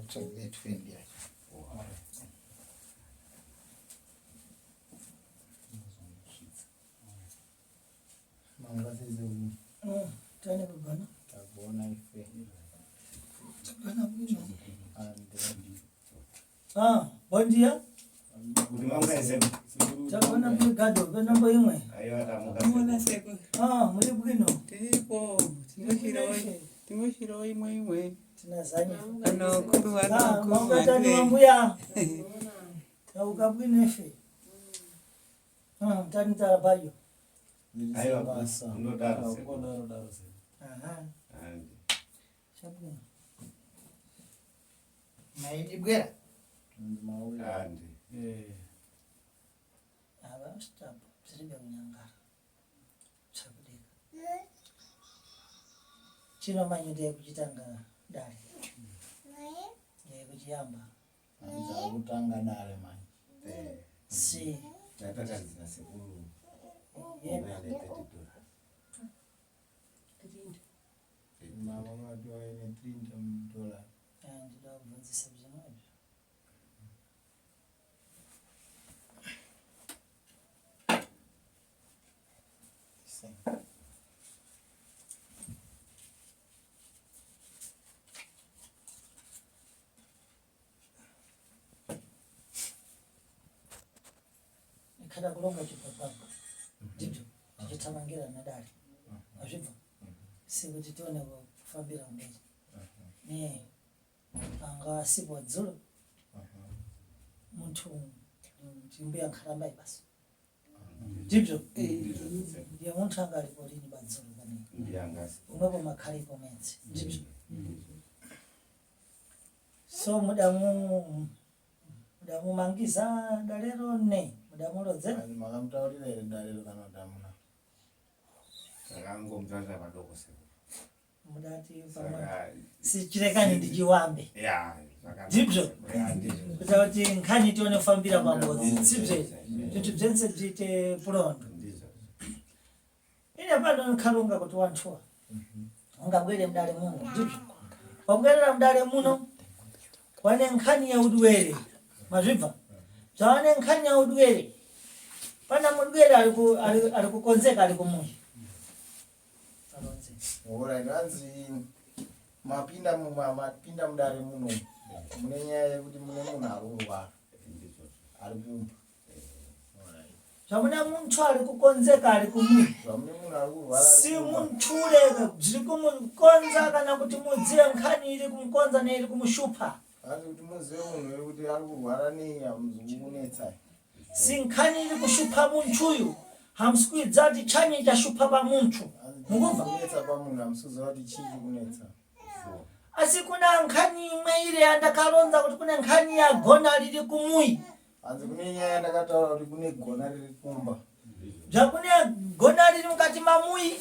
chocolate fendi yacho. Manga sezi tane kubana tabona ife tabana bwino and bonji ya Manga seko. tabana bwigado benombo imwe Ayo atamuka. Mwana seko. muri bwino Tipo, timoshiro imwe. tinazanya Ano kuruwana mwangatani wambuya ukabwino ife tani tarabayo Ayo basa ndo daro seko. shabwino maidi bwera Andi. aba stop ziribe kunyangara chabudeka chino manyide kuchitanga dali kuchiyamba anza kutanga dale manje si Nataka zina sekuru. yena mama watu wane $30 ndida Vonzi sabzinoje kada kulonga chipapapa ndibyo chitamangira nadali azvibva sekuti tione kufambira mberi ne anga sipo dzulo muntu timbuya nkaramba ibasa ndibyo ndiye muntu anga alipo lini badzulo bane Ndiangasi. umwepo makhali komenzi ndibyo so mudamu mangiza dalero ne mudamu lodze makamtaurira ere dalero kana damuna Rango mtanda badoko seko. mudati pamwe sichirekani ndichiwambe ndibyo kuti nkhani tione kufambira pamodzi sibye kuti byense tiite pulondo ine pano nkhalunga kuti wanthuwa ungabwere mdale muno ndibyo wabwerera mdale muno wane nkhani ya udwere mazvibva zvawane nkhani ya udwere pana mudwere ari kukonzeka ari kumuya ora ndanzi mapinda mudare muno mune nyaya yekuti mune munhu arurwara ari kumba zvamuna muntu ari kukonzeka ari kumuya zvamune munhu ari kurwara si munture zviri kumukonza kana kuti mudzive nkhani iri kumukonza neiri kumushupa asi kuti muzive munhu wekuti ari kurwara nei hamuzvi kunetsai si nkhani iri kushupa muntuyu hamusikuidza kuti chanye chashupa pamuntu mukumva kunetsa pamunhu hamusiziva kuti chii kunetsa asi kuna nkhani imwe iri yandakaronza kuti kune nkhani ya gona riri kumuyi hanzi kune nyaya yandakataura kuti kune gona riri kumba zvakune gona riri mukati mamuyi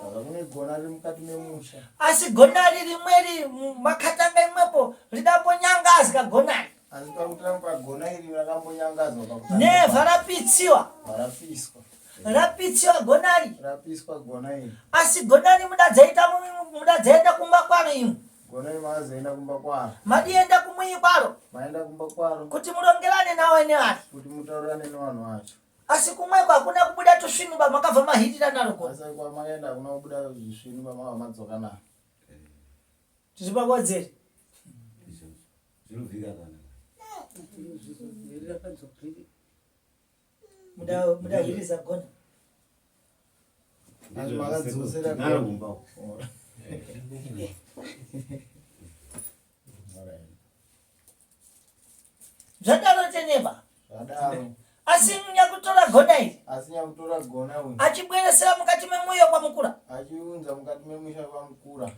saka kune gona riri mukati memusha asi gona riri mweri makatanga imwepo ridambonyangazwa gonari asi pakutanga pagona iri rakambonyangazwa nevha rapitsiwa rapitsiwa gonari rapiswa gona iri asi gonari mudadzaenda kumba kwaro imwe gona iri makazoenda kumba kwaro madienda kumuyi kwaro maenda kumba kwaro kuti murongerane nawo nevari kuti mutaurirane nevanhu vacho asi kumweko hakuna kubuda tusvinuba makabva mahitira naro gona asi kwamakaenda hakuna kubuda zvisvinuba mava madzoka naro tizvipakodzeri mudahiriza gona asi makadzosera zvadaro teneva zvadaro asi nyakutora gona iri asi nyakutora gona uyu achibweresera mukati memuyo kwamukura achiunza mukati memusha kwamukura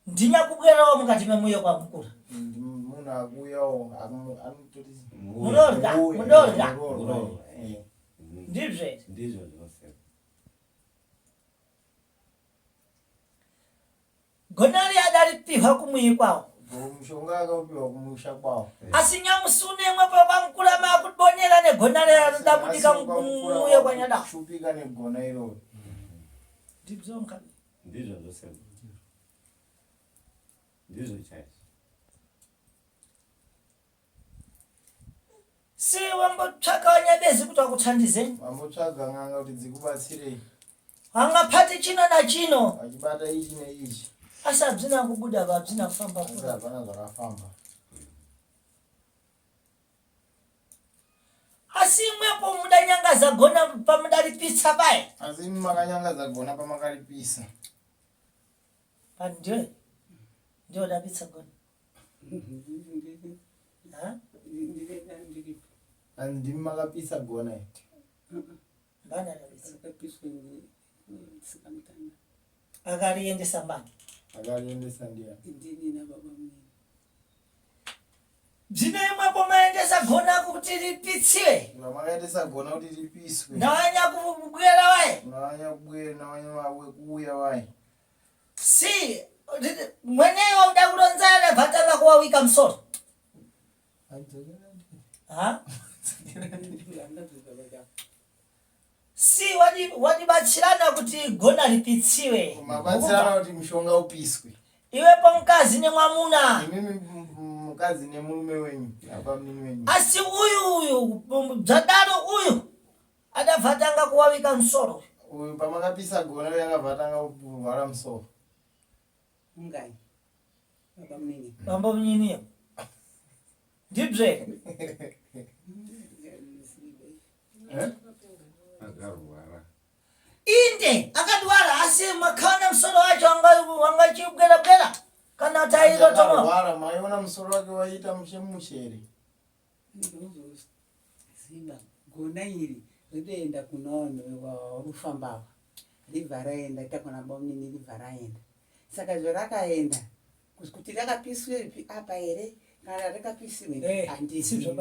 ndinyakubwerawo mukati memuyo kwamukura munhu akuuyawo anotori mudorya ndizve ndizvo zvose gonari adaripiwa kumuyi kwawo mushonga akaupiwa kumusha kwawo asi nyamusune mwepo kwamukura makubonyera negonari aridabudika mumuyo kwanyada shupika negona iroro ndibzonka ndizvo zvose ndizvo chaizvo Si wambotsvaga wanyabezi kuti akuthandize. Wambotsvaga n'anga kuti dzikubatsirei. Angapati chino na chino. Achibata ichi neichi. Asi abzina kubuda abzina kufamba Asi kura. hapana zvakafamba. Asi mwepo mudanyanga gona pamudalipisa pai. Asi makanyanga gona pamakaripisa. Pandiwe. Ndio dapitsa gona. Ha? Andi makapisa gona iti. Bana dapitsa. Akariendesa mbani. Akariendesa ndia. Dzine mwepo maendesa gona kuti lipitsiwe. Makaendesa gona kuti lipiswe. Nawanya kubwera wae. Nawanya kubwera, nawanya wawe kuuya wae. Si mweneyo udakulonzana vatanga kuwawika msoro. Ha? Si wadibatsirana kuti gona lipitsiwe. Mabatsirana kuti mshonga upiswe. Iwepo mkazi ne mwamuna. Mimi mkazi ne murume wenyu. Apa mnini wenyu. Asi uyu dzadaro uyu adavatanga kuwawika msoro. Uyu pamakapisa gona yakavatanga kuvhara msoro. Ngai. Abamnini. Bambo mnyiniyo. Ndibze. Akarwara. Inde akadwara asi makana msoro wacho wangachibwera kana tairo tomo. Akarwara maiona msoro wake waita mushere. Simba gona iri rienda kunono rufambava rivharaenda itakona bomnini rivharaenda saka zvarakaenda kuti rakapiswe apa here kana rakapisiwe handizibe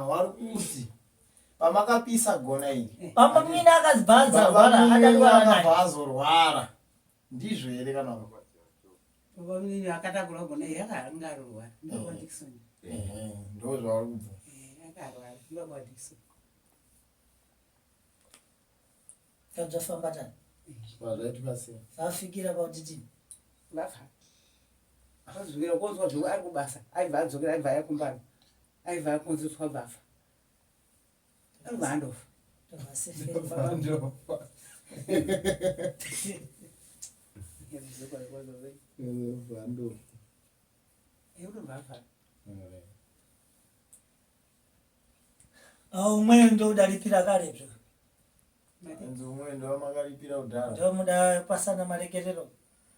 Wari kuti pamakapisa gona iri. Bamba mwina akazibhanza rwara adalwara naye. Akazorwara. Ndizvo here kana kuti. bomnini akatakura gona iri akarwarwa ndokwa Dickson. Ndo zvauri kubva. Akarwarwa ndokwa Dickson. Kadzafamba tani. Zvazvaitika sei? Afikira pautiti. Vafa. Azvira kozwa zvo ari kubasa. Aibva adzokera aibva yakumbana. Aibva yakonzeswa vafa. Aibva andofa. Ndo. Ndo. Euro vafa. Umwe ndo udalipira kale bzo. Nzo umwe ndo makaripira udhara. Ndo muda pasana malekerero.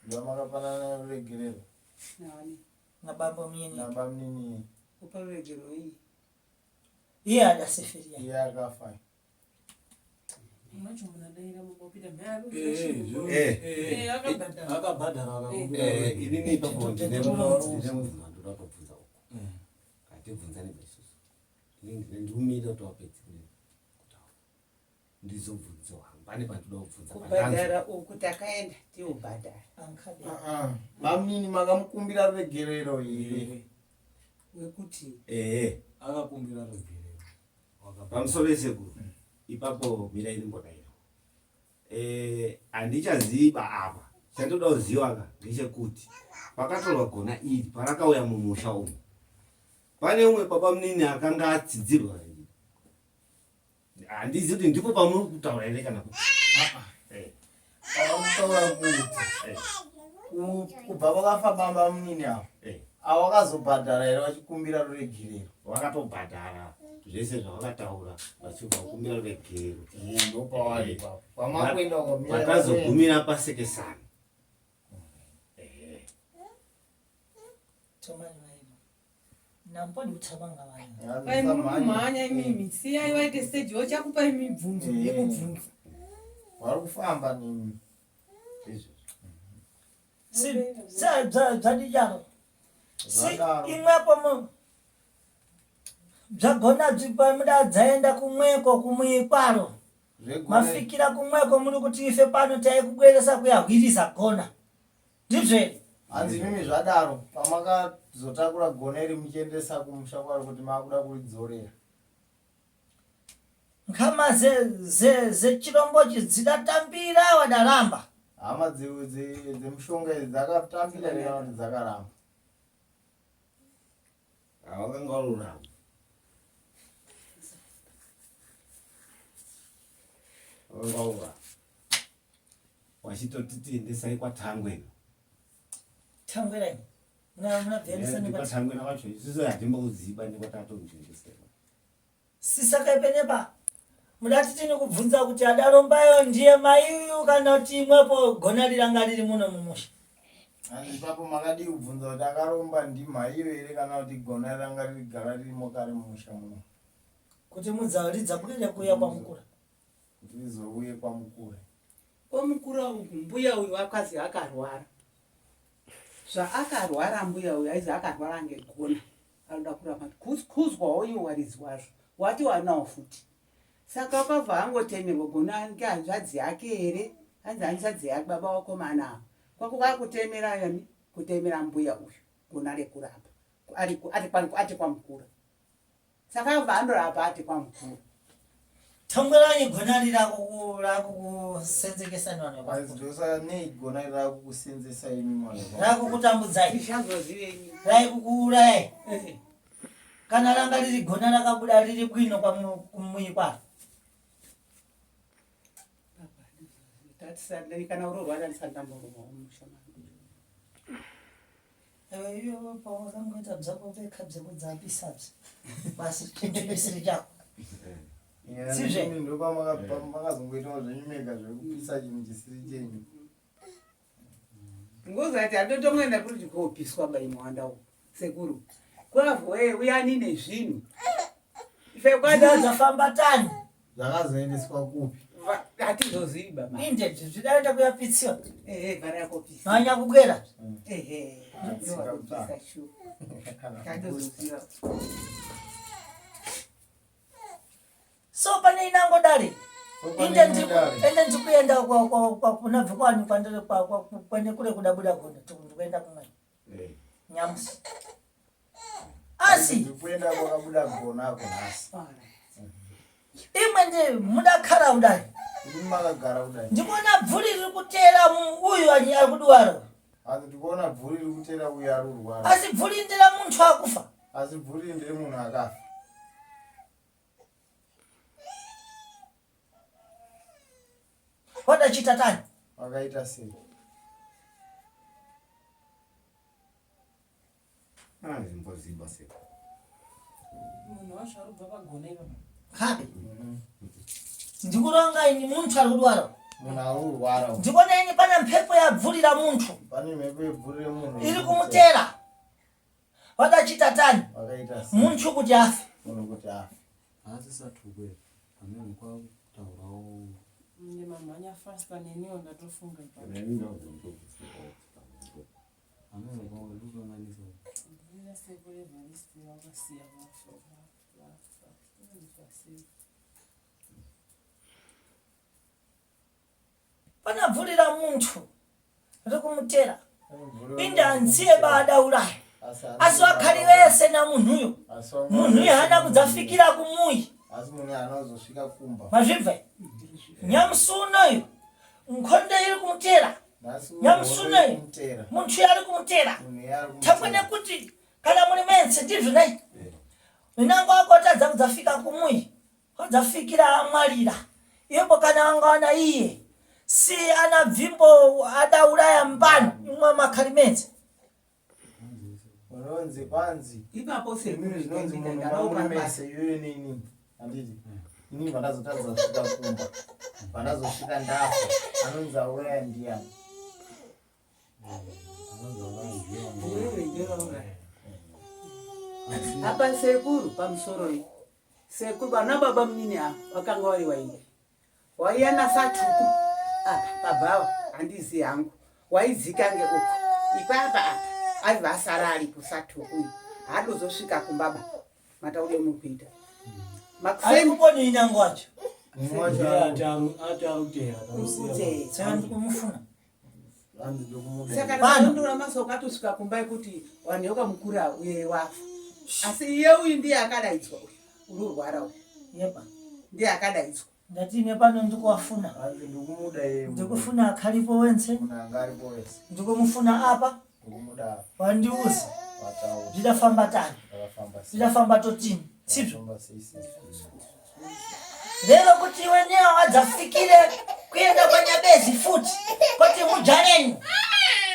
Ndo makapanana regerero. Nani. Na bambo mnyini. Na bamnini. Upa regero hii. Iye adasifiria. Iye akafa. Macho munadaira mukopita mharu. Akabhadhara Inini papo ndinemuvhunza uko. Atibvunzani besusu. Ndumira topedza. Ndizobvunzwa pane pandoda kubvunza. Kubhadhara uku takaenda tiobhadhara. Ankade. Bamnini makamukumbira regerero iri. Wekuti akakumbira regerero. Pamusoro sekuru. Ipapo mira iri mbodairo. Handichaziva apa. Chandoda kuziva ngechekuti pakatorwa gona iri parakauya mumusha umu. Pane umwe baba munini akanga atsidzirwa. Handizi kuti ndipo pamuri kutaura ere kana kuti. Pakamutaura kuti. Kubva vakafa baba munini apa. Awakazobhadhara ere vachikumbira regerero. Wakatobhadhara zvese zvavakataura vachibva kukumbira regerero. Ndo pavari ipapo. Pamakuenda kumira. Vakazogumira pasekesana. Tomani vaino. Nampodi utsamanga vaino. Pai mukumhanya imimi. Siyai waite stage wachakupa mibvunzo yekubvunza. Vari kufamba nini? Si dzadijaro. Si imwepo mu. Dzagona dzipa muda dzaenda kumweko kumuikwaro. Mafikira kumweko muri kuti ife pano taikubweresa kuyahwirisa gona. Ndizve. Hanzi mimi zvadaro pamakazotakura gona iri muchiendesa kumusha kwaro kuti makuda kuridzorera. Nkama zechirombochi dzikatambira wadaramba. Hama dzemushonga idzi dzakatambira kana kuti dzakaramba. Awakangorura. Awakangorura. Wachitotitendesai kwatangwe. Tangwe rai. Muna bhenisa Ndipo tangwe nacho isusu hatimboziba ndikotatontendesai. Sisaka penepa. Mudati tini kubvunza kuti adarombayo ndiye maiyu kana kuti imwepo gona riranga riri muno mumusha. Ipapo makadi kubvunza kuti akaromba ndimhaiyo here kana kuti gona ranga rigara ririmo kare mumusha muno. Kuti mudzaridza kulire kuya kwamukura. Kuti rizouye kwamukura. Kwamukura uku mbuya uyu akazi akarwara. Zvaakarwara mbuya uyu aizi akarwara ngegona. Anoda kuramba kuzwa uyu waridzi wazvo. Wati wanawo futi. Saka wakabva hangotemerwa gona ngehanzvadzi yake here. Hanzi hanzvadzi yake baba wakomana. Kwako kwakutemera yani kutemera mbuya uyu gona rekurapa. Ati kwamukura. Saka abva andorapa ati kwamukura. Tangweranyi gona rirakusenzekesa nwana kwako. Aizidosa nei gona rirakusenzesa imi mwana kwako. Rakukutambudzai. Zvichazozivei. Raikukuurayai. Kana ranga riri gona rakabuda riri bwino kumumwi kwaro. Kana urorwara ndisandamboruma umushoma. Iyo pawakangoita bzako vekabze kudzapisa. Basi chintu chako. Sizve ndo pamakazongoitawo zvenyumeka zvekupisa chinhu chisiri chenyu. Ngozi ati atotomwenda kuti kopiswa bai mwandawo sekuru. Kwavo uyani nezvinhu. Ife kwada dzafamba tani. Zvakazoendeswa kupi? Hatizozivi baba. Inde zvidaenda kuyapitsiwa. Bhara yakopisa. Manya kubwera. Ndopisa shu. Hatizoziva. So pane inango dare. Inde ndikuenda kwa kuna vikwani kwandele kwene kule kudabuda gona tukwenda kumwe. Nyamusi. Asi Ndikuenda kwakabuda gona ako Nhasi. imwe ndi mudakhala udani. Ndimi makagara kudai. Ndikuona bvuri riri kutera uyu ari kudwara. Asi ndikuona bvuri riri kutera uyu ari kurwara. Asi bvuri ndira muntu akufa. Asi bvuri ndire munhu akafa. Wadachita tani? Wakaita sei? Zimboziba sei. Munhu wacho ari kubva pagona ipapo. Habe. Ndikuronga ini muntu ari kudwara. Munhu ari kurwara. Ndikuona ini pana mhepo yabvurira muntu. Pane mhepo yebvuri remunhu. Iri kumutera. Wadachita tani? Wakaita sei? Muntu kuti afe. Munhu kuti afe. Asi satukwe. Amene kwa kutaurawo. Ndimamhanya fasta neniwo ndatofunga ipapo. Amene kwa lukanganisa. Ndina sekurevharisti vakasiya vafa. Pana bvurira muntu. Riri kumutera. Inde anziye baadauraya. Asi wakhali wese na munhuyo. Munhuyo hana kudzafikira kumuyi. Asi munhu anozosvika kumba. Mazvibva. Nyamusunoyo. Nkhonde iri kumutera. Nyamusunoyo. Muntu yari kumutera. Takwene kuti kana muri mense ndizvo nai. Inango akotadza kudzafika kumuyi. Kodzafikira amwarira. Yebo kana angana iye. Si ana bvimbo adauraya mbani imwe makhalimense. Vonzi panzi. Ipapo Semiri zvinonzi munhu mamuremese iyoyo nini. Handiti. Ini vandazotadza kusvika kumba. Vandazosvika ndafa. Anonzi auraya ndiyani. Apa sekuru pamusoro iyi. Sekuru vana baba munini avo vakanga vari waini. Waiana satuku. Babhawa handizi hangu. Waidzika ngeuku. Ipapa apa. Aibva asara aripo satuku uyu. Haadozosvika kumbaba. Mataure mukuita. Ari kuponi inango wacho. Atarutera. Saka ndikumufuna. Saka ndinondora masoka atosvika kumba kuti wanheuka mukura uye wafa. Asi iye uyu ndiye akadaidzwa uyu. Ururwara uyu. Yepa. Ndiye akadaidzwa. Ndatine pano ndikuwafuna. Ndikumuda iye. Ndikufuna akhalipo wense. Munhu anga aripo wese. Ndikumufuna apa. Ndikumuda. Wandiuza. Wataura. Ndidafamba tani. zvichafamba totini sibvo Famba seisi. lero kuti wenyewe wadzafikire kuenda kwanyabezi futi kuti mujaneni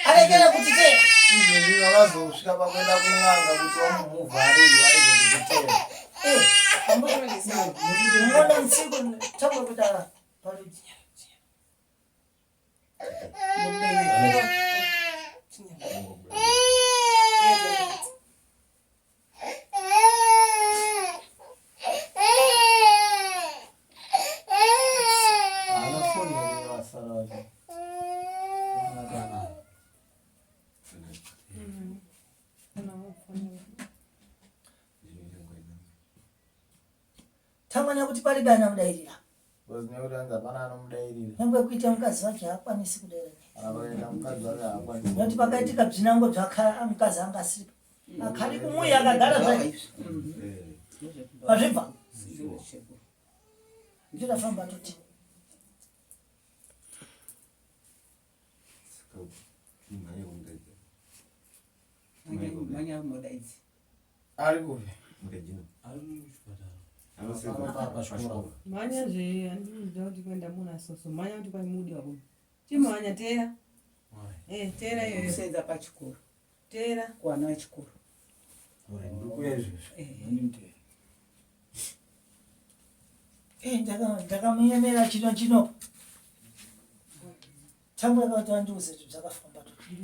alekere kuti te Izvi vakazosvika pakuenda kun'anga kuti wamuvhariri waize kutitera. mona nsiku tango kutala parudzi Anafonere vasara vacho. tamwana kuti palibe anamudairira Because nekuti anzi hapana anomudairira. nyangwe kuita mukadzi wake haakwanisi kudairira Akaenda mukadzi wake haakwanisi. nekuti pakaitika bzinango dzakhala mukadzi anga asiripo akhali kumuya akagara zvaizvi pazvibva ndinofamba toti Manya mudaidzi. Ari kupi? manya zve handinoda kuti kuenda muna soso manya kuti kwaimudi wabo chimhanya tera tera iyoyo Kusenza pachikoro. tera Kuwana wechikoro. ndakamuemera chino tambwe akati wandiuze kuti zvakafamba toti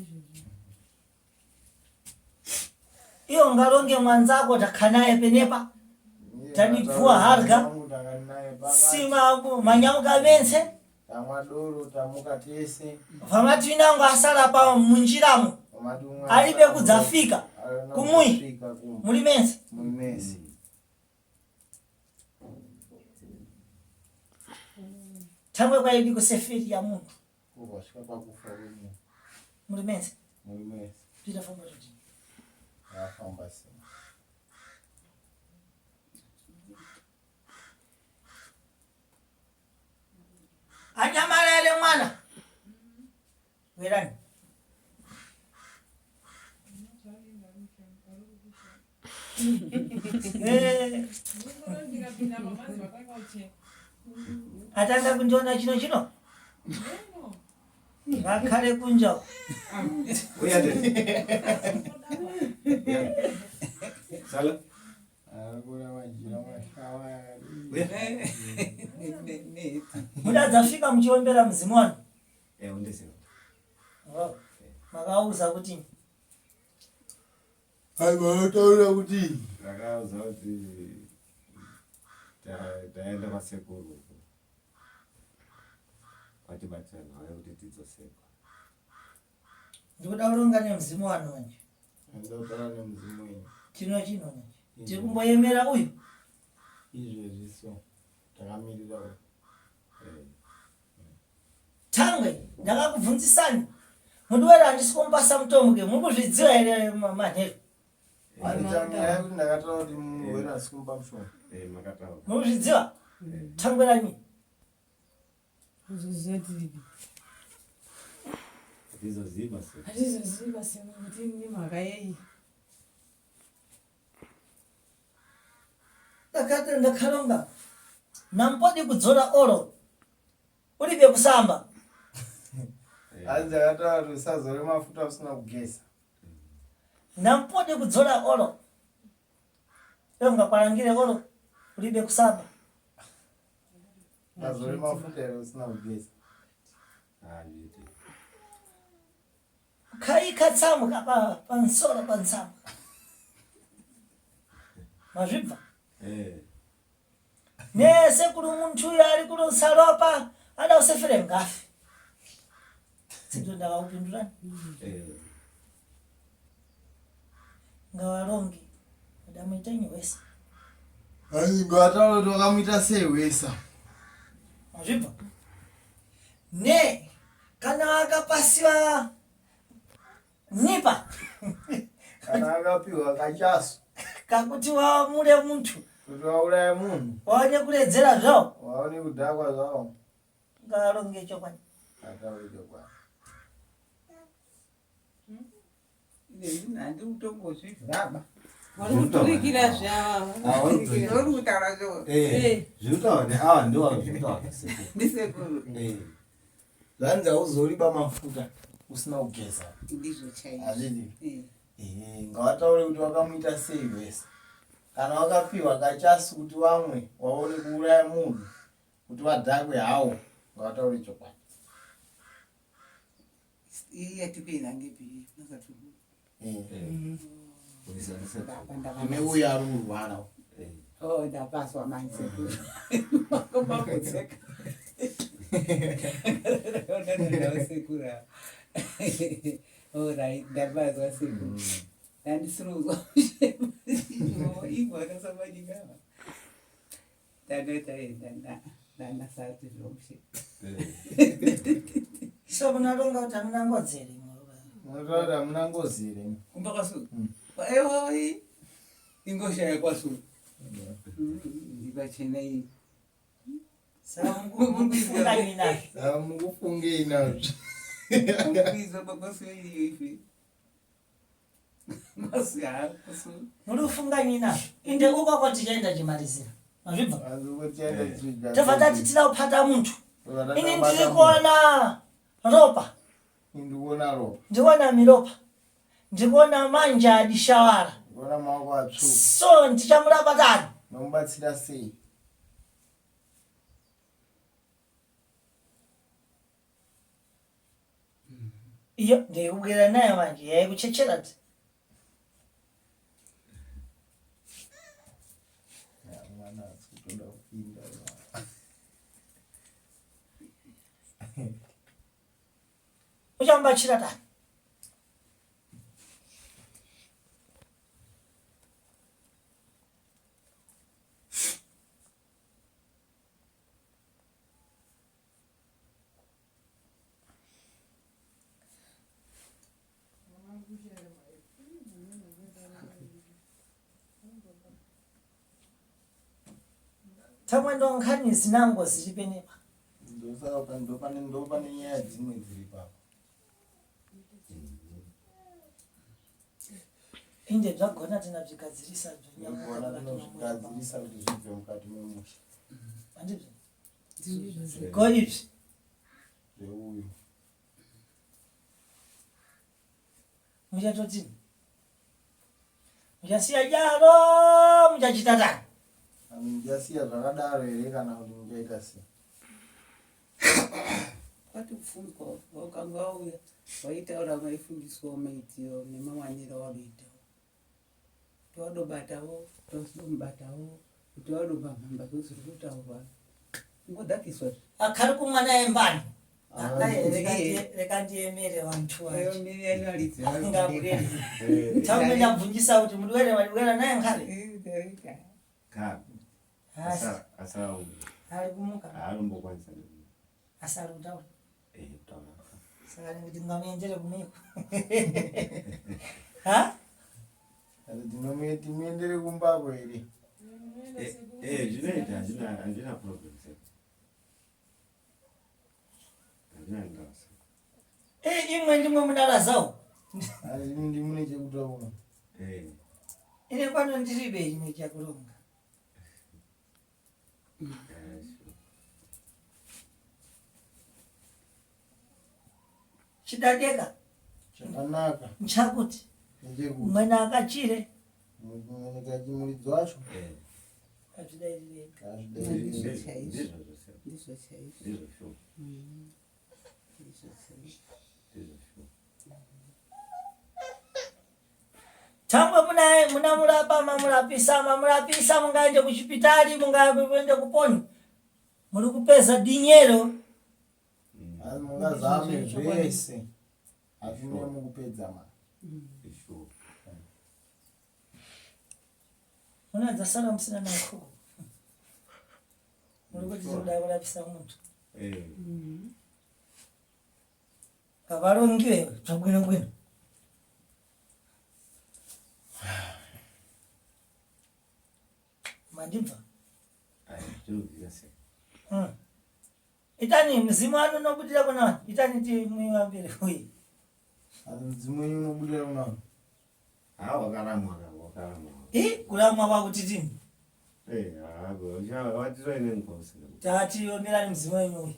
iyo ngaronge mwanzako takanaye penepa tanibvuwa harga sima manyamuka vense Tamwa doro tamuka tese. vamati vinango asala pa munjiramo alibe kudzafika kumui muri mense Mumesi. tambwe kwaidi kuseferi ya munhu Kuvasvika pakufa kwemunhu. muri mense Mumesi. zvirafamba toti Afamba sei. anyamala ere mwana werani atanga kundiona chino ngakhale kunja Akuna majira mashawari. mudadzafika muchiombera muzimu wanu makauza kuti Vanotaura kuti Ndakauza kuti taenda kwasekuru kwatibatira naye kuti tidzosekwa. ndikuda kuronga nemuzimu wanu wanje ndotaura nemuzimu wenyu. chino manje tiri kumboyemera uyu Izvezviso takamirira tangwe ndakakubvunzisani mudiwera handisi kumupasa mutombo ke muri kuzvidziva here manheru Aitamira kuti ndakataura kuti murwere asi kumupa mushonga. Makataura. muri kuzvidziva tangwe rani kuzoziva tiripi Tizoziva se. hatizoziva semu kuti nemhaka yei dakati ndakalonga nampodi kudzora oro ulibe kusamba Asi ndakataura kuti usazore mafuta usina kugeza. nampodi kudzora oro ungakwarangire oro ulibe kusamba Ukazore mafuta ere usina kugeza. Zviti. kaikatsamuka pansoro pantsamuka mazvibva nesekuru muntu uyo ari kunosalopa ada usefere ngafi sindo ndakakupindurani ngavarongi adamuita nyowesa Asi ngataura kuti wakamuita sei wesa. mazvibva ne kana akapasiwa nipa Kana akapiwa kachaso kakuti wamure muntu kuti wauraya munhu waone kuredzera zvawo waone kudhakwa zvawo. ngavaronge chokwadi Ataure chokwadi. Handi utongozvivhaba. Walikuturikira zvava. Uri kutaura zvo. Zvinotaura ndo zvinotaura. Ndisekuru. Zvanzi hauzoriba mafuta usina kugeza. Ndizvo chaizvo. Hazvidi. Ngavataure kuti wakamuita sei vese. Kana wakapiwa kachasi kuti vamwe waone kuuraya munhu kuti vadhakwe hawo ngavataure chokwadi. Iyi yatikuenda ngebhiri nakatubu. Ine uya ari kurwara. Oh, ndapaswa manje sekuru. Makomakotseka. Sekura. Alright, ndapaswa sekuru. Ndandisiruzwa. Igwa kasamadingava. Ndanotaenda ndanasati zvomshe. So munaronga kuti hamuna Ngozi here Munotaura hamuna Ngozi here. Kumbakasu. Eoi. Ingoshaya kwasu. Ndibachena iyi. saka mukufungani nazvo. Mukufungei nazvo. Amukwiza babasu iyo ife. Ngozi hakusu. Muri kufungani nazvo. Inde ukwako tichaenda chimalizira. Mazvibva? Azvokuti Tobva tati tida kupata muntu. Ini ndiri kuona ropa. Ndikuona ropa. Ndikuona miropa. Ndikuona manja adishawara. Ndikuona maoko atsvuku. So ndichamurapa tani. Nomubatsira sei? Iyo ndikubwira naye manje yaikuchechera ti. Mwana asikutoda kupinda. Uchamubatsira tani. Tamwendo nkhani zina Ngozi chipenepa. Ndosaka ndopane nyaya dzimwe dziri papo. Inde zvagona tina zvigadzirisa Ndopona tinozvigadzirisa kuti zvibve mukati memusha. Handizvo? Zvigonizvi. Zveuyu. Muchatotini? Muchasiya jaro muchachita tani. Muchasiya zvakadaro here kana kuti muchaita sei? Kwati kufunzwa wakanga wauya waitaura maifundiswa maitiro nemawaniro wanoitawo. Kuti wadobatawo todomubatawo kuti wadobamhamba zozviri kutaurwa ngodhakiswa. Akari kumwana embani. Reka ndiemere vantu vacho. Tamwe ndabvunzisa kuti mudwere wadwera naye nkare. Asa Ari kumuka. arumbokwanisa. Asari kutaura. Kutaura. Saka ndikuti ngamuendere kumiko. Ha? Ndinomuiti muendere kumbako here. Zvinoita handina problem. Handina ngasa. Imwe ndimwe munarazawo. Asi ndimune chekutaura. Ine pano ndiribe imwe chakuronga. Chidadeka. Chakanaka. Nchakuti. Mwana akachire. Mwana kachimuridzi wacho. Azvidairire. Tamwe mamurapisa mungaende kuchipitari mungaende kuponi. Muri kupeza dinyero. Asi mungazame zvese. Hazvine mukupedza mari. Muna dzasara musina nakho. Muri kuti zoda kurapisa muntu. Kavarongiwe zvabwino. Mandibva. Itani mzimu wanu unobudira kuna itani ti mwivambire uyi. Asi mzimu wenyu unobudira kuna Wakarama kulamwa kwakuti tini watitoine Ngozi tati omberani mzimu wenyu uyu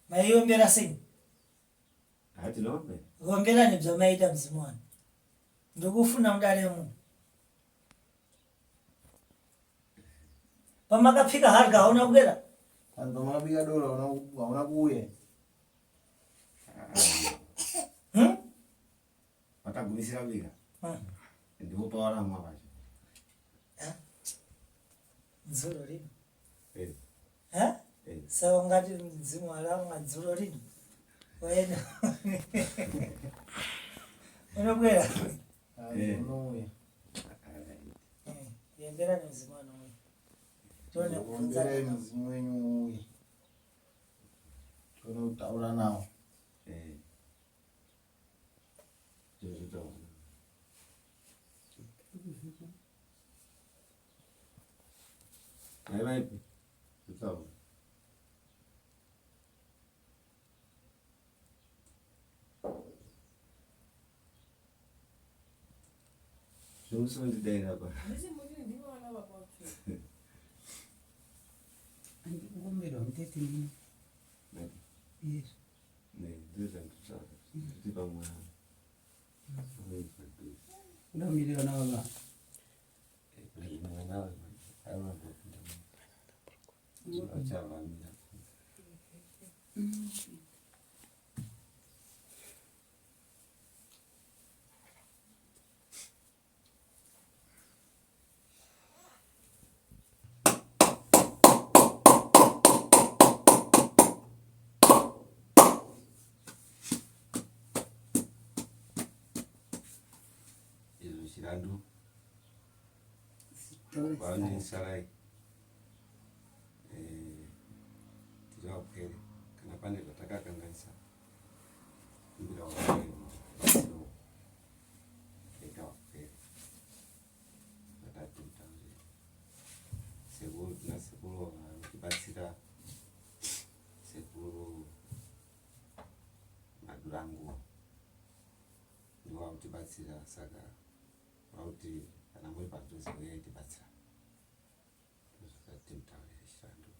maiombera sei hatinombe omberani bzamaita mzimu wanu ndikufuna mudale muno pamakapfika harga hauna kubwera Kwanza mabia dola hauna kuuya. watagumisira vika ndikupa walamwa vacho dzulo lino Eh, sawa ngati mzimu walamwa dzulo lino waenda unobwera Unouya. yemberani mzimu wanu uyu tione Ombera kufunzana mzimu wenyu uya. Tuna utaura nao. tozvitaura aivaipi zvitaura zvomusondidairapa andikukomberwa mutete mino yes ndezvanditaura kuti pamwe unomirira navava achavamira izvo chirandu kwaanoisarai tiri vapwere kana pane zvatakakanganisa kumbira vaero eka vapwere vatatiutaurira sekuru tina sekuru vanotibatsira sekuru madurangu ndivo vakutibatsira saka vauti kana muri padhuze uyaitibatsira zvakati mutaurire chirandu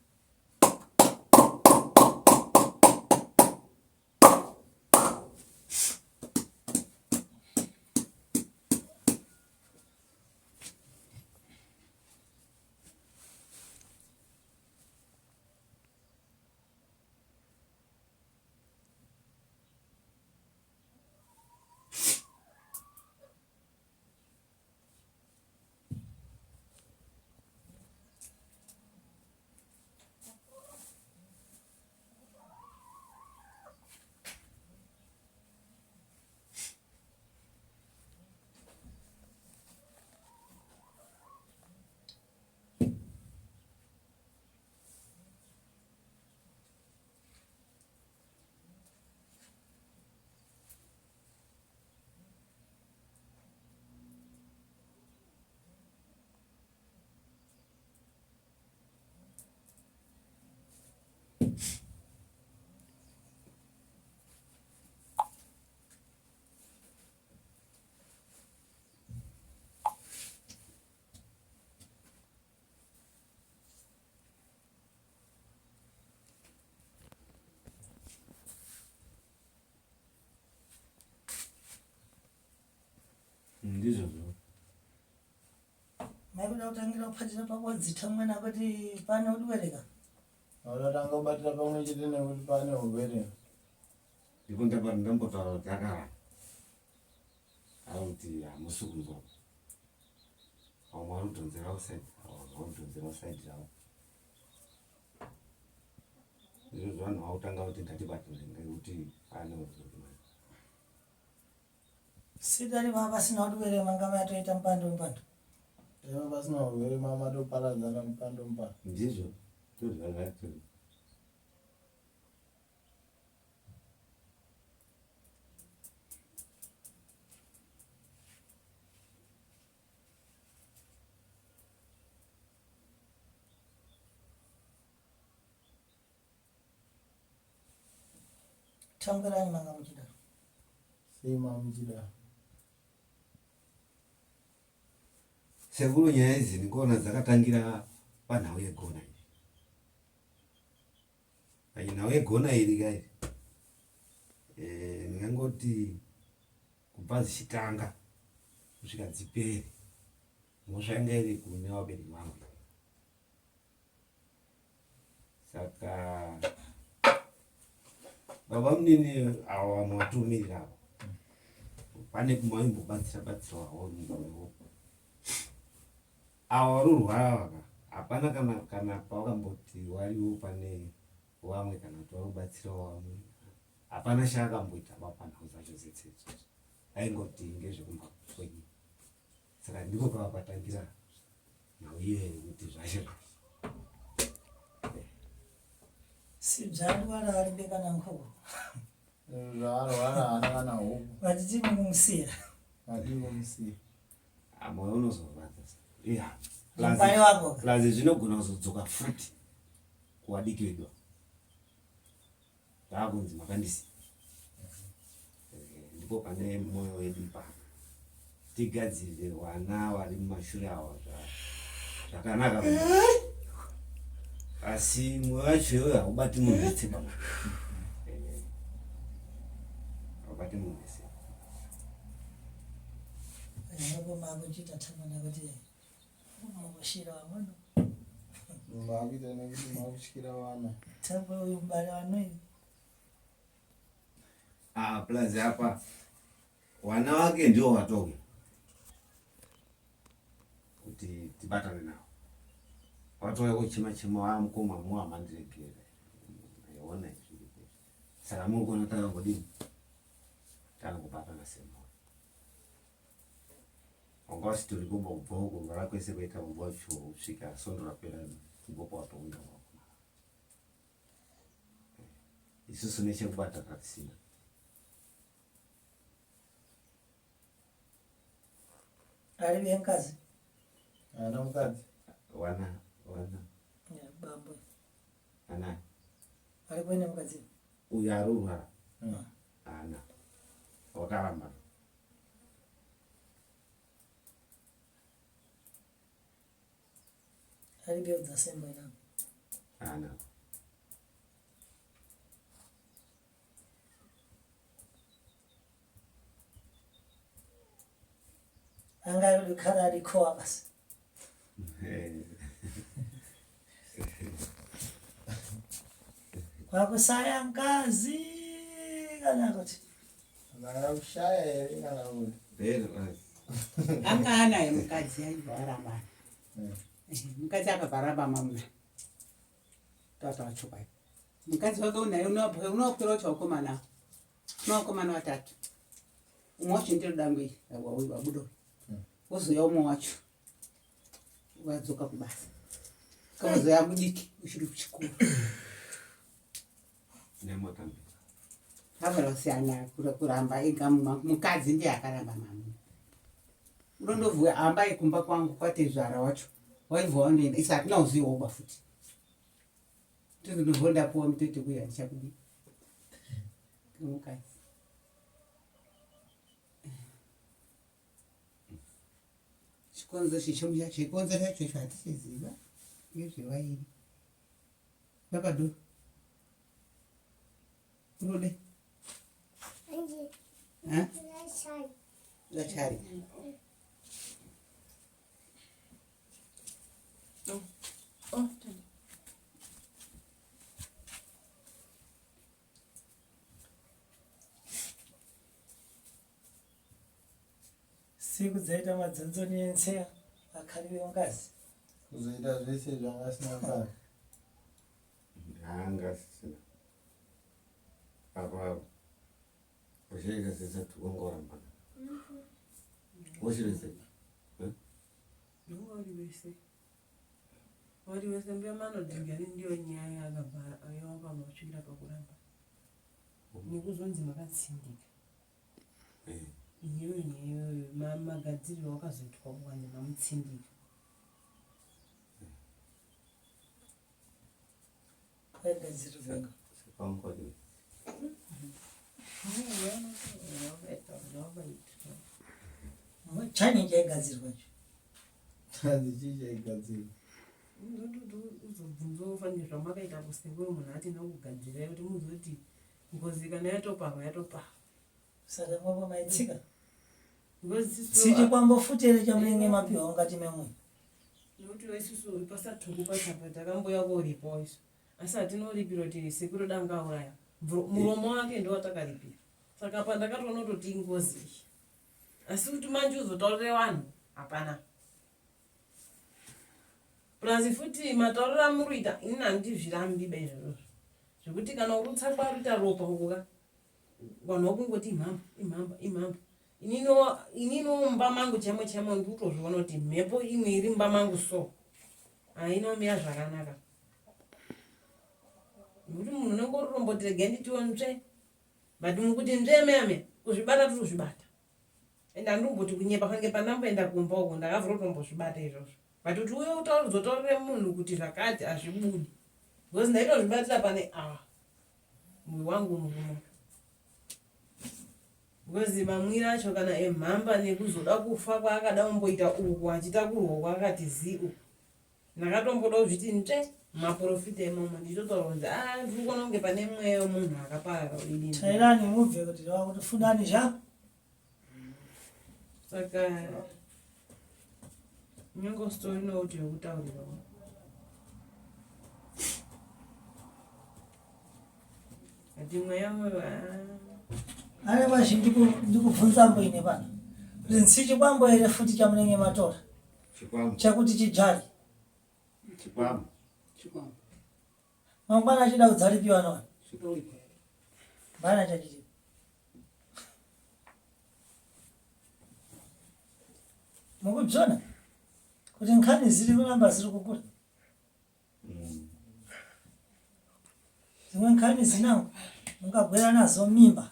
ndizvozvo maikuda kutangira kuphatira pakwadzitha mwana kuti pane udiwereka Wadatanga kubatira pamwe chete nekuti pane urwere. ndikundapano ndambotaura kuti akara akuti hamusi kunzwa vamwe vanodhonzera usaidi vanodhonzera usaidi ravo izvozvo vanhu vautanga kuti ngatibatire ngekuti pane urwere sidari vavasina udiwere manga mayatoita mupando mupando Ema pasina urwere mama toparadzana mupando mupando. ndizvo ndozvazvatori tambirani manga muchidaro Imamjida. Sekuru nyaya idzi ndikuona dzakatangira panhau yegona iri. Panhau yegona iri kai ndingangoti kubva dzichitanga kusvika dzipere mhosva yanga iri kune vabereki vangu. Saka baba munini avo vamwe vatumirira avo pane kumaimbobatsirawo munhu avo vari kurwara vaka hapana kana pavakamboti wariwo pane vamwe kana kuti vari kubatsirawo vamwe hapana chaakamboita papanhau dzacho dzetsedzozvo aingoti ngezvekumba kwenyu. Saka ndiko pavapatangira nhau iyoyo kuti zvacho Sibzalwala ali bekana nkoko. Zvarwara hana kana huku. Vachiti mumusiya. Adingomsiya. moyo unozorwadza. Iya. Mpai wako. Plazi zvinogona kuzodzoka futi kuwadiki vedu. Ndakunzi makandisi. Ndipo pane moyo wedu pana. Tigadzirire wana vari mumashure awa zvakanaka. Asi mwoyo wacho iwoyo haubati munhu wese pamwe. Haubati munhu wese. Nabo makuchita tamana kuti unoshira wamano. Mabita nekuti makushikira wana. Tambo uyu mbali wanoi. Plazi hapa wana wake ndio watoke kuti tibatane nao. Watoke kuchima wamkoma muamandirekere. Aiona izvi. Saka mungona taka kudini. Taka kubatana sema. Ngozi turi kubobvo ngara kwese kuita mbocho usvika sondo rapera ngopo watonga wako. Isusu nechekubata katisina. Ali byenkazi. Ana mukadzi. Wana. Ya bambo. Ana. Ali kwene mukadzi. Uyarurwa. Ana. Wakaramba. Ali byoza sembo ina. Ana. Anga yule kara alikoa basi. Kwa kusaya ngazi kana kuti. Ngara kushaya iri kana kuti. Anga anaye mukadzi aibvaramba. Mukadzi akabvaramba mamuna. Tata wachoka. Mukadzi wake unaye unokwira chakomana. Unokomana watatu. Umwe chindiro dangwe wabudo. Uzoya umwe wacho. Wadzoka kubasa. Kazoya mudiki ushiri kuchikuru. Nemotambi. Havarosiyana kuramba ega mukadzi ndiye akaramba mamuna. Unondovhuya amba ikumba kwangu kwatezvara wacho. Waibva wanoenda isati nauziwawo futi. Ndizondovhonda puwa mutete kuya ndichakudi. Mukadzi. Chikonzo chichomuya chikonzo chacho chatisiziva. Ngezvewaini. Bakadu. Urode. Ha? Lachari. Siku dzaita madzonzo nenseya akali byenkazi. Kuzoita zvese zvangasina kare. Hangasina. Apa ushega sasa tukongoramba. Woshirese. Wari wese mbemano dzingani ndio nyaya yakabva ayova machira pakuramba. Nekuzonzi makatsindika. Iyoyo magadziriro wakazoitwa kuwanda mamutsindika. Kwagadziriro. Pamukodi. chani chaigadzirwa icho Hazichichaigadzirwa. uzobvunza ufanire zvamakaita kusengwe munhu atina kugadzirai kuti muzoti Ngozi kana yatoparwa yatoparwa. saka mwapa maitsika Ngozi Chikwambo futi ere chamunenge mapiwa ungati memwe nokuti isusu pasatuku pachapa takamboya koripawo isu asi hatinolipira tiri sekuru danga uraya muromo wake ndo watakaripira saka apa ndakatoona kutoti Ngozi asi kuti manje uzotaurire vanhu hapana plus futi matauriro amurikuita ini handizvirambiba izvozvo zvekuti kana urutsa kwaruita ropa ukuka vanhu vakungoti imhamba inino mumba mangu chemo ndikutozviona kuti mhepo imwe iri mumba mangu so hainomira zvakanaka nekuti munhu unenge uritomboti regai nditiwo nzve but mukuti nzve yemeyame kuzvibata tozvibata ende handimboti kunyepa kange pandamboenda kumba uko ndakavhura kutombozvibata izvozvo but kuti uye uzotaurire munhu kuti zvakati hazvibudi because ndaitozvibatira pane mwoyo wangu unokunoka because mamwiro acho kana emhamba nekuzoda kufa kwaakada kumboita uku achitakurwa kwakati ziu ndakatomboda kuzviti nzve maprofita imomo ndichotaura kunzi ndiri kuona kunge pane mweya wemunhu akaparara udini tairani mubve kuti wakuti fundani zva saka nyongo story nouti yokutaurirawo ati mweya ane mazhinji ndikubvunza mboine pano kuti nsichikwambo ere futi chamunenge matora Chikwambo. chakuti chidzvali Chikwambo. mangwana achida kudzalipiwa nowani Chitolipa. mbana chachiti mukudzona kuti nkhani ziri kuramba ziri kukura zimwe nkhani zinango mungabwera nazo mimba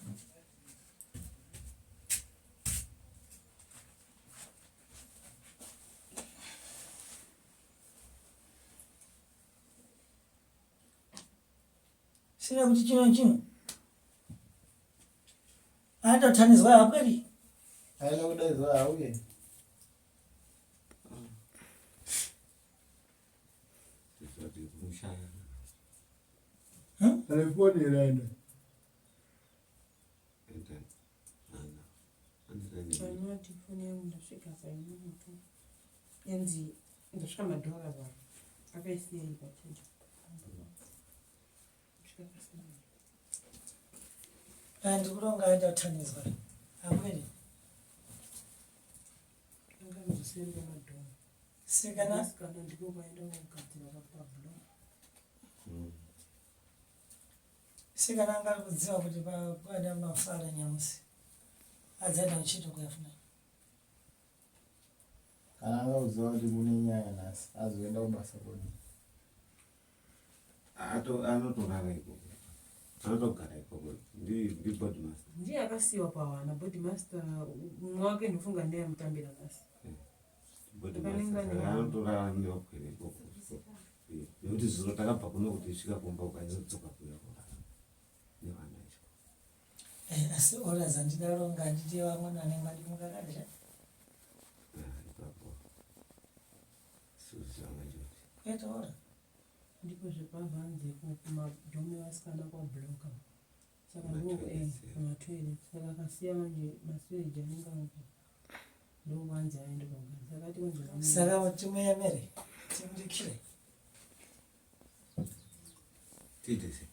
sina kuti chino andotanizwa yapweri Aina kudaizwa auye. Telefoni iraenda. panoti foni yangu ndasvika sainomutu yanzi ndasvika madhora vanhu akaisiyei pachinja andikuronga andotanizwa apweri angamuzoseri madhora sikana asikana ndiko kwaenda kugadzira papablo sikana angari kudziva kuti pana mafara nyamusi adzaenda uchito kuyafuna Kana angauziva kuti kune nyaya nhasi azoenda kubasa kodi. Anotorara ikoko. Anotogara ikoko. Ndi-body master. ndiye akasiyiwa pahwana body master mumwe wake ndofunga ndiye amutambira nhasi Body master. Anotorara nevakwere ikoko. Nekuti zuro takabva kuno kuti svika kumba ukanyatsoka kuya kurara. Nevana icho. asi ora dzandidaronga nditi vamwe nanemwadimukakadisha kwete ora ndipo zvepavhanze kumadhome vasikana kwabloka saka matoilet saka akasiya manje masweji anenge apo ndowanzi aende kwagara saka ati saka timuyemere timudikire Tidese.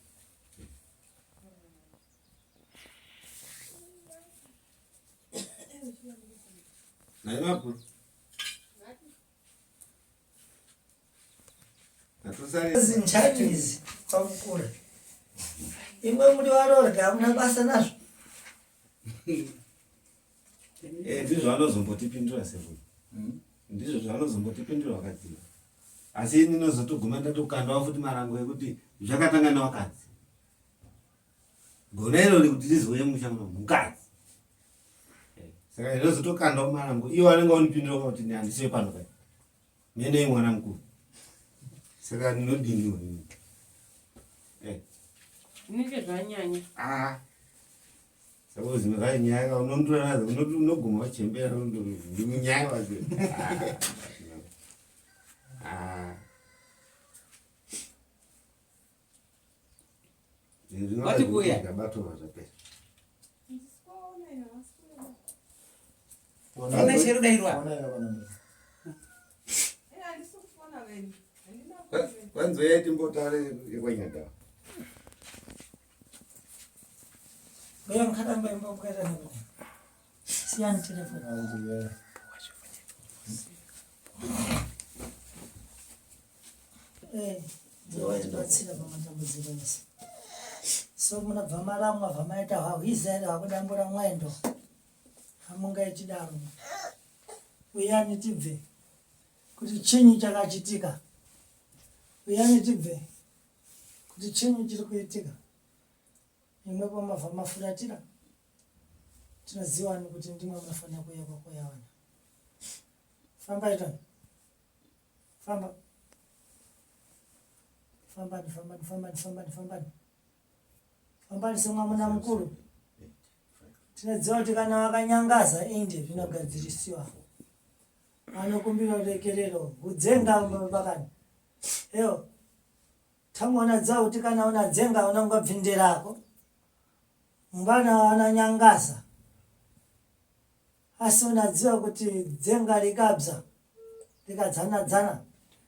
Naimapo. zinjanizi kwamukura imwe muri varorga hamuna basa nazvo Ndizvo vanozombotipindura seko. Ndizvo zvanozombotipindura vakadzima. Asi ini ndinozotoguma ndatokandawo futi marango ekuti zvakatanga nevakadzi. Gona iro rekuti ndizouye musha muno mukadzi. Saka ndinozotokandawo marango iwo vanenge vanipindura kuti handisiwe pano pai. Mene mwana mukuru. Saka ndinodiniwa inenge zvanyanya Suppose nyanga unondora unoguma wachembera ndimunyanga wazi. Wati kuya? Kabato zvape. Ona sheru dairwa. Kwanzo yeti mbotare yekwanyada. Wewe mkata mbembo mkata nini? Siani telefoni. Zoe batsira pamatambudziko nesi. So munabva maramwa vamaita hwahwizere hwakudambura mwendo. Hamungaiti daro. Uyani tibve. Kuti chinyi chakachitika. Uyani tibve. Kuti chinyi chiri kuitika. Imwepo mabva mafuratira. Tinoziva kuti ndimwe munofanira kuuya kwakoyawana. Famba itani. Famba. Fambani semwamuna mukuru. Tinoziva kuti kana wakanyangaza inde zvinogadzirisiwa. Anokumbira urekerero. Udzenga mbakani. Eyo. Tamona dzao kuti kana unadzenga unongobvindirako. Mbana ananyangaza. Asi unadziva kuti dzenga rikabza. Rikadzana-dzana.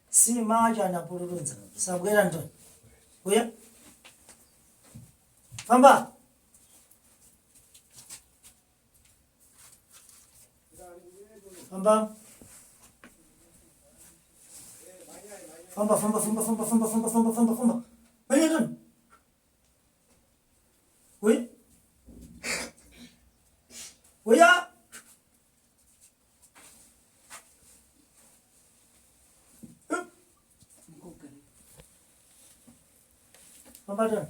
Si mawacho anapururudza. Sabwera ndoni. Uya. Famba. Famba. Famba. Uya ndoni. Uya. Uya. Famba ndoni.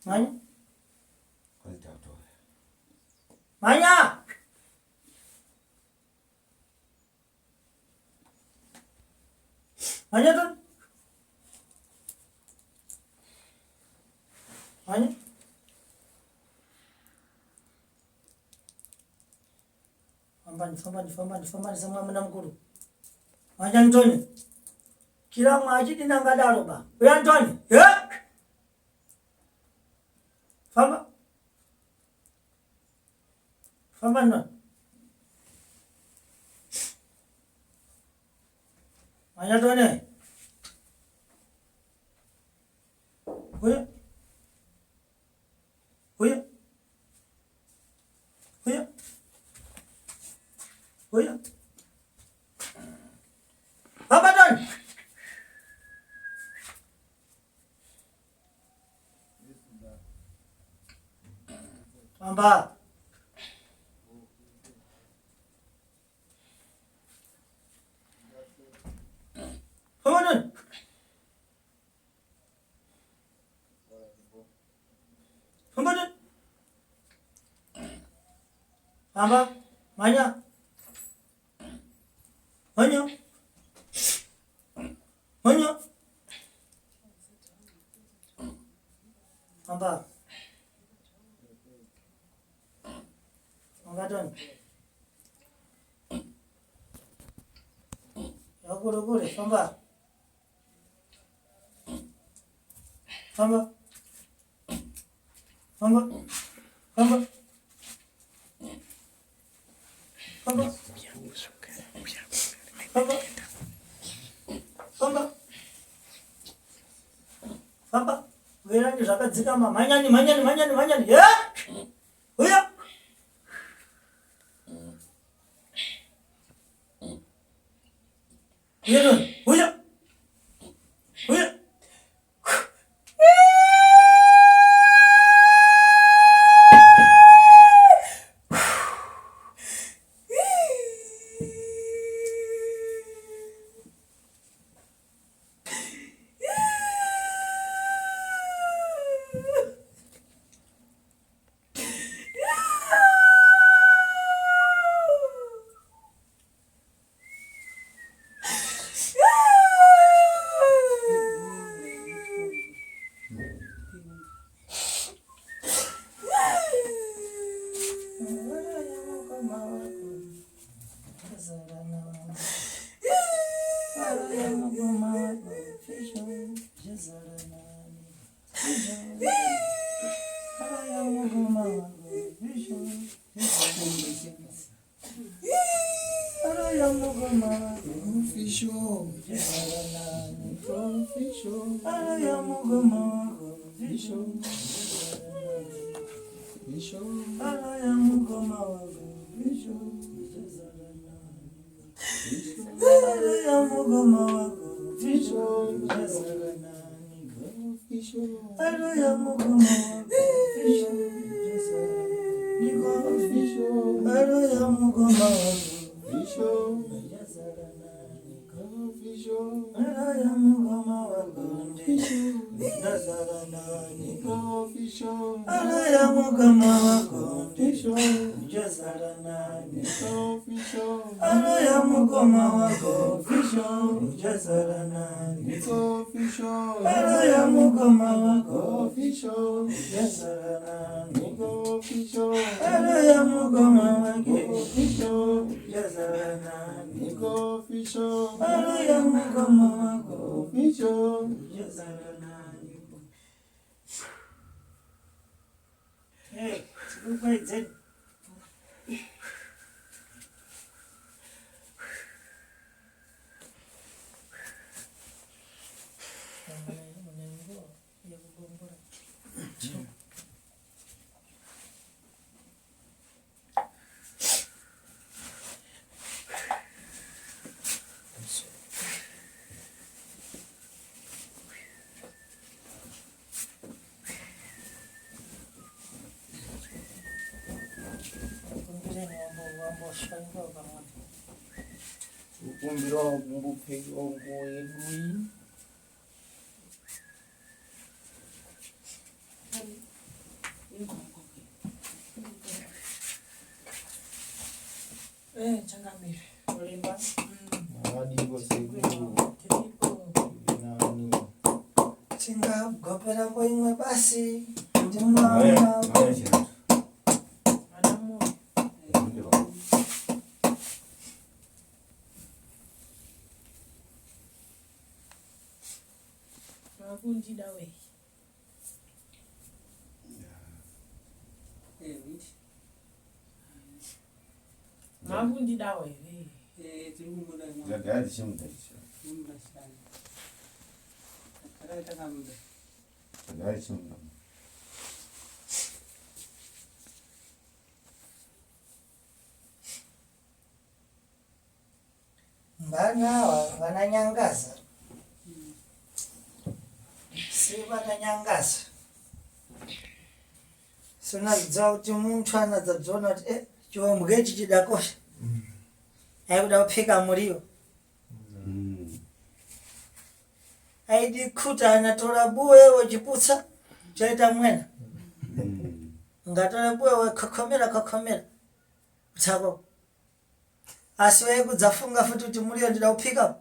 Manya? Manya! Manya ndoni. Manya? Fambani semwamuna mukuru. Manya Ntoni. Kila mwachiti nangadaro ba. Uya Ntoni. Famba. Famba ndoni. Manya Ntoni. Uya. Uya. Uya. Uya. Famba ndoni. Famba. Famba ndoni. Famba ndoni. Famba. Manya. Manya. Manya. Famba. Famba ndoni. Yakure famba. Famba. Famba. Famba. Famba. Famba. Famba. Famba. Verani zvakadzikama. Manyani. Uya. Uya. uchazara nani araya mugoma wako visho araya mugoma wako visho uchazara nani araya mugoma wako visho uchazara nani araya mugoma wako visho uchazara niko visho araya mugoma wako visho uchazara nani ko visho araya mugoma wako visho uchazara nani ko visho araya mugoma wako visho uchazara nani ko visho araya mugoma wako visho uchazara nani ko visho araya mugoma wako visho uchazara nani ko visho araya mugoma wako visho uchazara nani ko visho araya mugoma wako visho uchazara nani. Hey, tikukwaidze ukumbira kumbupheki ongoyelwi changamire olimba akadiko sekulu nani tingagopera poimwe basi Haya, ndimwana haya, chatu. anamu Ndio. Makundida we. Makundida we. Zagadi chimudalisha. Zagadi chimudalisha. mbana hawa vananyangaza si vananyangaza sonadzidza kuti muntu anadzadzona kuti chiwambwe ichi chidakosha aikuda kupfeka muriwo aidi kuta anatora buwe wechiputsa chaita mwena ngatora buwe wekokomera kutsako asi weikudzafunga futi kuti muriwo ndida kupfika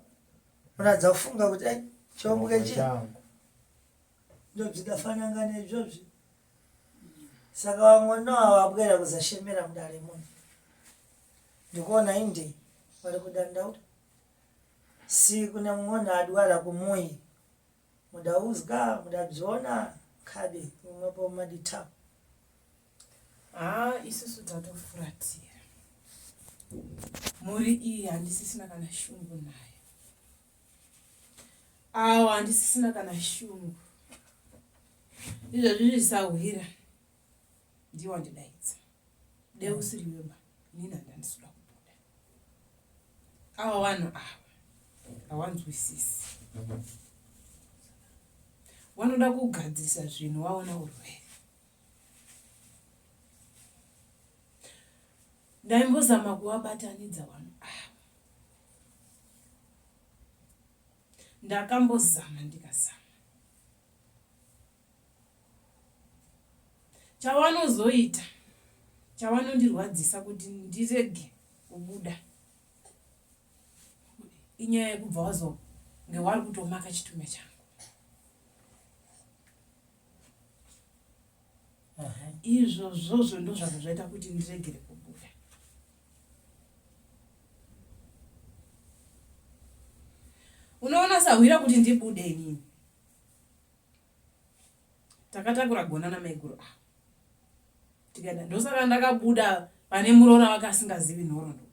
unadzafunga kuti chiwambwe ichi ndo bzidafanangana izvozvi saka vamwe noa wabwera kuzashemera mudare muno ndikuona inde vari kudandaura si kune mumwe adwara kumuyi mudauzwa mudabzona kabe umwepo mumaditamu Isusu tatofuratira. Muri iyi handisisina kana shungu nayo. Awo handisisina kana shungu. Izvo zvisahwira. Ndiwo wandidaidza. Deusiriweba. Nini handandisuda kubuda. Awa vanhu ava hawanzwisisi. Wanoda kugadzirisa zvinhu waona urwere. Ndaimbozama kuvabatanidza vanhu ava. Ndakambozama ndikazama. Chavanozoita, chavanondirwadzisa kuti ndirege kubuda. Inyaya yekubva wazonge wari kutomaka chitume changu. Izvozvo ndo zvazvo zvaita kuti ndiregere kubuda. Unoona sahwira kuti ndibude inini. Takatakura gonana maiguru. Tikaenda ndosaka ndakabuda pane murona wakasingazivi nhoroondo.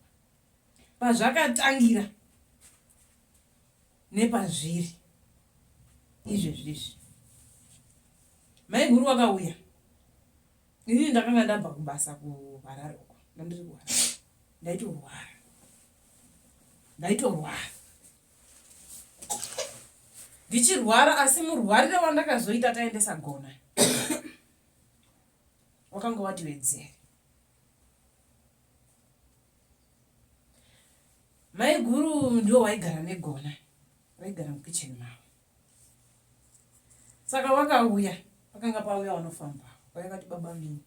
Pazvakatangira nepazviri izvezvizvi. Mai guru vakauya, ini ndakanga ndabva kubasa kuHarare uko, ndandiri kuHarare, ndaitorwara ndichirwara, asi murwarire wandakazoita taendesa Gona wakanga wati wedzere. Mai guru ndio waigara neGona, waigara mukicheni mavo. Saka wakauya, wakanga pauya wanofamba, wakati baba mimi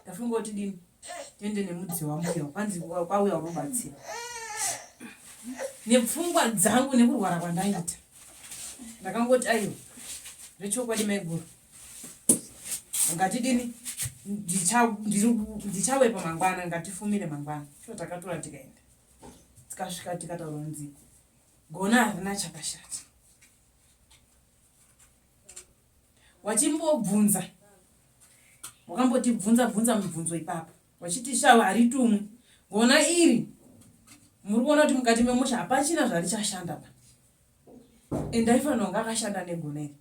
tafunga kuti dini tiende nemudzi wambuya kwanzi kwauya unobatsira nepfungwa dzangu nekurwara kwandaita. Ndakangoti ayo zvechokwadi mai guru, ngatidini ndichawepa mangwana, ngatifumire mangwana. Sho takatora tikaenda, tikasvika tikataura kunzi Gona harina chakashata. Wachimbobvunza, wakambotibvunza mibvunzo ipapo, wachiti shawa haritumwi Gona iri muri kuona kuti mukati memusha hapachina zvarichashanda pa. Endaifanira kunge akashanda neGona iri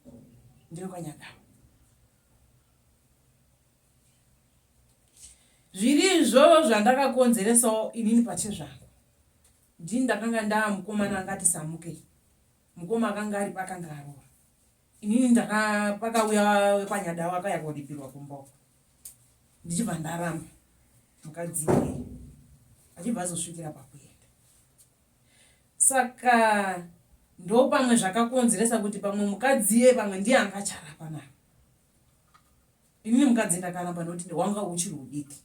ndiri kwanyadawa. Zviri izvo zvandakakonzeresawo inini pache zvangu. Ndini ndakanga ndaa mukomana angati samukei, mukoma akanga ari pakanga arora. Inini pakauya wekwanyadawa akauya kuripirwa kumboko, ndichibva ndaramba mukadzi iyeye achibva azosvikira pakuenda. Saka ndo pamwe zvakakonzeresa kuti pamwe mukadzi iye pamwe ndiye angacharapa naye. Inini mukadzi ndakaramba nokuti wanga uchiri udiki.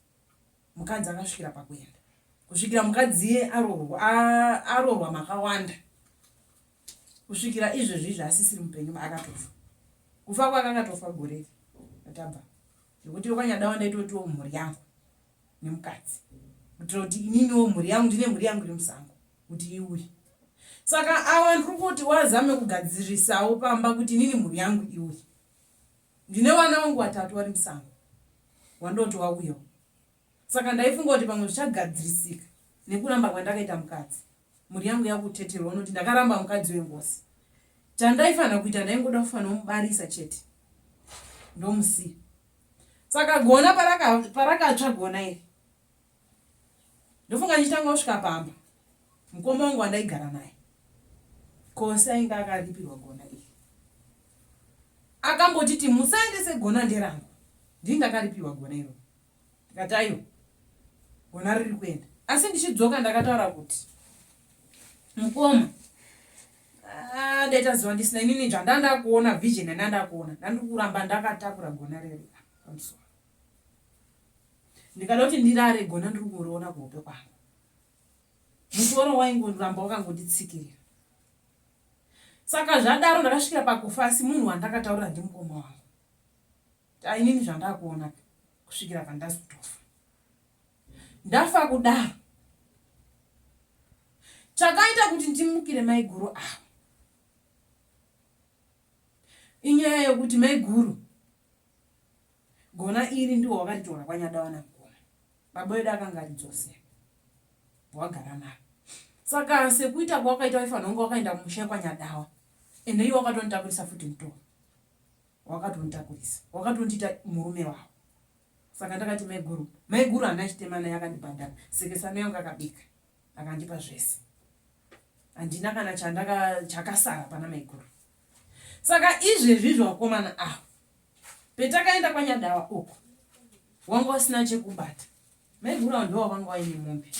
Mukadzi akasvikira pakuenda, kusvikira mukadzi iye arorwa makawanda, kusvikira izvezvizvi asisiri mupenyu akatofa. Kufa kwake akatofa gore atabva nekuti wakanyadawa ndaitotiwo mhuri yangu nemukadzi, kuitira kuti ininiwo mhuri yangu ndine mhuri yangu iri musango kuti iuye. Saka awa ndiri kuti wazame kugadzirisawo pamba kuti inini mhuri yangu iuye. Ndine vana vangu 3 vari musango wandoti wauyawo. Saka ndaifunga kuti pamwe zvichagadzirisika nekuramba kwandakaita mukadzi. Mhuri yangu yakuteterwa noti ndakaramba mukadzi weNgozi. Chandaifanira kuita ndaingoda kufanira kumubarisa chete ndomusiya. Saka Gona parakatsva Gona iri, ndofunga ndichitanga kusvika pamba mukoma wangu wandaigara naye Kosi ainge akaripirwa Gona iri. Akambotiti musaendese Gona nderangu, ndini ndakaripirwa Gona iro. Ndikati ayo Gona riri kuenda, asi ndichidzoka ndakataura kuti mukoma ndaita zuva ndisina inini zvandandakuona vision yandandakuona, ndandiri kuramba ndakatakura Gona riri pamusoro. Ndikada kuti ndirare Gona ndiri kuriona kuhope kwangu, musoro waingoramba wakangonditsikirira. Saka zvadaro ndakasvikira pakufa, asi munhu wandakataura ndimukoma wangu inini zvandakuona kusvikira pandazotofa. Ndafa kudaro, chakaita kuti ndimukire mai guru awa inyaya yokuti mai guru Gona iri ndiwo wakaritora kwanyadawa namukoma. Baba wedu akanga aridzosera wagara nayo. Saka sekuita kwakaita waifanira kunge wakaenda mumusha kwanyadawa, ende iwe wakatonitakurisa futi mutoro, wakatonitakurisa, wakatondiita murume wavo. Saka ndakati mai guru hana chitema naye, akandibhadhara sekesano yangu akabika akandipa zvese, handina kana chakasara pana mai guru. Saka izvezvizvo wakomana awo petakaenda kwanyadawa uko wanga usina chekubata. Mai guru avo ndiwo vanga vaine mombe,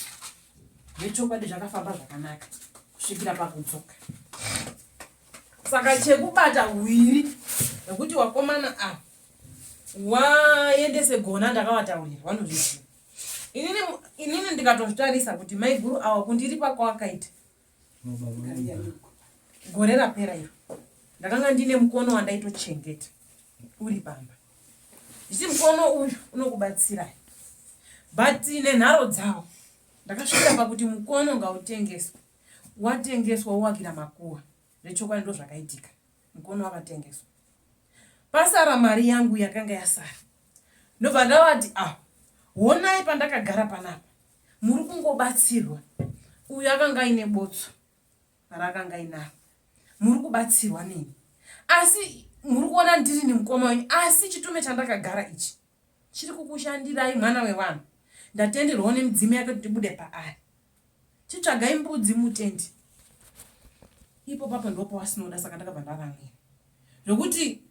nechokwadi zvakafamba zvakanaka kusvikira pakudzoka. Saka chekubata huiri nekuti wakomana awo waendese Gona ndakavataurira vanozviziva. Inini ndikatozvitarisa kuti mai guru awa kundiripa kwawakaita gore rapera iro ndakanga ndine mukono wandaitochengeta uri pamba, ndichiti mukono uyu unokubatsirai, but nenharo dzawo ndakasvikira pakuti mukono ngautengeswa. Watengeswa wowakira makuwa, zvechokwadi ndo zvakaitika, mukono wakatengeswa. Pasara mari yangu yakanga yasara, ndobva ndavati honai pandakagara panapa muri kungobatsirwa. Uyu akanga aine botso rakanga inaro, muri kubatsirwa neni, asi muri kuona ndiri nemukoma wenyu, asi chitume chandakagara ichi chiri kukushandirai mwana wevanhu. Ndatenderwawo nemudzimi yake kuti ndibude paari. Chitsvagai mbudzi mutendi. Ipo papo ndipo wasinoda, saka ndakabva ndaramira zvokuti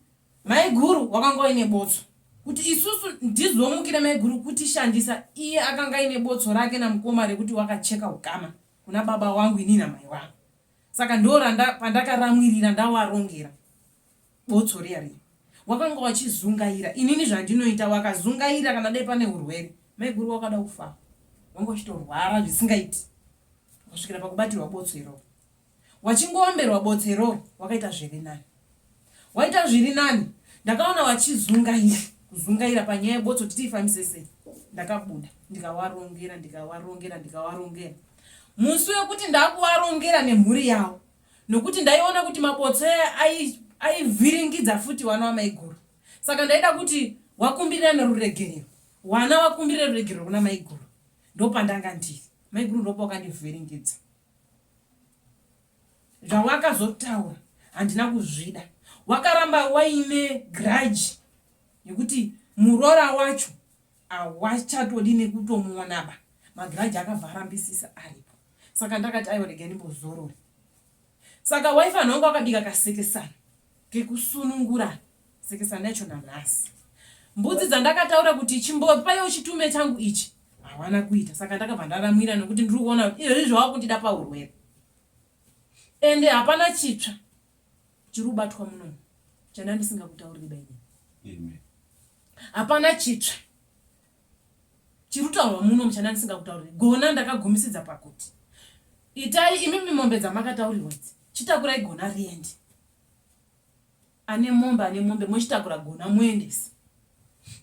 maiguru wakanga uine botso kuti isusu ndizomukire maiguru kuti shandisa. Iye akanga aine botso rake namukoma rekuti wakacheka ugama kuna baba wangu inini namai wangu, saka ndoranda pandakaramwirira ndawarongera botso riya riya. Wakanga wachizungaira, inini zvandinoita wakazungaira kana dai pane urwere. Maiguru wakada kufa, wanga uchitorwara zvisingaiti kusvikira pakubatirwa botso iroro. Wachingoomberwa botso iroro wakaita zviri nani. Waita zviri nani, ndakaona wachizungaira kuzungaira panyaya yebotso kuti tifambise sei. Ndakabuda ndikawarongera. Musi wekuti ndakuwarongera nemhuri yawo, nokuti ndaiona kuti mabotso aivhiringidza futi wana wamaiguru. Saka ndaida kuti wakumbirira neruregerero, wana wakumbirira ruregerero kuna maiguru. Ndopandanga ndiri, maiguru ndopo wakandivhiringidza. Zvawakazotaura handina kuzvida. Wakaramba waine grudge yekuti murora wacho hawachatodi nekutomuonaba. Magrudge akabva arambisisa aripo. Saka ndakati aiwa regai ndimbozorore. Saka waifanira wanga wakabika kasekesana kekusunungura. Sekesana yacho naNhasi. Mbudzi dzandakataura kuti chimbopayo chitume changu ichi hawana kuita. Saka ndakabva ndaramira nokuti ndiri kuona kuti izvozvi zvawakundida paurwere. Ende hapana chitsva chiri kubatwa munomu chandandisingakutauriri baini. Hapana chitsva chiri kutaurwa munomu chandandisingakutauriri. Gona ndakagumisidza pakuti itai imi mombe dzamakataurirwa idzi, chitakurai gona riende. Ane mombe mochitakura gona muendesi.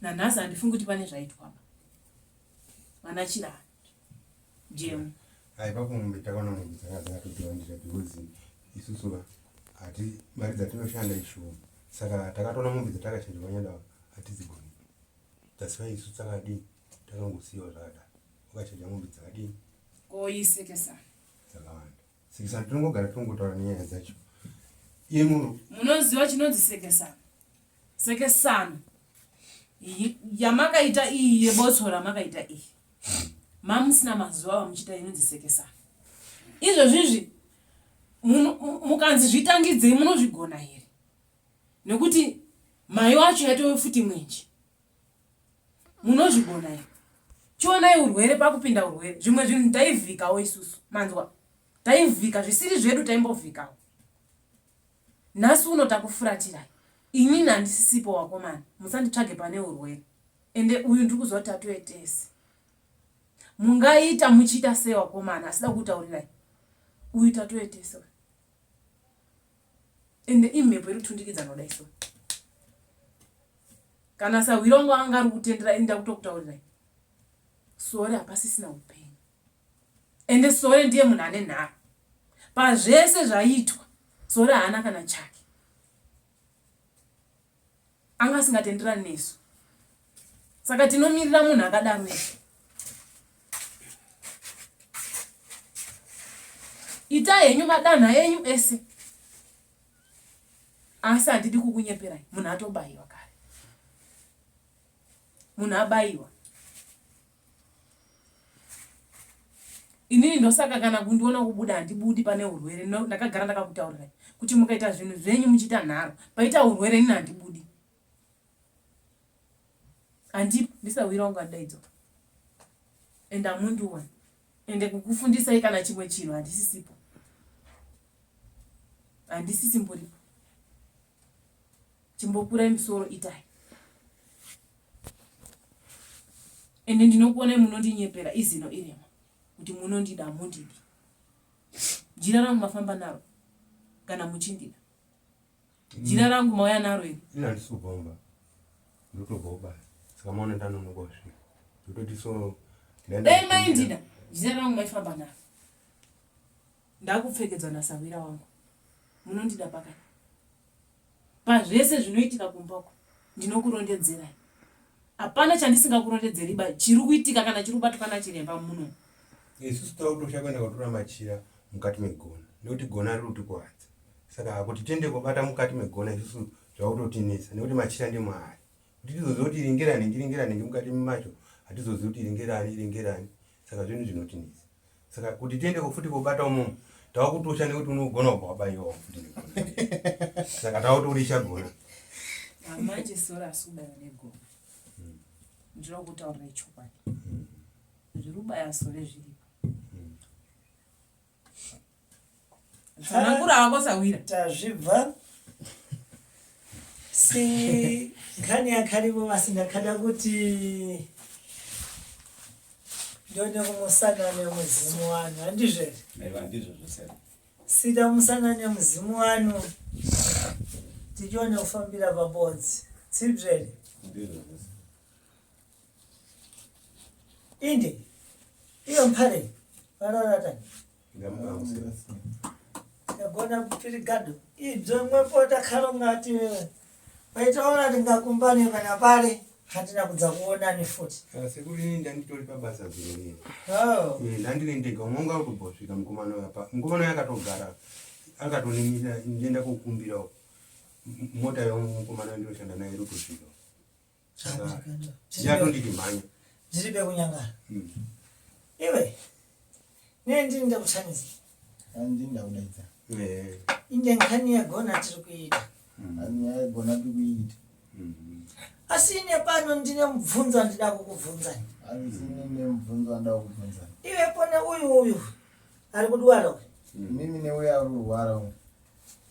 naNhasi handifungi kuti pane zvaitwa vana chirani jemu. Pakumbe takaona mombe dzakatotiwandira because isusu hati mari dzatinoshanda ishoma, saka takatoona mombe dzatakachinjwa nyada hatizigoni. That's why isusu takadini takangosiyiwa zvakadaro. Wakachinja mombe dzakadini koisekesana dzakawanda. Sekesana tinongogara tinongotaura nenyaya dzacho. Iye munhu munoziva chinonzi sekesana. Sekesana yamakaita iyi yebotso ramakaita iyi mamusina mazuva vamuchita inonzi sekesana. Izvozvizvi mukanzi zvitangidzei munozvigona here? Nekuti mai wacho yatove futi mwenje. Munozvigona here? Chionai urwere pakupinda urwere. Zvimwe zvinhu taivhikawo isusu. Manzwa? Taivhika zvisiri zvedu taimbovhikawo. Nhasi uno takufuratirai. Inini handisisipo wakomana. Musanditsvage pane urwere. Ende uyu ndiri kuzoti tatoetesi. Mungaita muchiita sei wakomana asida kutaurirai? Uyu tatoetesi. Ende imhepo iri kutundikidzana kudai. Kana sawirongo anga ari kutendera enda kutokutaurirai. Sore hapasisina upenyu. Ende sore ndiye munhu ane nharo. Pazvese zvaitwa sore haana kana chake. Anga singatenderani nesu. Saka tinomirira munhu akadaro. Ita henyu madanha enyu ese. Asi handidi kukunyeperai. Munhu atobayiwa kare. Munhu abayiwa. Inini ndosaka kana kundiona kubuda handibudi pane urwere. Ndakagara ndakakutaurirai kuti mukaita zvinhu zvenyu muchita nharo, paita urwere inini handibudi. Handipo ndisawira wangu adaidzo. Enda munduwa. Ende kukufundisai kana chimwe chinhu handisisipo. Handisisimboripo. Chimbokurai musoro itai. Ende ndinokuonai munondinyepera izino irema. Kuti munondida mundidi. Jira rangu mafamba naro kana muchindida. Jira rangu mauya naro iri. ina ndisubomba. Ndotobomba. Saka maona ndano nokosvika. Ndototi so dai maindida. Jira rangu maifamba naro. Ndakupfekedzwa nasawira wangu. Munondida pakati. Pazvese zvinoitika kumbako ndinokurondedzerai. Hapana chandisingakurondedzeri ba chiri kuitika kana chiri kubatwa nachiremba muno. isusu tautosha kwenda kutora machira mukati megona. Nekuti gona riri kutikuwadza. Saka kuti tiende kubata mukati megona isusu zvautotinesa nekuti machira ndi Mwari. Kuti tizoziva kuti iringerani mukati macho hatizozivi kuti iringerani. Saka zvinhu zvinotinesa. Saka kuti tiende kufuti kubata umomo tawakutosha nekuti unogona kubva wabayiwa futi negona. Saka tawatorisha gona. Manje sora asubaya negoma. Ndinokutaurira chokwadi. Zvirubaya sore zviripo. Zvanangura akosawira. Tazvibva. Si nkhani yakhalipo vasingakhala kuti ndone kumusanane muzimu wanu handizvere? Ndizvo zvose. Sida musanane muzimu wanu tichione kufambira pabodzi tsibvere Ndizvo zvose. inde iyo mphare vanoratani Ngamukamusira. yagona kupirigado idzo mwepo takhalongati paitaona tingakumbane pana pale hatina kudza kuonani futi. Sekuri ini ndanditori pabasa zuro rini. Oh. Ndandiri ndega umwe utobvosvika mukomana yapa. Mukomana yakatogara akatonimira ndienda kokumbira mota yomukomana ndinoshanda naye iri kusvika. Saka yatonditi mhanya. Dziribe kunyangara. Iwe nendinda kutsanisa. Andinda kudaidza. Inde nkhani yagona tiri kuita. Anyaya gona kuita. Asi ine pano ndine mubvunzo ndida kukubvunzani. Azine nemubvunzo anda kukubvunza. Iwe pone uyu ari kudwara uyu. Mimi newe ari kurwara uyu.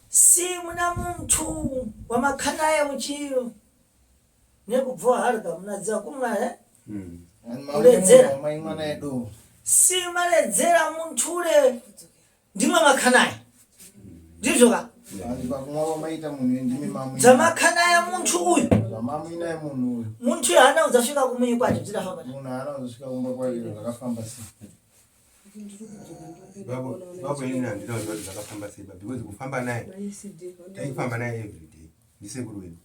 Si muna muntu wamakhanaya muchiro nekubva harga munadziwa kumwa Uledzera. Mai mwana edu. si maledzera muntu ule ndimwe makhanaya ndizvo ka Andi pakumwa maita munhu ndimi mamu. dzamakhanaya muntu uyu Mamu ina munhu uyu. muntu hana udzasvika kumwe kwacho dzidafamba Munhu haana kuzosvika kumba kwake zvakafamba sei. Babo ini handina kuziva kuti zvakafamba sei because kufamba naye taifamba naye every day ndisekuru wedu.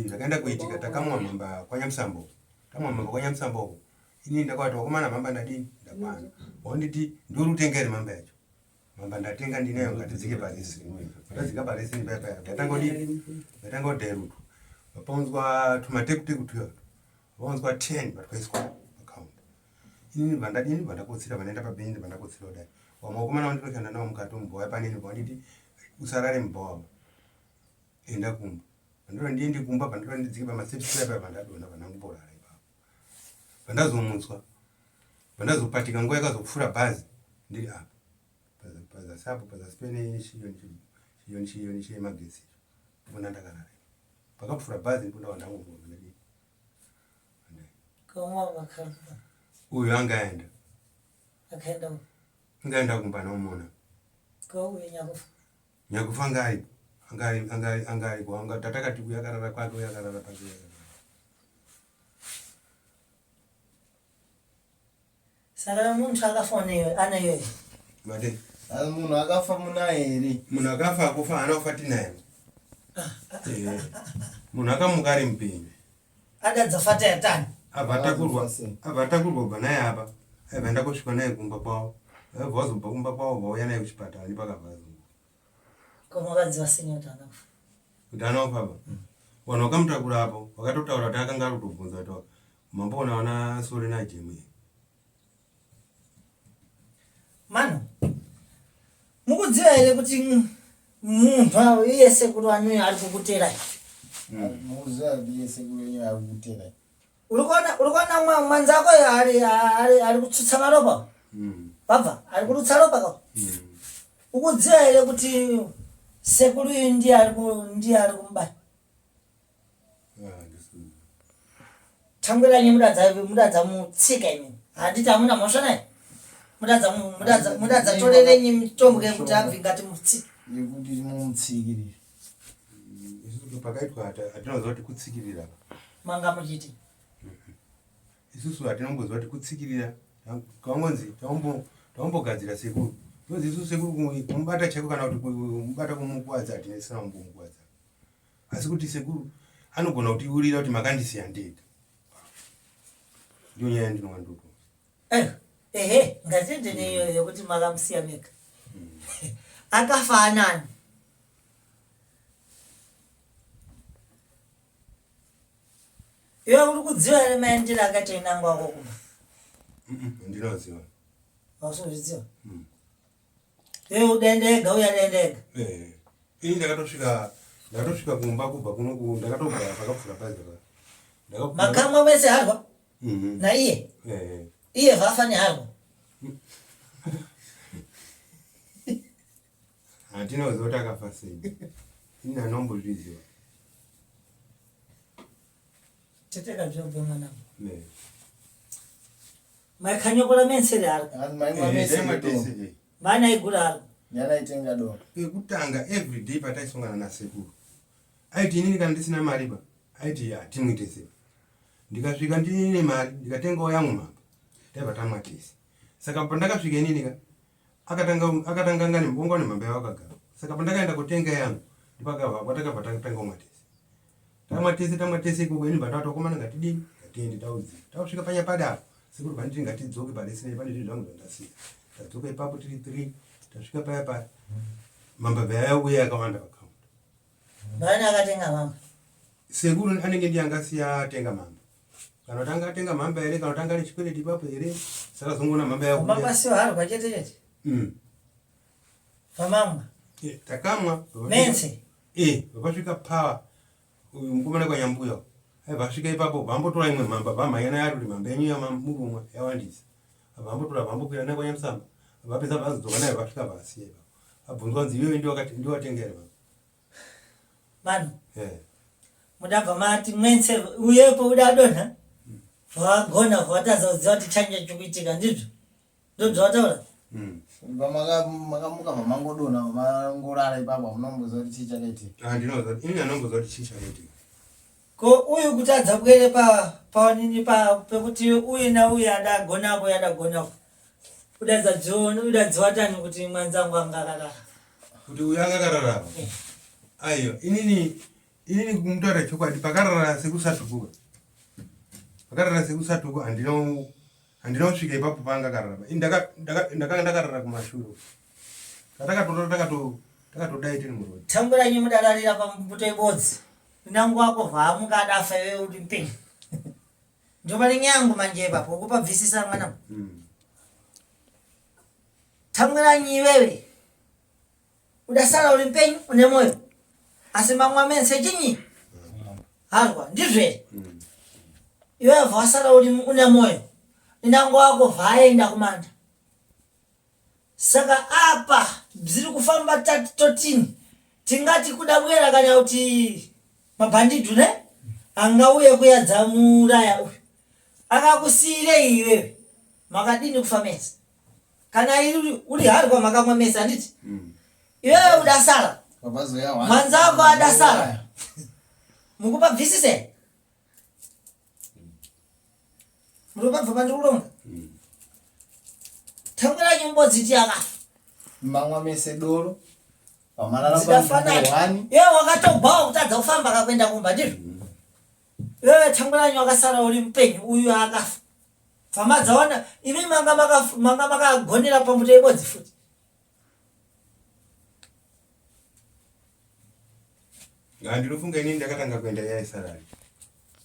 Zvakaenda kuitika takamwa mhamba kwaNyamusambo. Tamwa mhamba kwaNyamusambo. Ini ndakati wakomana mhamba ndadini ndakwana. Wanditi nduri kutengere mhamba yacho. Mhamba ndatenga ndinayo ngatidzike parisi. Ndadzika parisi ndipaya. Ndatangodherutu. Vapaunzwa tumateku tuyo. Vapaunzwa 10 vatwaiswa account. Ini vandadini vandakotsira vanaenda pabeni vandakotsira kudai. Wamakomana wandinoshanda nawo mukati mubhowa panini wanditi usarare mubhowa. Enda kumba. Vandora ndiende kumba vandora ndidzike pamasteps paya vandadona vananguborara ipapo. Vandazomutswa. Vandazopatika nguva yakazopfuura bhazi ndiri apa. Bhazi sapo bhazi spene chiyoni chemagesi. Ndipona ndakarara. Pakapfuura bhazi ndipona vandangobora ndadini. komwa makhanaya Uyu angaenda. akaenda Ngaenda kumba nomona. kauye nyakufa Nyakufa angari kwanga tatakati kuyakarara kwake uyakarara pake. saka muntu akafoneyo anayo Mate. Asi munhu akafa muna here. Munhu akafa akufa hana kufati naye. Munhu akamuka ari mupenyu. adadzafata yatani Abvatakurwa ubva naye apa. Aibva kusvika naye kumba kwavo. Aibva wazobva kumba kwavo vauya naye kuchipatara ndipakabva zungu. koma vakadziva senye kuti anakufa Kuti anakufa ba. Vanhu vakamutakura apo vakatotaura kuti akanga ari kutobvunza kuti mamboona vana sori najemu. mano mukudziva here kuti muntu iye sekuru anuyo ari kukuterai Muziva kuti sekuru wenyu ari kuterai. uri kuona mwanzako ari kutsutsa maropa babva ari kurutsa ropa ka ukudziva here kuti sekuru uyu ndiye ari kumubaya tangwiranyi mudadza mutsika imi handiti hamuna mhosva naye mudadza torerenyi mitombo yekuti abve ngati mutsika Yekuti mumutsikirire. Isusu pakaitwa hatinoziva kuti kutsikirira. manga muchiti Isusu hatinongoziva kuti kutsikirira. Kangonzi taumbogadzira sekuru. Ndozi isusu sekuru kumubata chako kana kuti kumubata kumukuwadza hatinesina kumbomukuwadza. Asi kuti sekuru anogona kutiurira kuti makandisiya ndega. Ndiyo nyaya yandinonga ndoto. ehe ngatende neyo yekuti makamusiya mega akafa anani Iwe uri kudziwa ere maendero akaita inango wako kuma? Ndinoziva. Ausozvidziwa? Iwe udendega uya dendega. Ini ndakatosvika kumba kubva kuno ndakatogara pakapfura bhazi pa. Makamwa wese harwa? Na iye? Iye vafane harwa? Handinoziva kuti akafa sei. Ini hanombozviziva. Teteka zvobve mwanangu. Maikanyokora menseri harwa? Mana igura harwa? Nyana itenga do. Kutanga every day pataisongana nasekuru. Aiti inini kana ndisina mari ba. Aiti hatimwite sei. Ndikasvika ndine mari, ndikatengawo yangu mamba. Taiva tamwatisi. Saka pandakasvika inini ka akatanga ngani mbongo nemamba yawo akagara. Saka pandakaenda kutenga yangu ndipakabva patakabva takatanga umwatisi. Tamwatisi ikoko ini batatokomana ngatidini ngatiende taudziva. Tausvika panyapadaro sekuru banditi ngatidzoke padesine pane zvinhu zvangu zvandasiya. Tadzoka ipapo tiri 3. Tasvika paya mamba yauya yakawanda account. Bani akatenga mamba? Sekuru anenge ndiye angasiya atenga mamba. Kana tanga atenga mamba ere kana tanga nechikwereti ipapo ere. Saka zongona mamba yauya. Mamba sio harwa chete. Pamamba. Takamwa. Mense. Vakasvika power. Uyu mukomana kwanyambuya. Vasvika ipapo vambotora imwe mamba vamhanyana yari mamba yenyu yamurumwa yawandisa. Vambotora vambokwira nayo kwanyamsamba. Vapedza vazodzoka nayo vasvika vasiya. Abvunzwa nzi iwewe ndiwo watengera mamba. Manu. Mudabva mati mwense uyepo udadonha. Vagona vatadza kuziva kuti chanya chikuitika ndizvo. Ndobzvataura? Makamuka vamangodona mangorara ipapo munomboziva kuti chii chakaitika. Ndinoziva kuti ini hanomboziva kuti chii chakaitika. Ko uyu kuti adzabwere paonini pekuti uyu nauyu adagonapo. Udadziwatani kuti mwanzangu angakarara. Kuti uyu angakarara. Aiyo, inini kumutaura chokwadi pakarara sekusatukuka. Pakarara sekusatukuka handinosvika ipapo paangakarara. Ndakanga ndakarara kumashuro. Takatodai tiri murodi. Tamburanyi mudararira pambuto ibodzi. Inangu wako vhamuka adafa iwe uri mpenyu. Ndopane nyangu manje ipapo kupabvisisa mwana. Tamburanyi iwewe. Udasara uri mpenyu une moyo. Asi mamwa mense chinyi. Harwa ndizve. Iwewe vasara uri une moyo. Inangu wako vhaenda kumanda. Saka apa ziri kufamba totini. Tingati kudabwera kana kuti mabhandidu ne angauye kuyadzamuraya uyu. Akakusire iwewe. Makadini kufamesa. Kana uri harwa makamwa mesa nditi. Iwewe udasara. Mwanzako adasara. Mukupa bvisise. Murupa bva pandikuronga. Tambura nyimbodzi ti akafa. Mamwa mese doro. Pamarara pamwani. Iwe wakatobvawo kutadza kufamba akakwenda kumba ndizvo. Iwewe tambura nyi wakasara uri mpenyu uyu akafa. Famadzaona imi manga makagonera pamuto ibodzi futi. Ndinofunga inini ndakatanga kuenda yaisarari.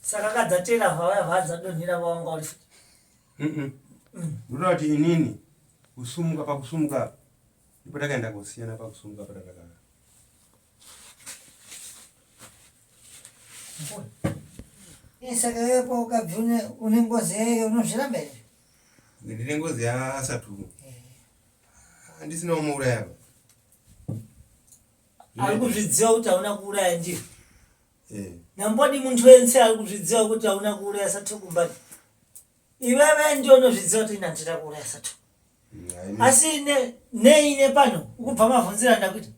Saka kadzatera hwaya vadzadonhera vawanga uri futi. Ndinoda kuti inini kusumuka pakusumuka ndipo takaenda kusiyana pakusumuka patakagara. Saka wepo ukabvune une ngozi yeyo unozviramba here? Ndine ngozi yaasatu. Handisina umuuraya. Ari kuzvidziva kuti hauna kuuraya ndiyo. Nambodi muntu wense ari kuzvidziva kuti hauna kuuraya satuku mbadi. Iwewe ndio unozvidziva kuti inandira kuuraya satuku. Asi neine pano ukubva mavhunzira ndakuti.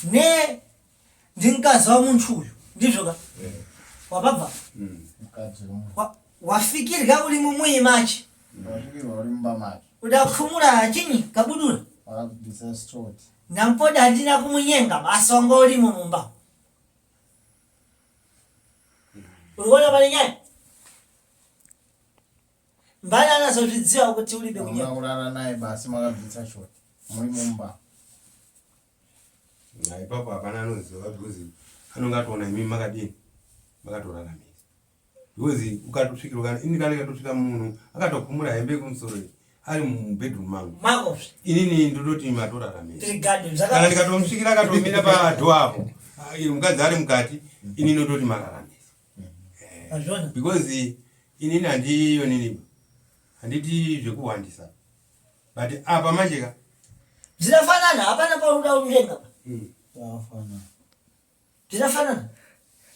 Ne ndingazwa muntu uyu ndizvo ka? Wababva? Wafikirwa uri mumwii machi. Wafikirwa uri mumba machi. Udakumura chinyi kabudura. Wakabudisa strot. Nampoda handina kumunyenga masongo uri mumba. Urikuona pane nyaya? Mbani anazozvidziva kuti uribe kunyenga. Unaurara naye basi makabudisa strot. Muri mumba. Ipapo hapana anoziva because anonga atoona imi makadini. vakatoraramiza because ukatusvikirwa ini kana ikatosvika munhu akatokumura hembe kumusoro ari mubedroom mangu Makosi. inini ndototi matoraramiza Tirigado kana zaka. ndikatomsvikira akatomira padho apo mukadzi ari mukati ini ndototi mararamiza Azvona. because inini handiyo nini handiti zvekuhwandisa but apa majeka Zinafanana hapana pauda ujenga. Wafana. Zinafanana.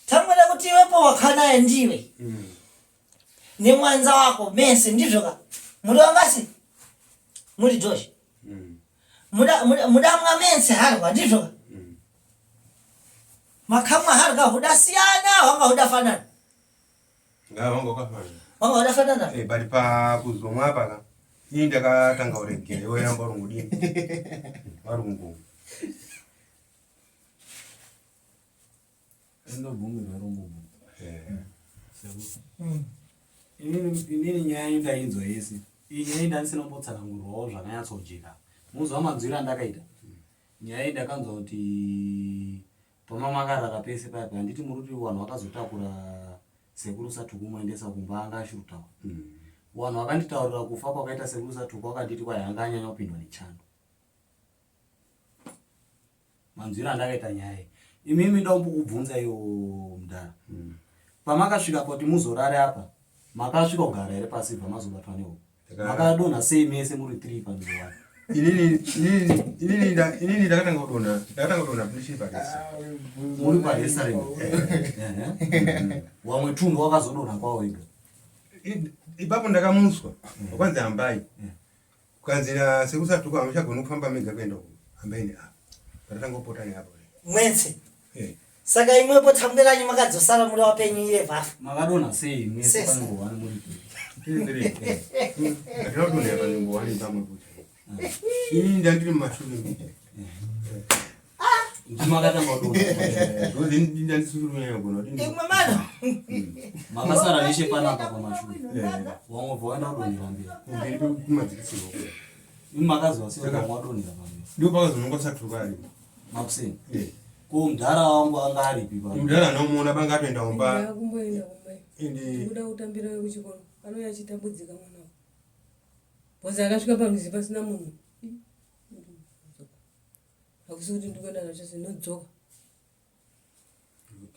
Tamwela kuti iwepo wakana ndiwe. Ni mwanza wako Messi ndivyo ka. Muri wangasi? Muri Josh. Muda mwa Messi harwa ndivyo ka. Makamwa harga hudasiana wanga hudafanana. ngavango kafana Wanga hudafanana. bali pa kuzomwa apa ini ndakatanga uregere woyamba rungudini varungu Ndobvumirwa rumbubu. Mm. Inini nyaya indainzwa yese. Iyi nyaya indanisina kumbotsanangurwawo zvakanyatsojeka. Muzuva madziro andakaita. Nyaya ndakanzwa kuti pamamarara pese paya handiti muri kuti vanhu vakazotakura sekuru Satuku muendesa kumba anga ashurutawa. Vanhu vakanditaurira kufa kwakaita sekuru Satuku vakanditi kwai anga anyanya kupindwa nechando. Manzwiro andakaita nyaya. Imimi ndombokubvunza iyo mudhara. Pamakasvika kuti muzorare apa, makasvika kugara here pasi pamazobatwa neho. Makadonha sei mese muri 3 panzvimbo. inini ndakatanga kudonha pachipakisa Muri parestaurant. Wamwe tunhu wakazodonha kwawo wega. ipapo ndakamuswa wakwanzi hambai kukanzira sekusatuku hamuchagona kufamba mega kuenda uko hambaini apa patatangopotani apo Mwense. Saka imwepo tamberanyi makadzosara muri wapenyu iye vafu. Makadonha sei mese panzvimbo wani muri 3. atinodonha panzvimbo wani pamwe kuti inini ndandiri mumashure Ndimakatanga kudonha. ndandisikurunyagona Imwe mana. Makasara neshe panapa pamashure. Wamwe bvaenda kudonhera mberi. kumberi kumadzikisiro Imi makazwa sei wamwe wadonhera pamberi. ndo pakazononga Satuku ari Makuseni. Ko mudhara wangu anga aripi pa. mudhara anomuona banga atoenda kumba kumboenda kumbai ende kuda kutambira kuchikoro anouya achitambudzika mwana bhozi akasvika pamuzi pasina munhu hakusi kuti ndikuenda nacho zinodzoka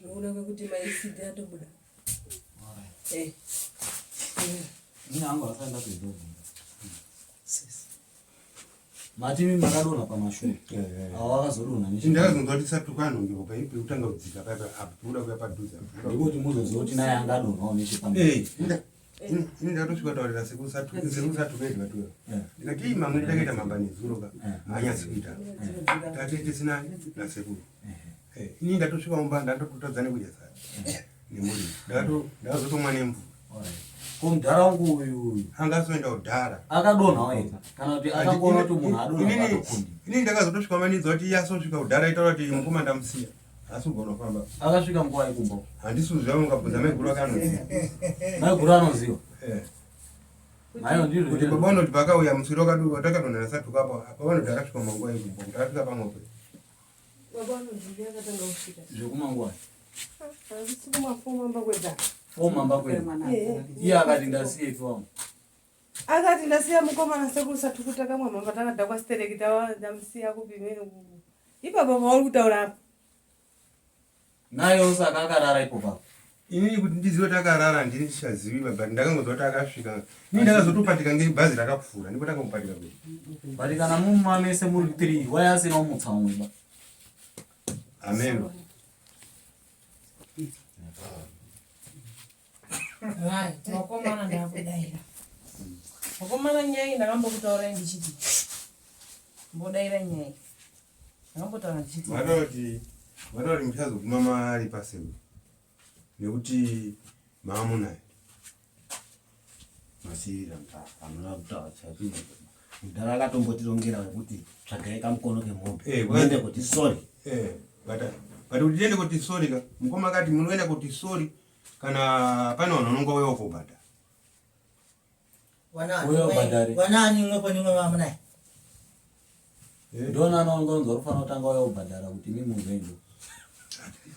noonaka kuti maisidi atobuda Ini hangu asaenda kuzobvunza. Matimi makadonha pamashure. Avo vakazodonha neshe. ndakazonzwa kuti Satuku anongerwa paipi kutanga kudzika paipa apo kuda kuya padhuze Ndikuti muzoziva kuti naye angadonhawo neshe pamberi. ini ndakatosvika taurira sekusatuku edwa ndikati mamwe ndakaita mambanidzuro ka hanyasi kuita tatetisina nasekuru ini ndatosvika mumba ndatototadza nekudya sara nemuri ndakazotomwa nemvura Ko mudhara wangu uyu anga azoenda kudhara akadonhawo ega kana kuti akangoona kuti munhu adonha patokundi. ini ndakazotosvika manidzwa kuti asosvika kudhara itaura kuti mukoma ndamusiya asi ugona kufamba Akasvika nguva yekumba. handisuziva mungabvunza maiguru akanoziva Maiguru anoziva. Nayo ndizvo kuti ndizvo. pavanoti pakauya muswiro watakadonhera Satuku apo pavanoti akasvika manguva yekumba kuti akasvika pamwepo baba anozvidi akatanga kusvika Zvekumangwana. handisi kumafoma amba kwega Omamba kwenu. Iye akati ndasiyepi wangu. akati ndasiya mukomana sekuru Satuku takamwa mamba takadha kwasitereki ndamusiya kupimeni ipapo pauri kutaura apa Naye saka akarara ipo papo. inini kuti ndizive kuti akarara ndini ndichazivi but ndakangonzwa kuti akasvika ini ndakazotopatika ngebhazi rakapfuura ndipo takangopatika kwe Bari kana mumamese muri 3 waya asina umutsamwe ba. amen Hai, tinokomana ndakudaira. Wakomana nyaya ndakambokutaura ndichiti. Mbodaira nyaya. Ndakambotaura ndichiti. vatoti muchazoguma mari paseu nekuti maamunaye Masirira amuna kutaura chati. Mudhara akatombotirongera kuti tsvagai kamukono kemombe. Uende kuti sorry. but kuti tiende kuti sori ka mukoma akati munoenda kuti sori kana pane vanhu vanonga uya ukobhadha Wanani mwepo nimwe mamunai. Ndona anongonzwa rufana kutanga uya kubhadhara kuti mimi muzendo.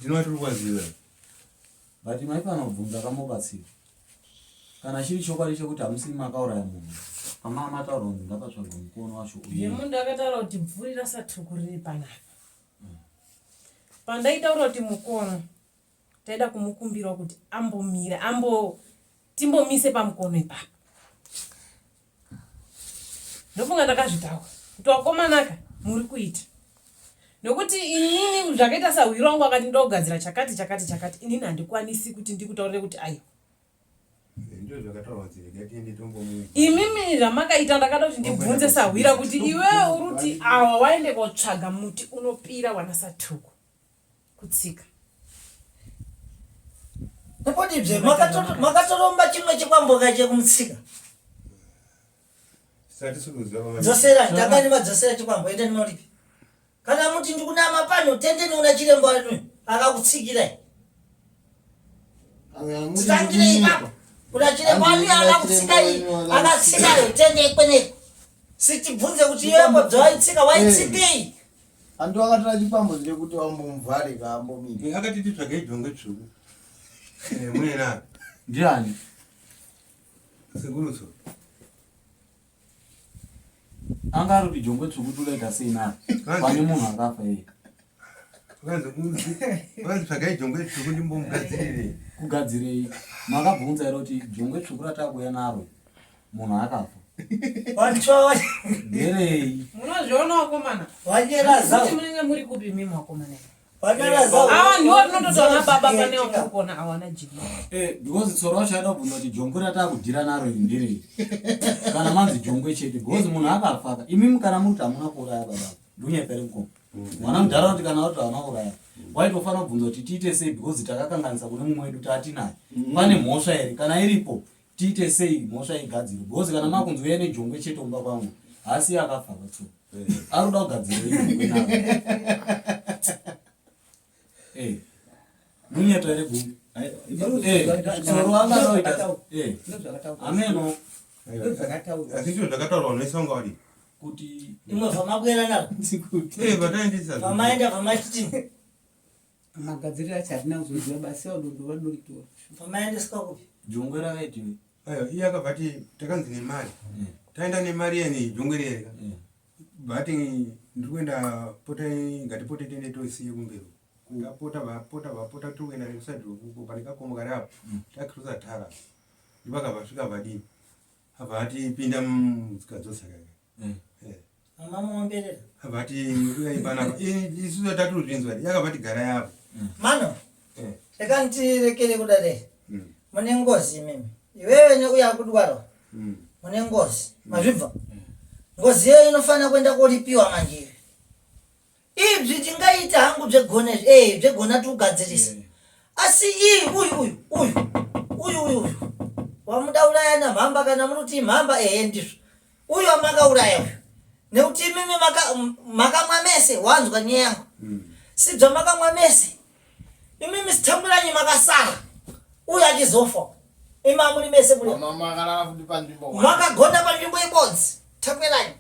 ndinova tiri kwaziva but maifana kubvunza kamobatsira kana chiri chokwadi chekuti hamusiri makauraya munhu pamama mataura kunzi ndakatsvaga mukono wacho munhu akataura kuti bvuri rasatuku riri panapa pandaitaura kuti mukono taida kumukumbira kuti ambomira timbomise pamukono ipapo ndofunga ndakazvitaura kuti wakomanaka muri kuita nokuti inini zvakaita sahwiro wangu akati ndogadzira chakati inini handikwanisi kuti ndikutaurire kuti ayo imimi zvamakaita ndakada kuti ndibvunze sahwira kuti iwewe uri kuti awa waende kotsvaga muti unopira wanasatuku kutsika nepotibve makatoromba chimwe chikwamboka chekumutsika dzosera ndakani madzosera chikwambo ende nimoripi kana muti ndikunama pano tendeni una chirembo anu akakutsikirai titangire ipapo kuna chirembo anu akakutsikai akatsikayo tende ikweneko sitibvunze kuti iwepo dzawaitsika waitsikei antu akatora chipambo chekuti wambomuvhare kaambomiri akati titsvage jongwe tsvuku munena ndiani sekurutso anga ari kuti jongwe tsvuku tulaita sei nayo pane munhu akafa eka vanzi tsvagai jongwe tsvuku ndimbomugadzirire kugadzirei makabvunza ere kuti jongwe tsvuku ratakuya naro munhu akafa nderei munozviona wakomana wanyerazakuti munenge muri kupi mimi wakomana wanyeraza awa ndiwo tinototaona baba pane wamurikuona awana jima because tsoro wacho aida kubvunza kuti jongwe ratakudhira naro iri nderei kana manzi jongwe chete because munhu akafaka imimi kana muri kuti hamuna kuuraya baba ndunyepere mukomo mwana mudhara kuti kana kuti hauna uraya waitofanira kubvunza kuti tiite sei because takakanganisa kune mumwe wedu kuti hatinayo pane mhosva here kana iripo tiite sei mhosva igadzirwe because kana makunzwa iye nejongwe chete umba kwangu asi akafa vatso ari kuda kugadzira jongwe naro munyeta ere gumbi tsoro anganoita ameno asi zviro zvakataurwa nesonga wadi kuti imwe vamabwera naro vataendisa vamaenda vamachitini magadziriro acho hatina kuzoziva basi vadondo vadoritora vamaendeswa kupi jongwe rakaitiwe iye akabva ati takanzi nemari taenda nemari yeni jongwe rereka bati ndiri kuenda potai ngatipote tiende tosiye kumberi vapota tiri kuenda nekusadi rokuko pane kakomo kari apo takriusa tara ndipakabva svika vadini abva ati pinda mutsika dzosaka amamuomberera abva ati uyai panapa isusu tatiri kuzvinzwa yakabva ati garai apo mano rekandirekere kudadei mune ngozi imimi iwewe neuya kudwara mune ngozi mazvibva ngozi yeyo inofanira kuenda koripiwa manje ibvi tingaita hangu bvegona bvegona tiugadzirisa asi uyu wamuda uraya namhamba kana munuti mhamba ndizvo uyu wamakauraya uyu nekuti imimi makamwa mese wanzwa nyaya yangu sibva makamwa mese imimi sitamburanyi makasara uyu achizofa imamuri mese muri makagona panzvimbo ibodzi tamburanyi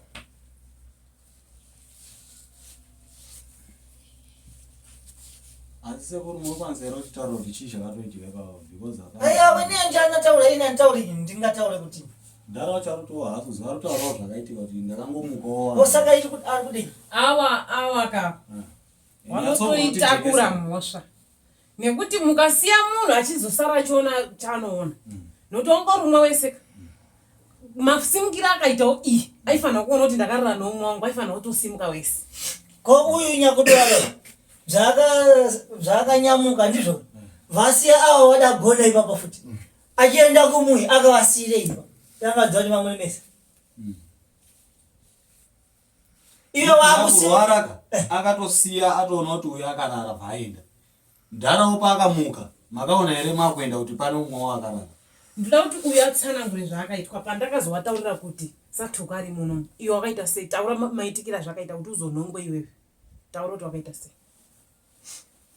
asi sekuri munofanira kuti taura kuti chii chakatoitika ipapo because wenenje anataura ine anditauri ndingataure kuti ndara charutowa hasi kuziva rutaurawo zvakaitika kuti ndakangomukawo osakaiti kuti ari kudei awa ka wanotoitakura mhosva nekuti mukasiya munhu achizosara achiona chaanoona nokuti wangorumwa weseka masimukiro akaitawo aifanira kuona kuti ndakarara noumwe wangu aifanira kutosimuka wese ko uyu nyakudwara zvakanyamuka ndizvo vasiya avo vada gona ipapo futi achienda kumui akavasiyire ipa yangadza kuti mamwe mese iwe wakurwaraka akatosiya atoona kuti uyu akarara bvaenda ndarawo paakamuka makaona here makuenda kuti pane umwewo akarara ndoda kuti uyu atsanangure zvaakaitwa pandakazovataurira kuti satuku ari muno iwe wakaita sei taura maitikira zvakaita kuti uzonhongwe iwewe taura kuti wakaita sei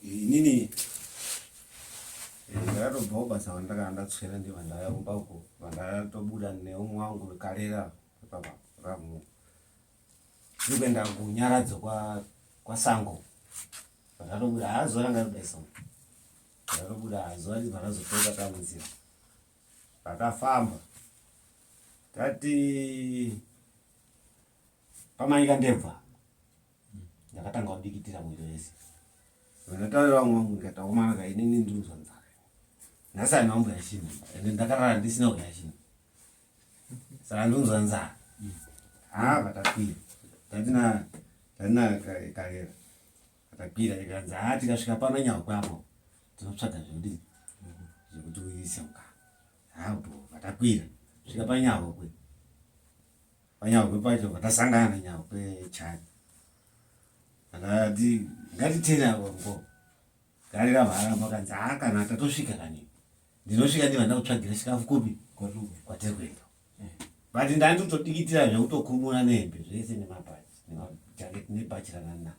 inini ndakatobvawo basa vandakanga ndatswera ndi vandayarumba uko vandatobuda neumwe wangu karera ramu tiri kuenda kunyaradzo kwasango vandatobuda haazoranga rudaisa Yakabuda zuva ribva razotoka tamunzira. Pakafamba. Tati pamanyika ndebva. Ndakatanga kudikitira mwiri wese. Ndataurira mwangu ndikataumana kainini ndinozwa nzara. Nhasi handinambo yashina. Ende ndakarara ndisina kuyashina. Saka ndinozwa nzara. Patakwira. Tatina karera. Patakwira ikanzi tikasvika pano nyawo kwapo. Tinotsvaga zvekudii. Zvekuti uise mukana. Patakwira. Svika panyawo kwe. Panyawo kwe pacho patasangana nanyawo kwe chani. Akati ngatitena ngo. Karira vhara vakanzi kana tatosvika kani. Ndinosvika ndivanda kutsvagira chikafu kupi kwatiri kuenda. But ndandotodikitira zvekutokumura nehembe zvese nemabhachi nemajaketi nebhachi ranana.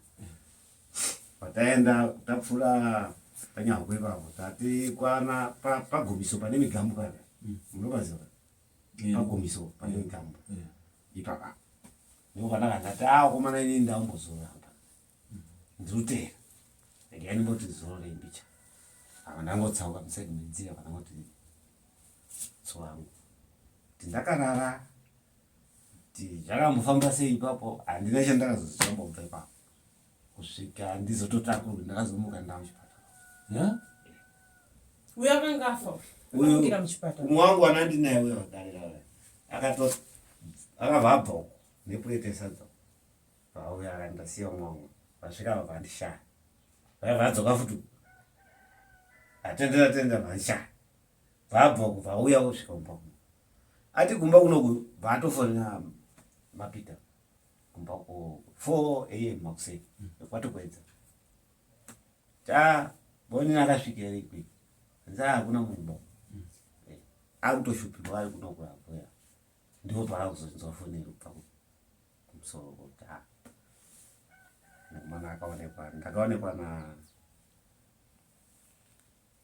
Pataenda tapfuura panyawo kwepapo tati kwana pagomiso pane migambo kana. Munobaziva? Pagomiso pane migambo. Ipapa. Ndipo pandakati komana inini ndambozoramba. Ndinotera. Ndikani mboti zoro rembicha. Ndangotsauka musaidi menzira kana kuti tsowangu. Ndakarara zvakambofamba sei ipapo handina chandakazozvamba kubva ipapo kusvika ndizototakurwa ndakazomuka ndaa muchipatara. Uyo akanga afa ukamukira muchipatara. Umwe wangu wanandinaye uyo wakarira akabva abva uko nepurete sadza pauya akandasiya umwe wangu vasvika apa vandishaya vadzoka futi atendera vandishaya vabva uko vauya kusvika umba ati kumba kunoku vatofonera mapita kumba ku 4 AM makuseni kwatokwedza bonina akasvikira ikwi nza hakuna munhu akutoshupirwa ari kunokuapoya ndipo paakuzonzofonera kubva kumusoro kuti nekumana ndakaonekwa na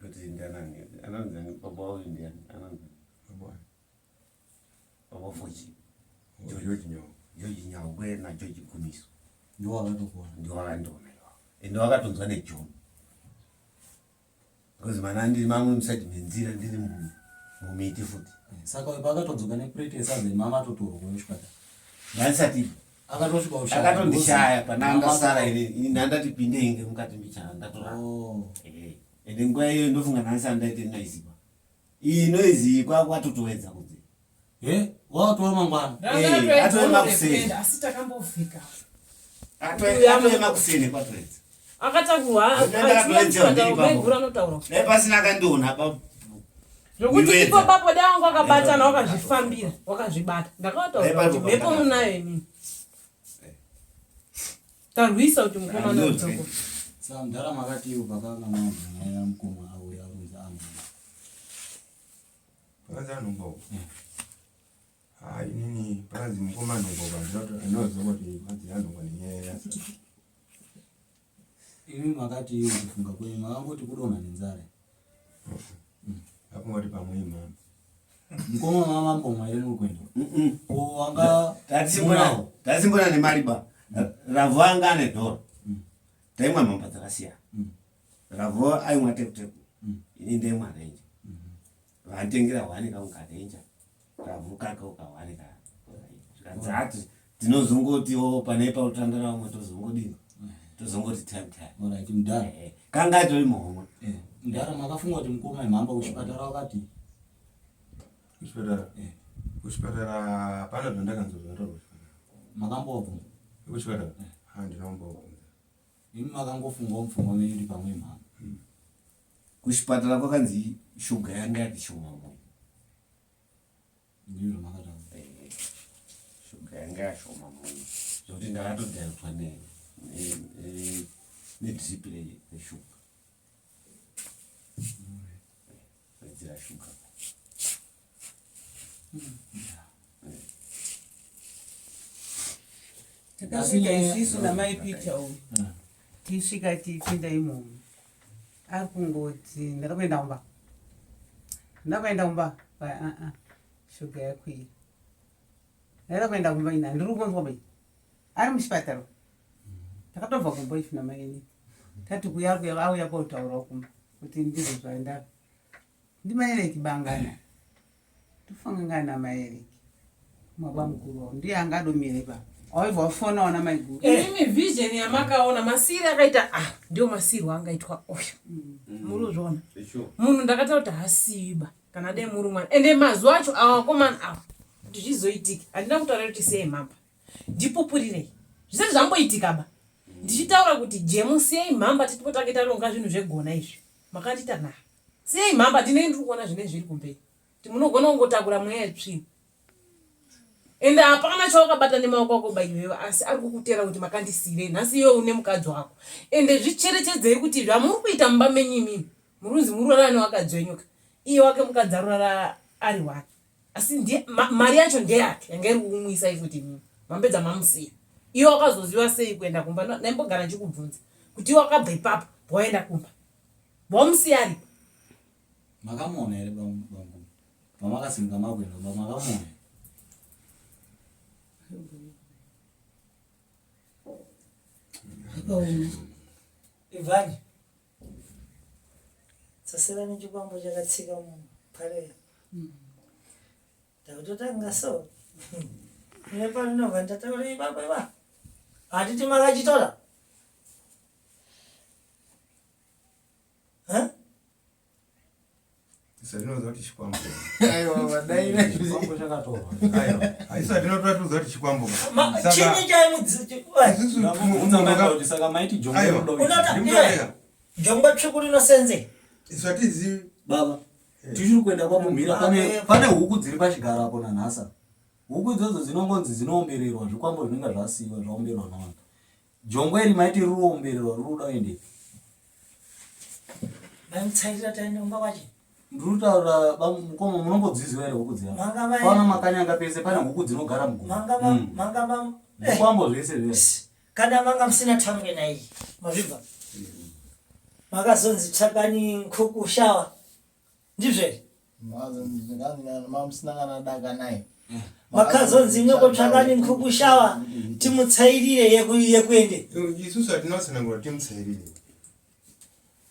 kuti ndianani anonzi baba uyu ndiani anonzi baba Vonzi George Nyangwe na George Kumiso ndiwo akandiona iwawo ende wakatonzwa neJohn because mana ndiri mamwe musati menzira ndiri mumiti futi saka pakatodzoka nepurete yesadza mama atotorwa kuchipatara ndisati akatosvika akatondishaya panangasara ini ndandati pindei nge mukati mbichana ndatora ende nguva iyo ndofunga nhasi andaite noiziva iyi noiziva kwatotowedza kunzi watova mangwana atoema kuseni asi takambovhika atoema kuseni kwatowedza akatakuhaigura notaura dai pasina akandiona zvokuti ipo papo dai wangu akabatana wakazvifambira wakazvibata ndakataura kuti mhepo munayo inini tarwisa kuti mukomana udzoko saka mudhara makati iwo pakanga manyaya yamukoma auya arunza anu pakanzi anhumbo inini pakanzi mukoma anhumbo andinoziva kuti panzi anhumbo nenyaya yasa imi makati iwo kufunga kwenyu makangoti kudonha nenzara akungoti pamwe mama mukoma mama mbomwa iri muri kwenda wanga tasimbona nemariba ravhu anga ane dhoro taimwa mhamba dzakasiyana ravhu aimwa tekuteku ini ndaimwa renja vanditengera hwani kangu karenja ravhu kake ukahwani zvikanzi ati tinozongotiwo pane pautandara vamwe tozongodini tozongoti time right mudhara kanga atori muhomwe mudhara makafunga kuti mukoma imhamba kuchipatara wakati kuchipatara pana zvandakanzozvatorwa makambobva kuchipatara handinambobva imi makangofunga mupfungwa meiri pamwe mhamba kuchipatara kwakanzi shuga yanga yati shoma moyo ndizvo makataura shuga yanga yashoma moyo zvokuti ndakatodhairwa nedripi reshuga redzira shuga takasvika isisu namaipita uyu tisvika tipinda imomo ari kungoti ndakaenda kumba shuga yakwira ndaida kuenda kumba ina ndiri kunzwa bai ari muchipatara takatobva kumba ifi namaini tati kuya auya kotaurawo kumba kuti ndizozvaenda ndimaereki bangana tofangangana maereki maba mukuru wao ndiye angadomire pa aibva wafona ona maiguru Imi vision yamakaona masiri akaita ndio masiri angaitwa oyo. Muruzvona. Munhu ndakataura kuti hasiba kana dai muri mwana. Ende mazuva acho awakomana awa. Kuti zvizoitika. Handina kutaura kuti sei mhamba. Ndipupurirei. Zvisati zvamboitika ba. Ndichitaura kuti jemu sei mhamba titipotake taronga zvinhu zvegona izvi. Makandita na. Sei mhamba ndinenge ndiri kuona zvine zviri kumberi. Kuti munogona kungotakura mweya yetsvina. Ende hapana chawakabata nemaoko ako baiwewe asi ari kukutera kuti makandisire nhasi iwe une mukadzi wako. Ende zvicherechedzei kuti zvamuri kuita mumba menyu imimi murunzi murora newakadzvenyuka. Iye wake mukadzi arora ari wake. Asi ndiye mari yacho ndeyake yanga iri kumwisa ifuti imimi. Mambedza mamusiya. Iye wakazoziva sei kuenda kumba naimbogara ndichikubvunza kuti iwe wakabva ipapo waenda kumba. Wamusiya ari. Makamona ere bangu. Pamakasimba makwenda makamona. Ivani. Sasera ni Chikwambo chakatsika munhu pale. Takutotanga so. Nepa ndinobva ndataura ibaba. Hatiti makachitora. Ndinoziva kuti Chikwambo. Aiwa vadaira Chikwambo chakatorwa. Aiwa. Aisa ndinototuza kuti Chikwambo. Chini chaimudziti. Unzanga saka maiti jongo ndo. Unota. Jongo tsvuku rinosenze. Isatizi Baba. Tishiri kuenda kwamumhira pane huku dziri pachigara apo nanhasa. Huku idzodzo dzinongonzi dzinoombererwa zvikwambo zvinenge zvasiiwa zvaomberwa navanhu. Jongo iri maiti ruombererwa ruda ende. Mamtsaira taenda kumba kwacho. Ndurutaura mukoma munombodziziwa ere huku dziya. Pana makanyanga pese pane huku dzinogara mugoma. Manga. Zvikwambo zvese zvese. Kana manga musina tamwe nayi. Mazvibva. Makazonzi tsakani nkuku shawa. Ndizve. mamusina daka naye. Makazonzi mweko tsakani nkuku shawa timutsairire yekuende. isusu hatinotsanangura timutsairire.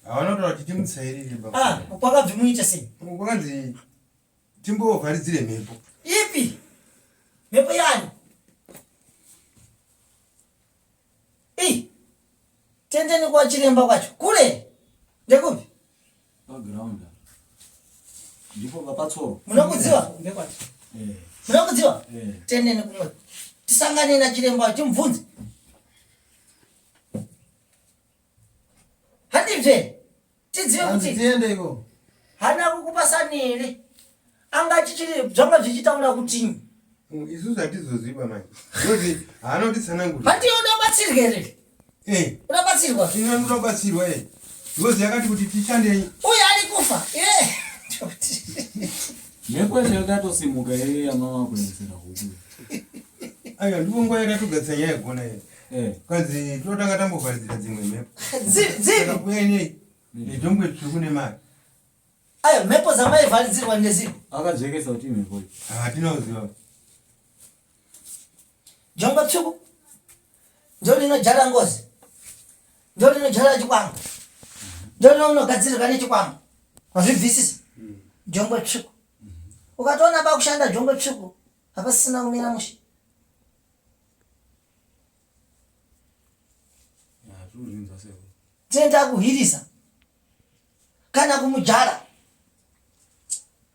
Havanotaura kuti timutsairire baba. Kwakabvi muita sei? Kwakanzi timbovharidzire mhepo. Ipi? Mhepo yani? Tendeni kwa chiremba kwacho. Kule. Ndekupi? Ground. Ndipo vapatsoro. Munokudziwa? Ndekwati. Munokudziwa? Tendeni kumwe. Tisangane na chiremba timubvunze. Handibve. Tidziwe kuti tiendeko. hana kukupasani ere. Anga chichiri zvanga zvichitaura kuti Isusu hatizoziva manje. Kuti haanotitsanangura. hati unobatsirwa ere? Unobatsirwa? Unobatsirwa Ngozi yakati kuti tishandei. Uye ari kufa. Mhepo yacho yakatosimuka ere yamama kuenzera huku. Aiwa ndipo nguva yakatogatsa nyaya yegona ere. Kanzi totanga tambovharidzira dzimwe mhepo. Dzivi. Kuyenei. Nijongwe tsvuku nemari. Ayo mhepo dzamaivharidzirwa nezivi. Akajekesa kuti mhepo iyi. Hatinoziva. Jongwe tsvuku. Ndio rinojara Ngozi. Ndio rinojara Chikwambo. Ndio rinogadzirwa neChikwambo. Wazvibvisisa? Jongwe tsvuku. Ukatoona bakushanda jongwe tsvuku hapasina kumira mushe. Tenda kuhirisa kana kumujara.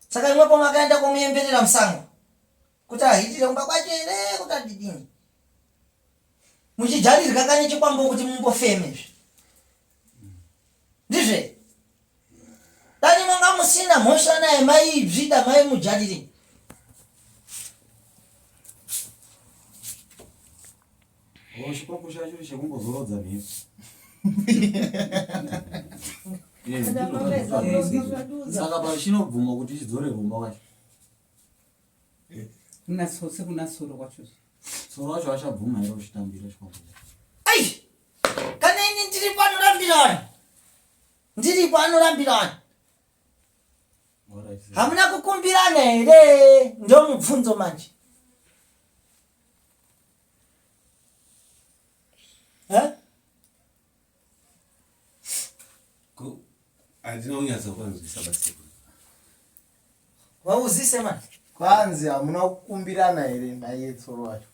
Saka imwepo makaenda kumuyemberera musango kuti ahitire kumba kwacho ere kuti adidini. Muchijarirwa kane Chikwambo kuti mumbofeme. Ndizve. Dani manga musina mhosva naye mai bvida mai mujarire. Chikwambo chacho chekumbozorodza mhepo. Saka pachinobvuma kuti chidzore kumba kwacho. kuna soro kwacho. Soro wacho achabvuma ere kuchitambira Chikwambo. Ai! Kana ini ndiri panorambirana. Ndiri panorambirana. Hamuna kukumbirana ere ndio mubvunzo manje. Andina kunyatsa kwanzwisa basi. Wauzise mani. Kwanzi hamuna kukumbirana here maiyetsoro wacho.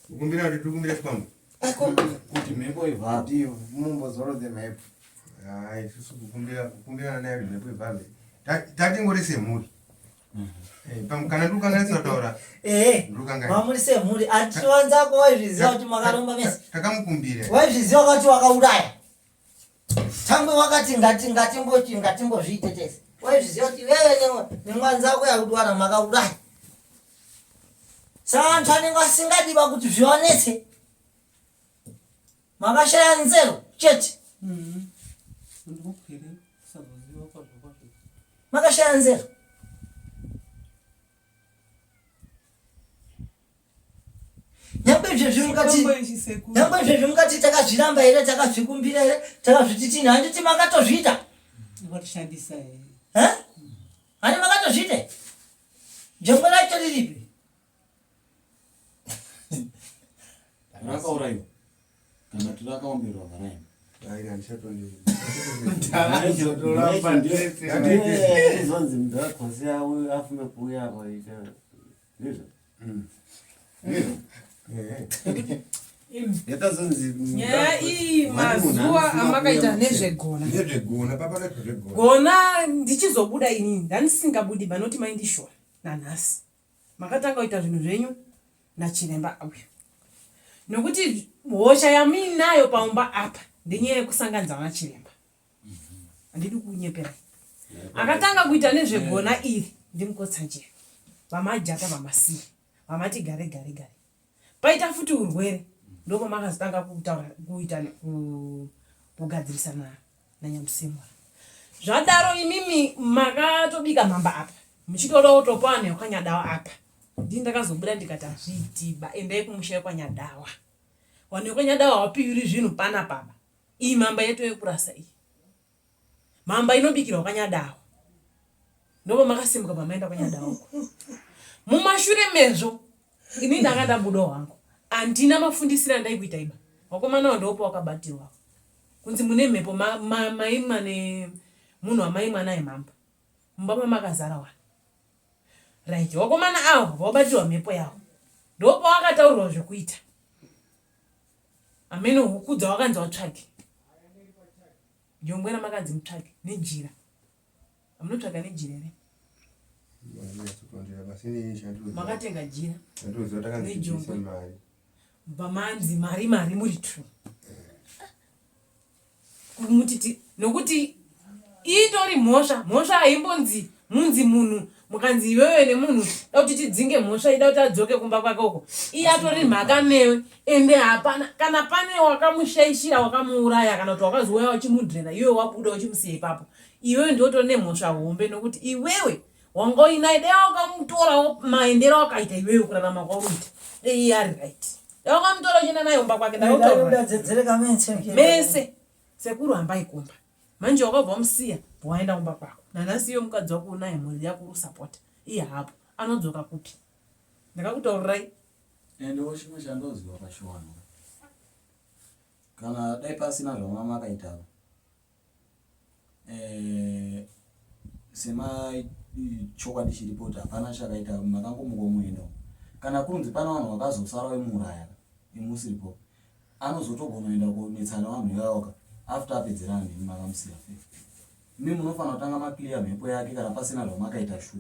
Kukumbira kuti tikumbira Chikwambo. Kuti mhepo ivhava. Ndiyo mumbozorodze mhepo. Hai, isusu kukumbira naye kuti mhepo ivhave. Tatingori semhuri. Kana ndukanga taura. Mamuri semhuri atiwanza ko waizviziva kuti makaromba mese. Takamukumbira. Waizviziva kuti wakauraya. Tangwe wakati ngatimbozviite tese. Waizviziva kuti wewe nemwanza wako yakutwara makauraya. Saka antu anenge asingadiba kuti zvionetse. Makashaya nzero chete. Makashaya nzero. Nyangwe zvezvi mukati takazviramba here takazvikumbira here takazvititi handiti makatozviita. Watishandisa here. Hani makatozviita. Jengwe racho riripi? Rakaurayiwa. Kana tirakaombirwa varaima. Hai, handishatoni. Vonzi mndu akosi awe afume kuuya apa ita. Ndizvo? Nyaya iyi mazuva amakaita nezvegona. Nezvegona, papa nezvegona. Gona ndichizobuda inini ndanisingabudi vanoti maindishora naNhasi. Makatanga kuita zvinhu zvenyu nachiremba auya. Nokuti hosha yaminayo paumba apa ndenyaya yekusanganidza nachiremba. Handidi kunyepera. Akatanga kuita nezvegona iri ndimukotsa njere. Vamajata vamasiya. Vamati gare. Paita futi urwere ndipo makazotanga kuita kugadzirisana nanyamusimwa. Zvadaro imimi makatobika mamba apa. Muchitoro topane kwanyadawa apa. Ndini ndakazobuda ndikati azviitiba endai kumusha kwanyadawa. Wane kwanyadawa wapiri zvinhu pana baba. Iyi mamba yetu yekurasa iyi. Mamba inobikirwa kwanyadawa. Ndipo makasimuka pamaenda kwanyadawa. Mumashure mezvo ini ndakada budo wangu. Andina mafundisira ndai kuita iba. Wakomana ndopo wakabatirwa. Kunzi mune mhepo maimwa ne munhu wamaimwa naye mamba. Mbaba makazara wana. Right, wakomana avo wabatirwa mhepo yavo. Ndopo wakataurirwa zvekuita. Ameno hukudza wakanzi watsvage. Jongwena makanzi mutsvage nejira. Amunotsvaga nejira ere? Makatenga jira. Nejongwe. Bamanzi mari muri true. Kumutiti nokuti itori mhosva haimbonzi munzi munhu mukanzi iwewe nemunhu dauti tidzinge mhosva ida kuti adzoke kumba kwake uko. Iye atori mhaka newe ende hapana kana pane wakamushaishira wakamuuraya kana kuti wakazouya wachimudhirera iwe wabuda uchimusiya ipapo. Iwewe ndotori nemhosva hombe nokuti iwewe wangoinaide wakamutora maendero wakaita iwewe kurarama kwauita. Iye ari right. Wakamutora uchienda naye kumba kwake ndaudzedzereka mese sekuru hambai kumba. Manje wakabva musiya waenda kumba kwako. naNhasi iyo mukadzi wako unaye mhuri yako urusapota iye hapo anodzoka kupi. Ndakakutaurirai endewo chimwe chandoziva pashowana kana dai pasina zvamama akaitavo sema chokwadi chiripo kuti hapana chakaita makangomukomuendawo kana kunzi pana vanhu vakazosara vemuraya imusiripo anozotogona kuenda kunetsana vanhu ivavoka after apedzerana nemi makamusiya fe. Mi munofanira kutanga makliya mhepo yake kana pasina zvamakaita shu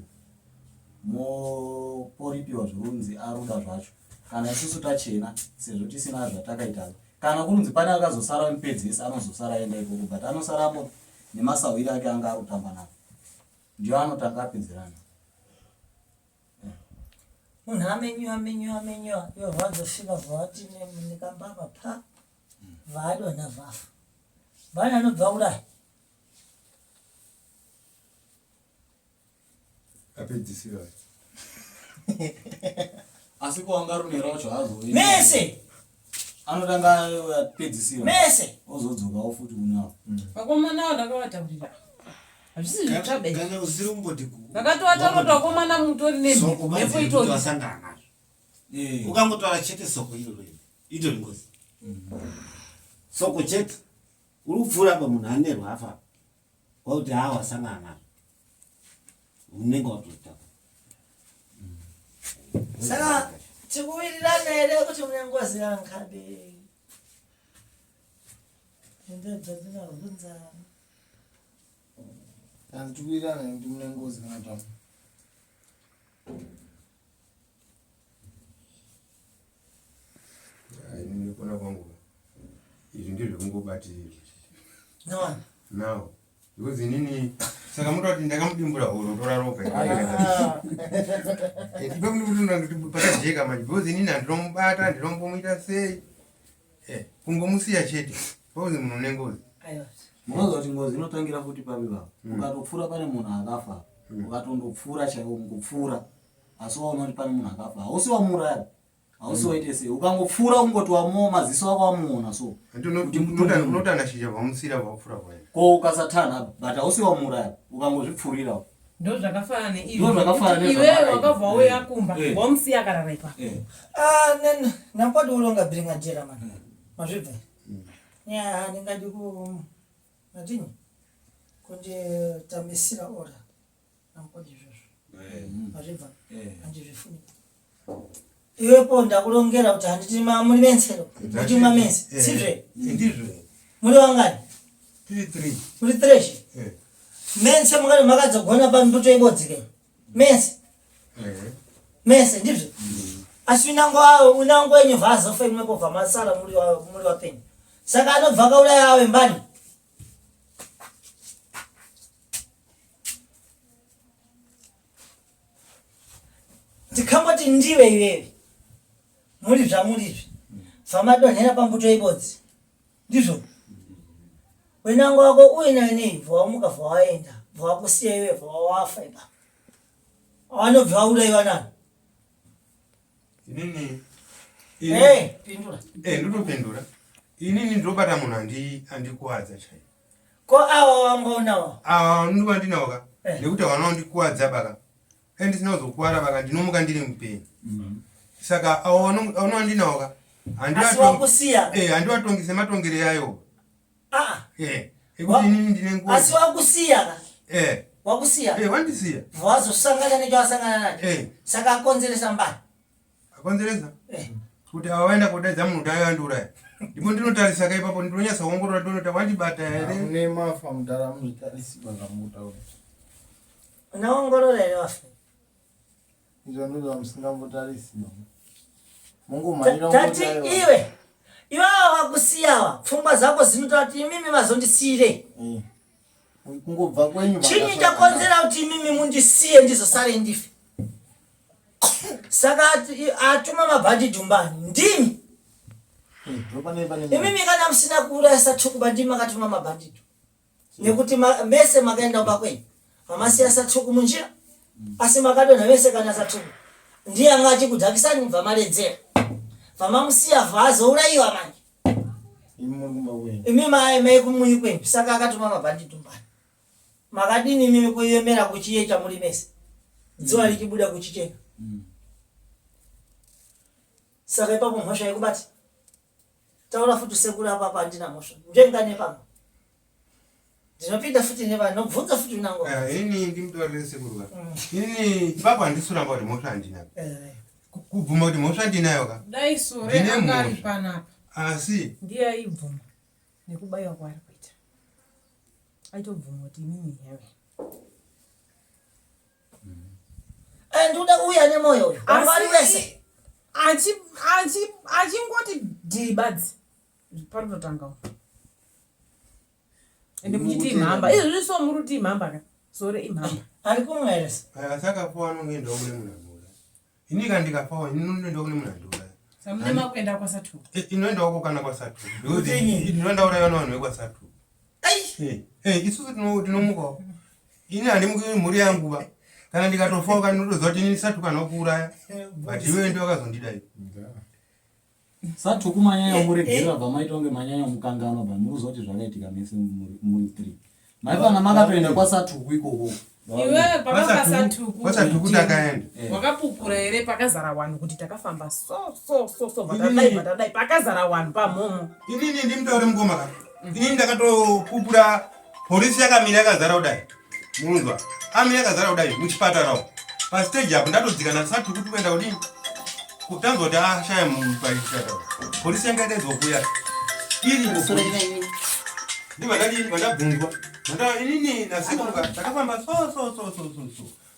moporipiwa zvorunzi aruda zvacho kana isusu tachena sezvo tisina zvatakaita kana kunzi pane akazosara mupedzisi anozosara enda ikoko but anosaramo nemasawiri ake anga arutamba nawo ndio anotanga apedzerana. Munhu amenywa ivo vadzosvika vati nekambava pa vadonha vhafu vana anobva uraya apedzisira asi kuwangarunera wacho hazoe mese anotanga apedzisira mese ozodzokawo futi kunawo. vakomana ndakavataurira hazvisi zvitsvabe kana usiri kumboti ndakatovatarota vakomana mutori nemhepo itori wasangana nazvo ukangotaura chete soko itori ngozi soko chete uri kupfuura apa munhu anerwa afa Wauti hawa sangana. Unenge watuta. Saka tikuwirirana ere kuti mune Ngozi yankhabe. Ende dzadzina rubunza. Kana tikuwirirana kuti mune Ngozi kana tamo. Ini kona kwangu. Izvi ndizvo kungobatirira. No. Nawo. Because nini saka muto kuti ndakamudimbura horo toraroka. Ndipo mundu kuti pakajeka manje. Because nini andinomubata ndinombomuita sei? Kungomusiya chete. Because munhu nengozi. Aiwa. Munoza kuti Ngozi inotangira futi pabiva. Ukatopfura pane munhu akafa. Ukatondopfura chaiwo mungopfura. Asi waona kuti pane munhu akafa. Hausi wamuraya. Hausi waite sei. Ukangopfura kungoti wamo maziso ako amuona so. Unotana shija vamusira vapfura kwaye. Ko ukasatana but hausi wamuraya. Ukangozvipfurira. Ndo zvakafanana neizvi. Ndo zvakafanana nezvakaita. Iwewe wakabva uyakumba wamusiya akararaipa. Nene nampodi ulonga bringadera man. Mazvibva. Ya ndingadi ku nadini. Kunde tamisira ora. Nampodi izvozvo. Mazvibva. Andizvifuni. Iwepo ndakulongera kuti handiti muri mensero. Kuti mamensi. Sivyo? Ndizvo. Muri wangani? 3. Muri 3. Mense mungani makadzogona pambuto ibodzi ke. Mense. Mense ndizvo. Asi unango enye vaza fa imwe kobva masala muri wapenyu. Saka anobva kauraya awe mbani. Ndikamboti ndiwe iwewe. Muri zvamuri. Famadonhera pambuto ibodzi. Ndizvo. Wenango wako uina nei vamuka vaenda. Vakusiya iwe vawafa ipa. Anobva uraiwa nani? Inini. Pindura. Ndotopindura. Inini ndobata munhu andikuwadza chai. Ko awa wambonawo. Ndowandinawo ka. Nekuti vanondikuwadza baka. Ndisina kuzokuwara baka ndinomuka ndiri mupenyu. Saka aunondinawo ka. Asiwakusiya. Andiwatongise matongere yayo. Ekuti inini ndine Ngozi. Asiwakusiya ka. Wakusiya. Wandisiya. Vazosangana nechawasangana nacho. Saka akonzeresa mbani. Akonzeresa? Kuti awaenda kudaidza munhu tayandiuraya. Ndipo ndinotarisa kai papo ndinonyasa kuongorora ndonota wandibata ere. Une mafa mudara mutarisi bangamutaura. Unaongorora ere wafa. Izvo ndizvo musingambotarisi. Mungu manyira ngo. Tati iwe wakusiyawa. Pfungwa zako zinotaura kuti mimi mazondisire. Kungobva kwenyu. Chinyi chakonzera kuti mimi mundisiye ndizosare ndife. Saka atuma mabhandi jumbani ndimi. Imimi kana musina kuurayisa thuku ndimi akatuma mabhanditu. Nekuti mese makaenda pakwenyu. Famasiya sathuku munjira. Asi makadonha mese kana sathuku. Ndiye anga achikudzakisani mubva maledzera. Vamamusiya vazouraiwa manje. Imi mai kumuyi kwenyu. Saka akatuma mabhanditu mbani. Makadini mimi kuyemera kuchiyecha muri mese. Dziwa lichibuda kuchichena. Saka ipapo mhosva yekubata. Taura futi sekura apa andina mhosva. Njengane pano. Ndinopinda futi neva nobvunza futi unango. Ini ndimtorere sekuru. Ini ipapo handisuramba kuti mhosva handinayo. Kubvuma kuti mhosva ndinayo ka. Dai sore angari panapa. Asi ndiye aibvuma nekubayiwa kwaari kuita. Aitobvuma kuti inini yawe. Ndoda uya nemoyo uyu. Angari wese. Achingoti dhibadzi parikutotanga ende muchiti imhamba izvo zviso muruti imhamba ka sore imhamba ari kumweresa asakafawo anongoendawo kune munhu andura ini kandikafawo inoendawo kune munhu andura samune makuenda kwasatu inoendawo kana kwasatu ndinoenda uraiwa navanhu vekwasatu isusu tinomukawo ini handimuki mhuri yangu va kana ndikatofawo kaninotoziva kuti ini satu kana kuuraya but iwe ndi wakazondidai Satu kumanyanya muregera vamaita kunge manyanya mukangano ba muruzo kuti zvakaitika mese muri 3. Maifana makatoenda kwasatuku ikoko. Iwe pakasatuku. Kwasatuku takaenda. Wakapupura ere pakazara vanhu kuti takafamba so vatadai pakazara vanhu pamomo. Inini ndimtaure mukoma kana. Inini ndakatopupura Polisi yakamira yakazara kudai. Munzwa. Amira yakazara kudai muchipatara. Pa stage apo ndatodzikana sati kuti kuenda kudini. Kutanzwa kuti ashaya muchipatara. Polisi yanga itazokuya. Iri ndiba ndabvunzwa. Ndava inini nasikuka takafamba so.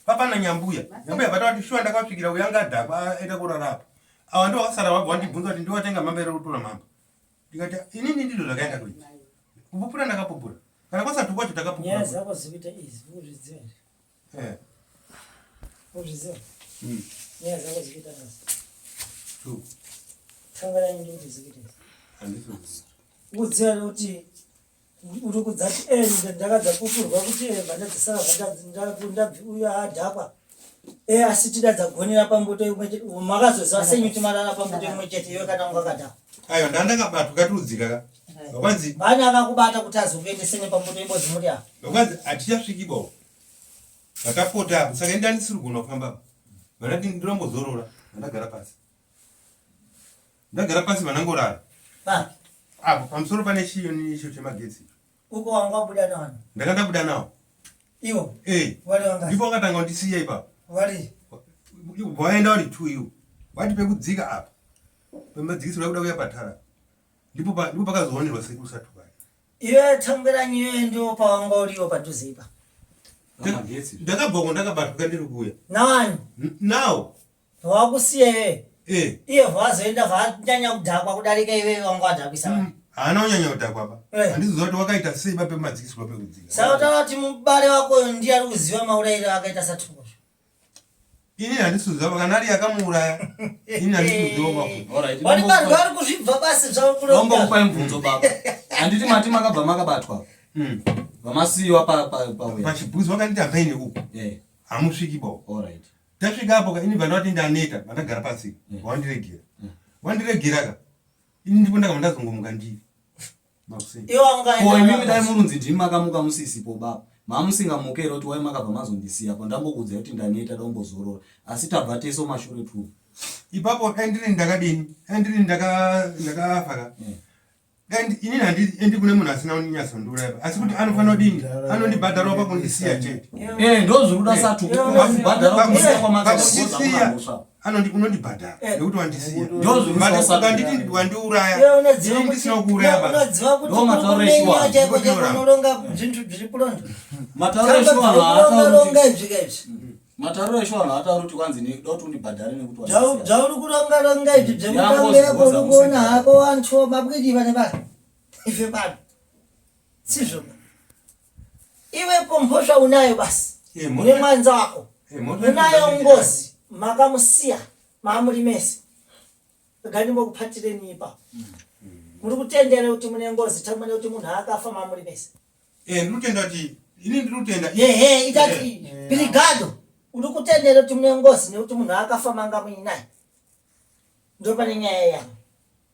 Papa na nyambuya. Nyambuya bata kuti shuwa ndakasvikira kuyanga dhakwa aita kurarapa. Awa ndo wakasara wabva wandibvunza kuti ndiwatenga mambere rutura mamba. Ndikati inini ndizvo zvakaenda kuita. Kupupura ndakapupura. Kana kwasati kwacho takapupura. Nyaya zako zikuita izi uzviziva. Uzviziva. Nyaya zako zikuita nasi. Tu. Tangara nyingi kuti zikuita izi. Handizvo. Udziva kuti uri kudzati ndakadza kupurwa kuti vandadzisara vandabvuya adhakwa asi tidadzagonera pambuto imwe chete makazoziva senyu kuti marara pambuto imwe chete iwe kana ungakadhakwa Ayo ndandakabatwa katudzika. Wakwanzi bani akakubata kuti azokuendese nepambuto imbodzi muri apa. Wakwanzi atichasvikibawo. Vakapota apo saka ndandisiri kugona kufamba. Vanati ndirombozorora ndagara pasi. Ndagara pasi vanangorara. Apo pamusoro pane chiyoni icho chemagetsi. Uko wanga buda nawo. Ndakanda buda nawo. Iwo. Wali wanga. Ndipo wakatanga kundisiya ipapo. Wali. Waenda wali 2 iwo. Wati pekudzika apa. Pemadzikisira kuda kuya patara. Ndipo pakazoonelwa sekusatu kale. Iwe tambira nyiwe ndo pawanga uliwo padhuze ipa. Ndakabva ndakabatwa ndiri kuya. Nawani? Nawo. Wakusiye iwe. Iye vazoenda vanyanya kudhakwa kudarika iwe wanga wadhakwisa. Haana unyanya kudhakwa pa. Handiziva kuti wakaita sei bape madzikiswa pekudzika. Saka kuti mubale wako ndiye ari kuziva maurayiro akaita satumbo. Ini handisuziva kana ari akamuuraya. Ini handisuziva kwako. Alright. Wani vanhu vari kuzvibva basi zvakulo. Lombo kupa mvunzo baba. Handiti mati makabva makabatwa. Vamasiyiwa pauya. Pachibhuzi wakanditi ambaine uko. Hamusvikibawo. Alright. Tasvika apo ini vanhu vati ndaneta vandagara pasi. Wandiregera. Wandiregera ka. Ini ndipo ndakamba ndazongomuka ndiri. Makuseni. Ko imimi dai murunzi ndimi makamuka musisipo baba. Mamusingamukero kuti wai makabva mazondisiya ko ndambokudza kuti ndaneta dombozorora. Asi tabva teso mashure tu. Ipapo ndiri ndakadini? Ndiri ndakafaka. Ini handiendi kune munhu asina unyasondura. Asi kuti anofanira kudini? Anondibhadhara pa kundisiya chete. Ndozvoruda satu kubhadhara kundisiya kwamazondisiya. Unondibhadhara nekuti wandisiya. Ndozvoruda satu. Nditi wandiuraya. Unodziva kuti ndisina kuuraya basi. Unodziva kuti Mataureshwa. cheko unoronga zvintu zviri kulondo. Mataureshwa unoronga izvika izvi. Mataureshwa hatauri kuti kwanzi ndoti undibhadhare nekuti wandisiya. Zvauri kuronga izvi zvekutambira kuona hako wantu mabwidi vane vanhu. Ife vanhu. Sizvo. Iwe komposha unayo basi. Une mwanza wako. Unayo Ngozi. Makamusiya maamuri mese. Ngandimbokupatireni ipapo. Muri kutendera kuti mune Ngozi tamune kuti munhu akafa maamuri mese. Ndinotenda kuti ini ndinotenda. Itati brigado. Uri kutendera kuti mune Ngozi nekuti munhu akafa manga muinayi. Ndo pane nyaya yangu.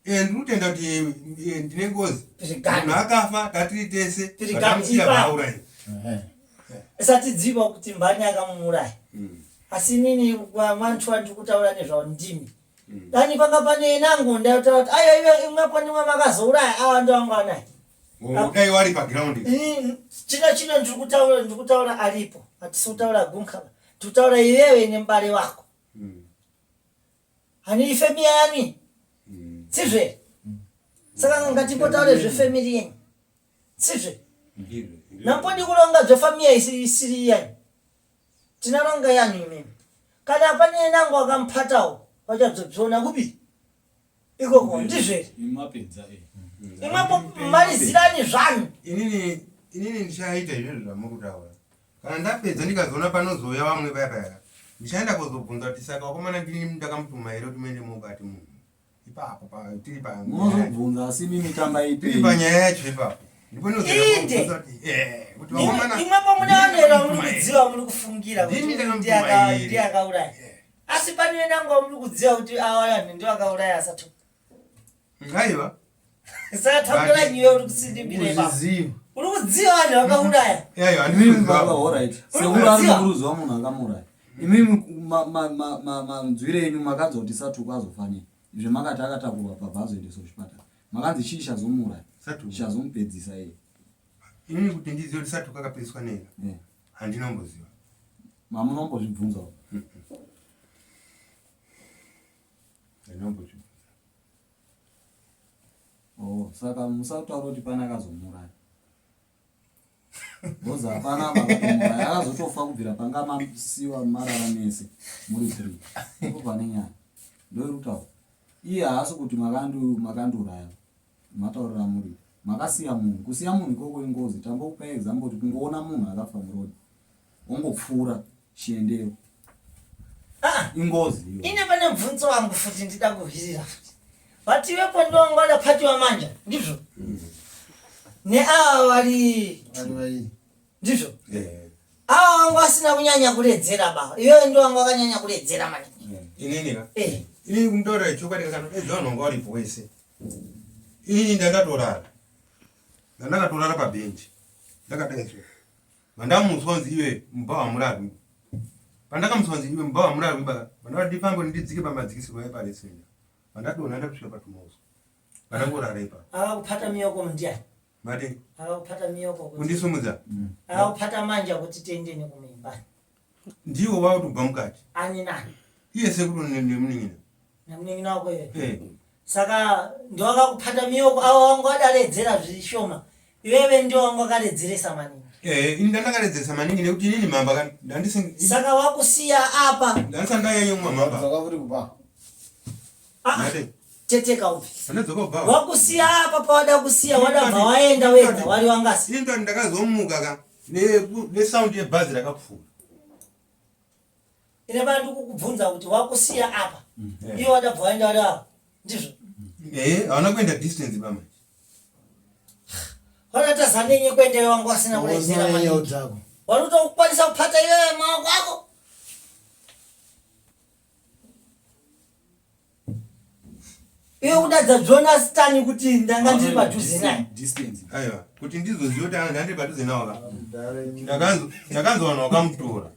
Ndinotenda kuti ndine Ngozi. Brigado. Munhu akafa tatiri tese. Brigado ipapo. Esatidziva kuti mbani akamumuraya. Asi nini mwantu ndikutaura nezvawo ndimi. Dani panga pane nangu ndautaura kuti ayo iwe imwaponiwa makazouraya awa ndo anga naye. Dai wari pa ground. Chino ndikutaura alipo. Atisutaura gunkaba. Tutaura iwewe nembale wako. Hani ifamily yani. Sivyo? Saka ngatipotaure zvefamily yenyu. Sivyo? Nampodi kulonga zvefamily isiri yani. Tinaronga yanyu imene. Kana pane nangu akampatawo. Wachadzona kubi. Ikoko ndizve. Imapedza Imapo malizirani zvanu. Inini ndichaita izvo zvamukutaura. Kana ndapedza ndikazoona panozoya vamwe paya. Ndichaenda kuzobvunza kuti saka wakomana ndini ndakamutuma here kuti muende mukati munhu. Ipapo tiri pa. Muzobvunza asi mimi tamba ipi. Tiri panyaya yacho ipapo. Ndipo ndozobvunza kuti wakomana. Imwepo mune vanhu muri kudziva muri kufungira kuti ndiakauraya. Asi pane nangu muri kudziva kuti awaya ndio akauraya asatu. Ngaiva. Saka tambira nyiwe uri kusindimbira ipapo. Uri kudziva vanhu vakauraya. Imimi baba alright. Sekurari muruzo munhu akamuraya. Imimi manzwire yenyu makadza kuti satu kwazofanira. Izvo makati akatakurwa pabva azoendeswa kuchipatara. Makanzi chii chazomuraya? Chazomupedzisa iye. inini kuti ndizive kuti Sathuku akapedziswa nera handinomboziva. Mamunombozvibvunzawo. Handinombozvibvunza. Oh, saka musataura kuti pana akazomuraya. Ngozi hapana vakatomuraya, akazotofa kubvira panga masiwa marara mese muri 3. Ipo pane nyaya. Ndoirutawo. Iye haasi kuti makanduraya. Mataurira muri. Makasiya munhu. Kusiya munhu ikoko ingozi. Tambokupa example kuti kungoona munhu akafa muroad. Wongopfuura chiendeyo. Ingozi iyo. Ine pane mubvunzo wangu futi ndida kuvhirira futi. Vatiwepo ndongoda phatiwa manja, ndizvo? Neava vari ndizvo? Ava vangu vasina kunyanya kuredzera baba. Iwewe ndo vangu vakanyanya kuredzera maningi. Inini ka? Inini kumutaurira chokwadi kakano vanhu vanga varipo wese. Inini ndakatorara. Ndakatorara pabhenji. Ndakadaizvo. Mandamusonzi iwe mubva wamurarwi. Pandakamusonzi iwe mubva wamurarwi baka. Pandakati ndifambe ndidzike pamadzikisiro eparesenda. Pandadonha ndakusvika patumuzo. Pandangorara ipapo. Akakupata miyoko mundiani? Mate. Akakupata miyoko kuti Kundisumudza. akakupata manja kuti tiendeni kumimba. Ndiwo wautobva mukati. Ani nani? Iye sekuru nemuning'ina. Namuning'ina wako iwe. Saka ndo akakupata miyoko avo vangu vadaredzera zvishoma. Iwewe ndio vangu vakaredzeresa maningi. Ini ndakaredzesa maningi nekuti inini mamba ndandisi. Saka wakusiya apa. Ndandisandayanye mwa mamba. Zvakavuti kupa. Mate. Teteka upi. Pandadzoka kubva. Wakusiya apa pawada kusiya wadabva waenda wega wari wangasi. Ini ndo ndakazomuka ka nesound yebhazi rakapfuura. Ine vantu kukubvunza kuti wakusiya apa. Iwe wadabva waenda wari apa. Ndizvo. Hauna kuenda distance pamwe. Wanatazanenye kuendeyo wangu wasina kuredzera maningi. Warutokukwanisa kupata iwewe maoko ako. Iwe udadza Jonathan kuti ndanga ndiri padhuze naye. Distance. Aiwa, kuti ndizoziva kuti ndandiri padhuze nawo ka. Ndakanzwa wakamutora.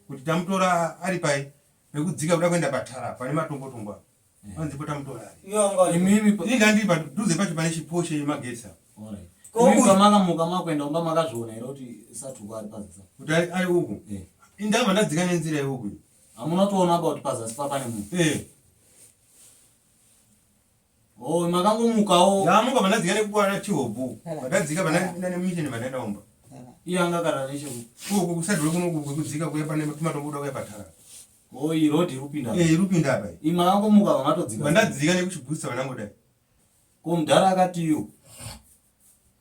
Kuti tamutora ari pai nekudzika kuda kuenda patara pane matombo-tombo. Anzipo tamutora. Ini ndandiri padhuze pacho pane chiposhe yemagetsi. Alright. Kuri pamakamuka makwenda umba makazviona here kuti Sathuku ari pazasi. Kuti ari uku. Indabva ndadzika nenzira yeuku. Hamuna toona kuti pazasi papane munhu. Oh, makangomukawo. Ndamuka pandadzika nekuwana chihobho. Pandadzika pane mission pandaenda. Iye angagara neche uku kusati kuno kudzika kuya pane matombo kuya patara. Oh, iyi road irupinda. Irupinda apa. Iyi makangomuka vamatodzika. Pandadzika nekuchibhusa vanangodai. Ko mudhara akati iyo.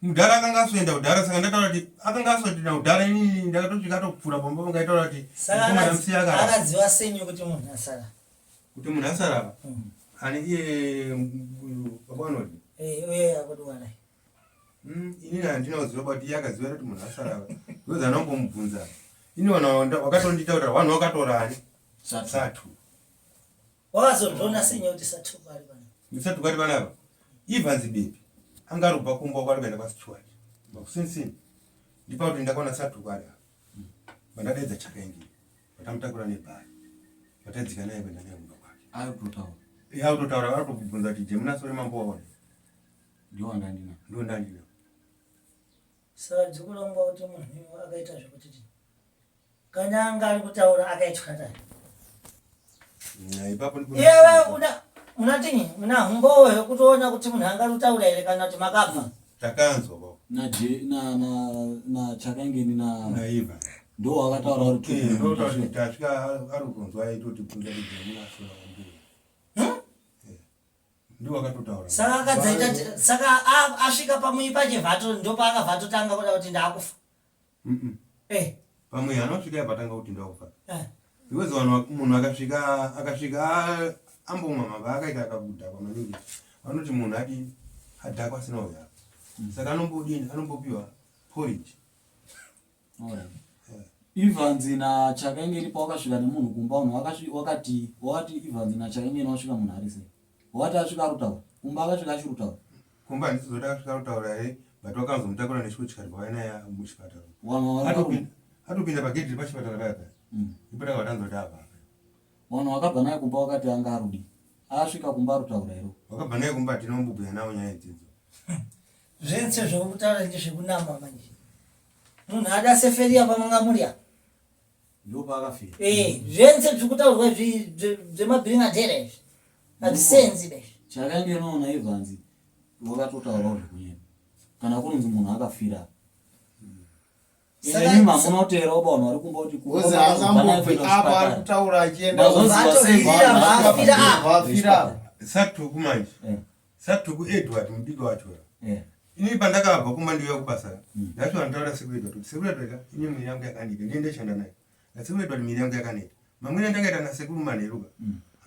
Mudhara akanga asoenda kudhara saka ndataura kuti akanga asoenda kudhara inini ndakatosvika topfura pomba pangaitaura kuti akadziva senyu kuti munhu asara. Kuti munhu asara. Ani iye wabanodi. Uye yakudiwana. Inini handinoziva kuti iye akaziva kuti munhu asara. Ndozi anombomubvunza. Ini wakatonditaura vanhu wakatorani. Sathuku. Wakazozviona senyu kuti Sathuku ari pana. Sathuku ari panapa. Ibvanzi bebi. Angarubva kumba kwari kuenda kwasichwadi. Makusinisini. Ndipo kuti ndakaona Sathuku ari. Mandadaidza chakaingi. Vatamutakura nebhari. Vatadzika naye kuenda naye kumba kwake. Ayototaura. Yakutotaura varikubvunza kuti jemunasore mambo waona. Ndiwo ndandina. Ndiwo ndandina. Saka dzikulonga kuti munhu akaita zvekuti kana anga ari kutaura akaitwa ndani. Iwewe unatinyi muna humbowe yokutoona kuti munhu angarutaura here kana kuti makabva. Takanzwa baba. Na chakaingeni na Iva. Ndo wakataura kuti ndo tasvika ari kunzwa aitoti bvunza kuti jemunasore mambo. Ndiwo akatotaura. Saka akadzaita saka asvika pamui pachivhato ndo paakavhatotanga kuda kuti ndakufa. Pamwe anosvika patanga kuti ndakufa. Because munhu akasvika ambomwa mava akaita akakudhakwa maningi. Vanoti munhu ati adhakwa asina uya. Saka anombodini anombopiwa porridge. Alright. Ivanzi na chakaingeni pawakasvika nemunhu kumba unhu wakati Ivanzi na chakaingeni wasvika munhu ari sei. Wati asvika rutaura. Kumba akasvika achirutaura. Kumba handizozoti asvika rutaura here, but wakanzomutakura nechikuchikari kwainaye muchipatara. Atopinda pagedhi pachipatara paya. Ipoda watanzwa kuti abva. Vanhu wakabva naye kumba wakati anga arudi. Asvika kumba rutaura here. Wakabva naye kumba tinombobhuya nawo nyaya idzodzo. Zvense zvokutaura ndezvekunama manje. munhu adaseferia pamangamuria Ndopa akafira. zvense zvekutaurwa zvemabhiringadhera izvi hazvisenzi bezvi. Chakange noona Vonzi wakatotaurawo zvekunyema. Kana kunzi munhu akafira. Ini mamunotera ubaona vari kumboti Ngozi akambobve apa ari kutaura achienda vafira satuku manje satuku Edward mudiki wacho ini pandakabva kuma ndiuya kubasa ndacho vantaura Sekuru Edward kuti Sekuru Edward ini mwiri yangu yakaneta ndiende shanda naye Sekuru Edward mwiri yangu yakaneta mamwene ndakaita naSekuru Maneruka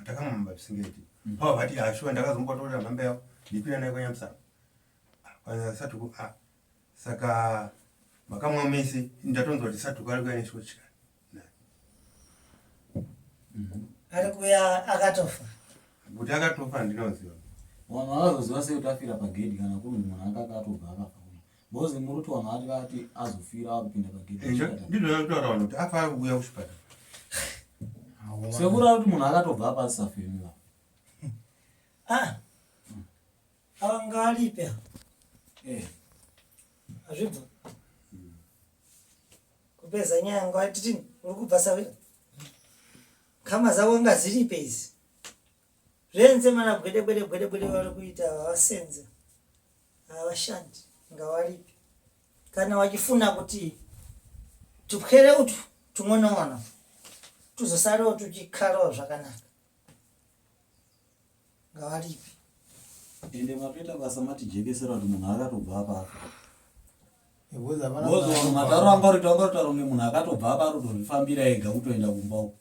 atakamamba zvisingaiti pava vati ashuwa ndakazombotora nhamba yavo ndipinda naye kwanyamsana satuku saka makamwa mese ndatonzwa kuti satuku ari kuya neshochika ari kuya akatofa kuti akatofa ndinoziva vanhu vakazoziva sei kuti afira pagedhi kana kuri munhu akatobva akafa Ngozi muruti vanhu ati azofira akupinda pagedhi ndizvo ndinotaura vanhu kuti afa ari kuuya kuchipatara sekura kuti munhu akatobva apa asisafemi ava ngavalipe hazvibva kupedza nyaya ngavatitini uri kubva savira kama zavo ngaziripe izi zvenze mana bwede vari kuita havasenze havashandi ngavaripe kana wachifuna kuti tupwere utu tumwe tuzosarawo tuchikarawo zvakanaka ngavaripe ende matoita basa matijekesera kuti munhu akatobva apa Ngozi mataro angarotaura kunge munhu akatobva apa arikutozvifambira ega kutoenda kumba uko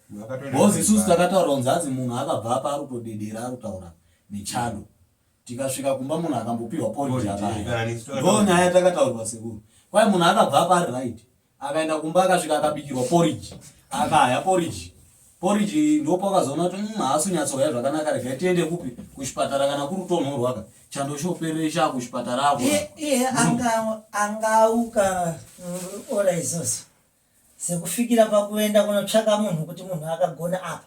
Ngozi isusu takataura kunzi hanzi munhu akabva apa arikutodedera arikutaura nechando tikasvika kumba munhu akambopiwa poriji akaya ndo nyaya takataurirwa Sekuru kwai munhu akabva apa ari right akaenda kumba akasvika akabikirwa poriji akaya poriji ndopakazoona kuti haasi kunyatsouya zvakanaka regai tiende kupi kuchipatara kana kuri tonhorwaka chando choperesha kuchipatara ako iye angauka ora izvozvo sekufikira pakuenda kunotsvaka munhu kuti munhu akagona apa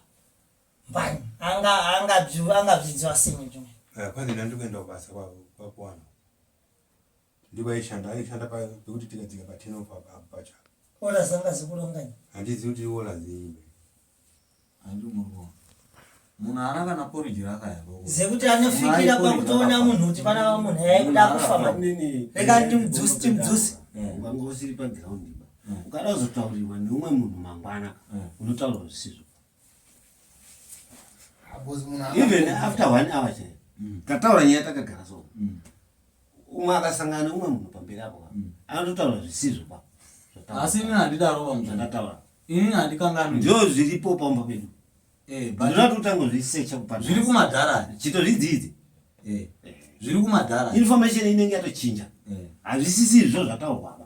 mbani angabvidziwa senyutumwe kwanzi ndandikuenda kubasa kwakuwana ndiko aishanda pekuti tikadzika patinofa pacha ora zanga zikulonganya handizi kuti ora ziimbe handimurwa munhu ana kana poriji rakayaro zekuti anofikira pakutoona munhu kuti panava munhu yaikuda kufa mani reka timudzusi ukanga usiri pagiraundi ukada kuzotauriwa neumwe munhu mangwana unotaura zvisizvo even after 1 hour chaiyo tataura nyaya takagara so umwe akasangana neumwe munhu pamberi apo anototaura zvisizvo pa asi ini handidaro zvandataura ini handikangani ndio zviripo pamba pedu ndinatotanga zvisecha kupata zviri kumadhara chitozvidzidze zviri kumadhara information inenge yatochinja hazvisisizvo zvataurwa apa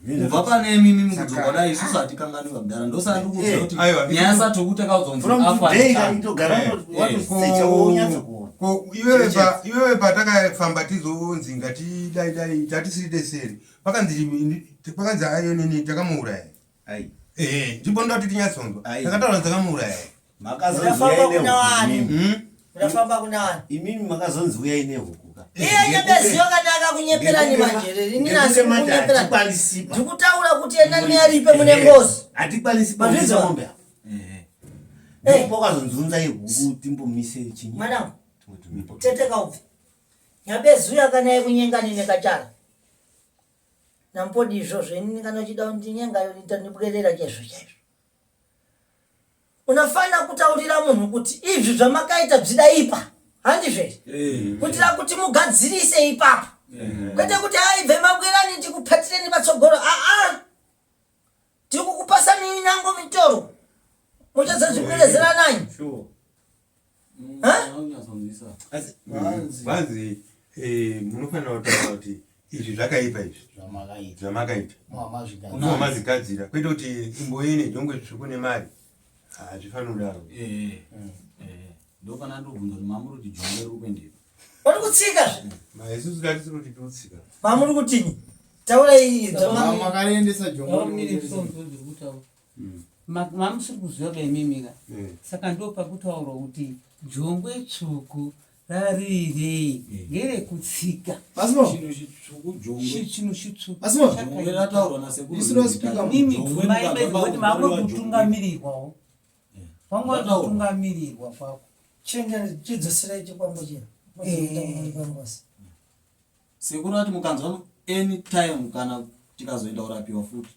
kubva pane mimi mukudzoka dai isusu hatikangani pamudhara ndosati kuziva kuti nyaya sati iwewe patakafamba tizonzi ngatidai tatisiri deseri pakanzi ayo nini takamuuraya ndibonda kuti tinyatsonzwa takataura takamuuraya murafamba kuna wani imini makazonzi uyai nehukuka iye nyebeziyo kana akakunyeperani manjereri ndikutaura kuti enani aripe mune Ngozi hatikwanisi paombe apa pokazonzunza yehuku timbomise chinyi madamu teteka ubve nyabeziyo kana yekunyengani nekachara nampodi izvozvo inini kana uchida kundinyengayo ndibwerera chaizvo unafana kutaurira munhu kuti izvi zvamakaita bzidaipa handizveri kuitira kuti mugadzirise ipapo kwete kuti aibve mabwerani tikupatireni patsogoro tikukupasani nango mitoro muchadzazvibwerezera nanyi vanzi munofanira kutaura kuti izvi zvakaipa izvi zvamakaita mazvigadzira kwete kuti imboine jongwe zvitsvuku nemari hazvifanira kudaro ndofana ndobvunza kuti mamuri kuti jongwe riri kuendera uri kutsika isusu tatisiri kuti tinotsika mamuri kutini taurai makaendesa mamusiri kuziva kaimimika saka ndo pakutaurwa kuti jongwe tsvuku rarire ngere kutsika Masimo. Chinhu chitsvuku jongwe. chinhu chitsvuku Masimo. Jongwe rataurwa nasekuru. Isiro speaker. mimi Jongwe pfumai muganga kuti mavo mango jongwe. kutungamirirwawo vango Rataurwa. kutungamirirwa kwako chidzosera Chikwambo chino Ngozi. Sekuru ati mukanzwa anytime kana tikazoenda kurapiwa futi.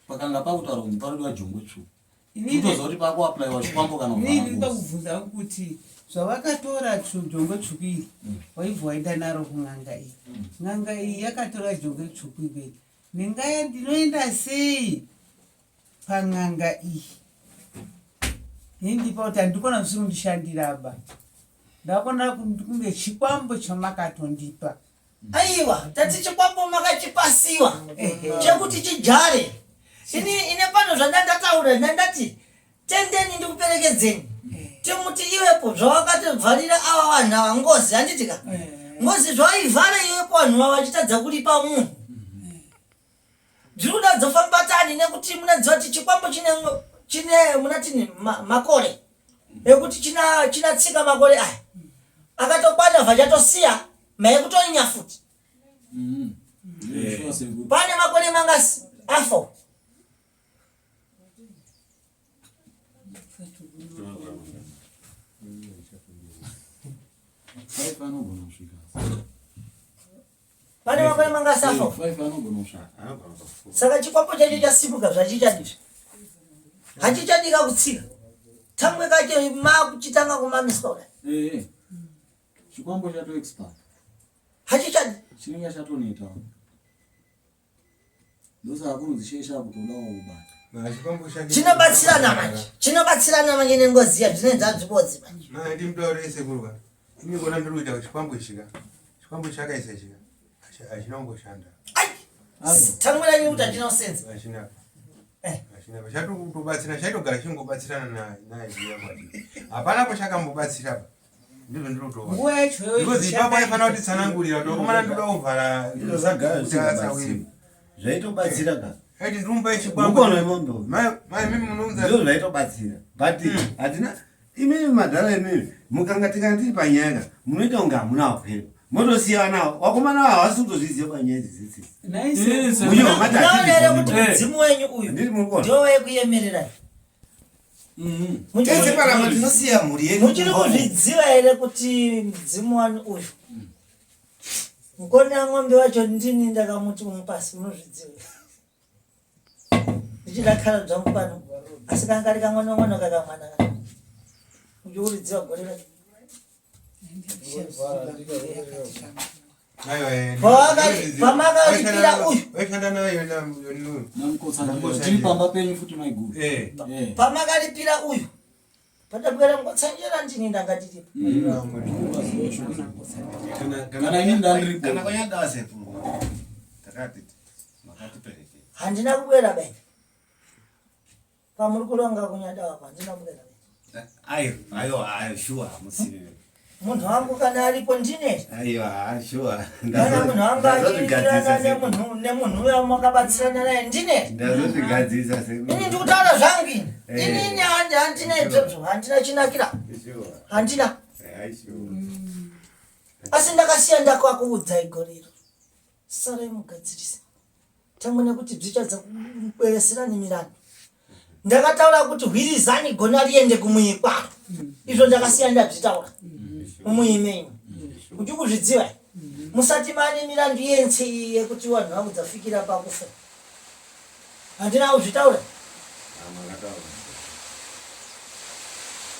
Pakanga pakutaura kuti panodiwa jongwe tsvuku. Kutoziva kuti pakuapplywa Chikwambo kana ndiri Ngozi. pakubvunza kuti zvavakatora jongwe tsvuku iri waibva waenda naro kun'anga iyi n'anga iyi yakatora jongwe tsvuku iri ndingaya ndinoenda sei pan'anga iyi nendipa kuti handikona zvinondishandiraba ndakona kunge Chikwambo chamakatondipa Aiwa, tati Chikwambo makachipasiwa chekuti chijare. Ine pano zvandandataura ndandati tendeni ndikuperekedzeni. Timuti iwepo zvawakati bvarira ava vanhu ava Ngozi handitika. Ngozi zvaivhara iwepo vanhu ava vachitadza kulipa munhu. Zvinoda dzofamba tani nekuti munoziva kuti Chikwambo chine munatini makore ekuti china tsika makore aya akatokwana vachatosiya maekutonya futi pane makore mangasi afa pane makore mangasi afa saka Chikwambo chacho chasimuka zvachichadizvo hachichadika kutsika tamwe kacho makuchitanga kumamiswa kudai Chikwambo chato expert. hachichadi Chinenge chatoneta. Ndosa kunozishesha kutodawo kubata. chinobatsirana manje neNgozi ya zvine dzadzibodzi manje ndimutaurire sekuru ini kona ndiri kuita Chikwambo Chikwambo chakaisa chika achinongoshanda tamwira nyuta chinosenza achina chatokutobatsira chaitogara chingobatsirana naye hapana pachakambobatsira ndizvo ndirotoona nguva yacho because ipapo aifana kuti tsanangurira tokomana ndoda kuvhara zvaitobatsira ka ati ndimumbai Chikwambo imondo mai mimi munounza ndizvo zvaitobatsira but hatina imini madhara imini mukanga tikandiri panyaya munoita kunge hamuna wapero motosiyana wakomana havasi kutozviziva panyaya dzidzidzi naonere kuti mudzimu wenyu uyu ndiwo wekuyemererai tinosiya mhuri yedu muchiri kuzvidziva here kuti mudzimu wanu uyu mukona ng'ombe wacho ndini ndakamuti mupasi munozvidziva ndichidakhala dzangu pano asi kanga rikangonongono kakamwana uchiuridziva gore racho pamakaripira uyu waishanda nayo Chiripamba penyu futi maiguru. pamakaripira uyu padabwera ngotsanjera ndini ndangatiripo Kana ini ndandiripo. kana kwanyadawa sefungo takati makatipereke handina kubwera bene pamuri kulonga kunyadawa pa handina kubwera bene ayo sure musiri munhu wangu kana aripo ndine aiwa sure kana munhu wangu achiirana nemunhu uya makabatsirana naye ndine ndazozvigadzisa ini ndikutaura zvangu inini handina izvozvo handina chinakira handina asi ndakasiya ndakwakuudzai gorero sarai mugadzirisa tamwe nekuti bzichadza kubwereserani mirandu ndakataura kuti hwirizani gona riende kumuikwaro izvo ndakasiya ndabzitaura mumuimenyu kuti kuzvidziva musati mane mirandu yense yekuti vanhu vangu dzafikira pakufa handina kuzvitaura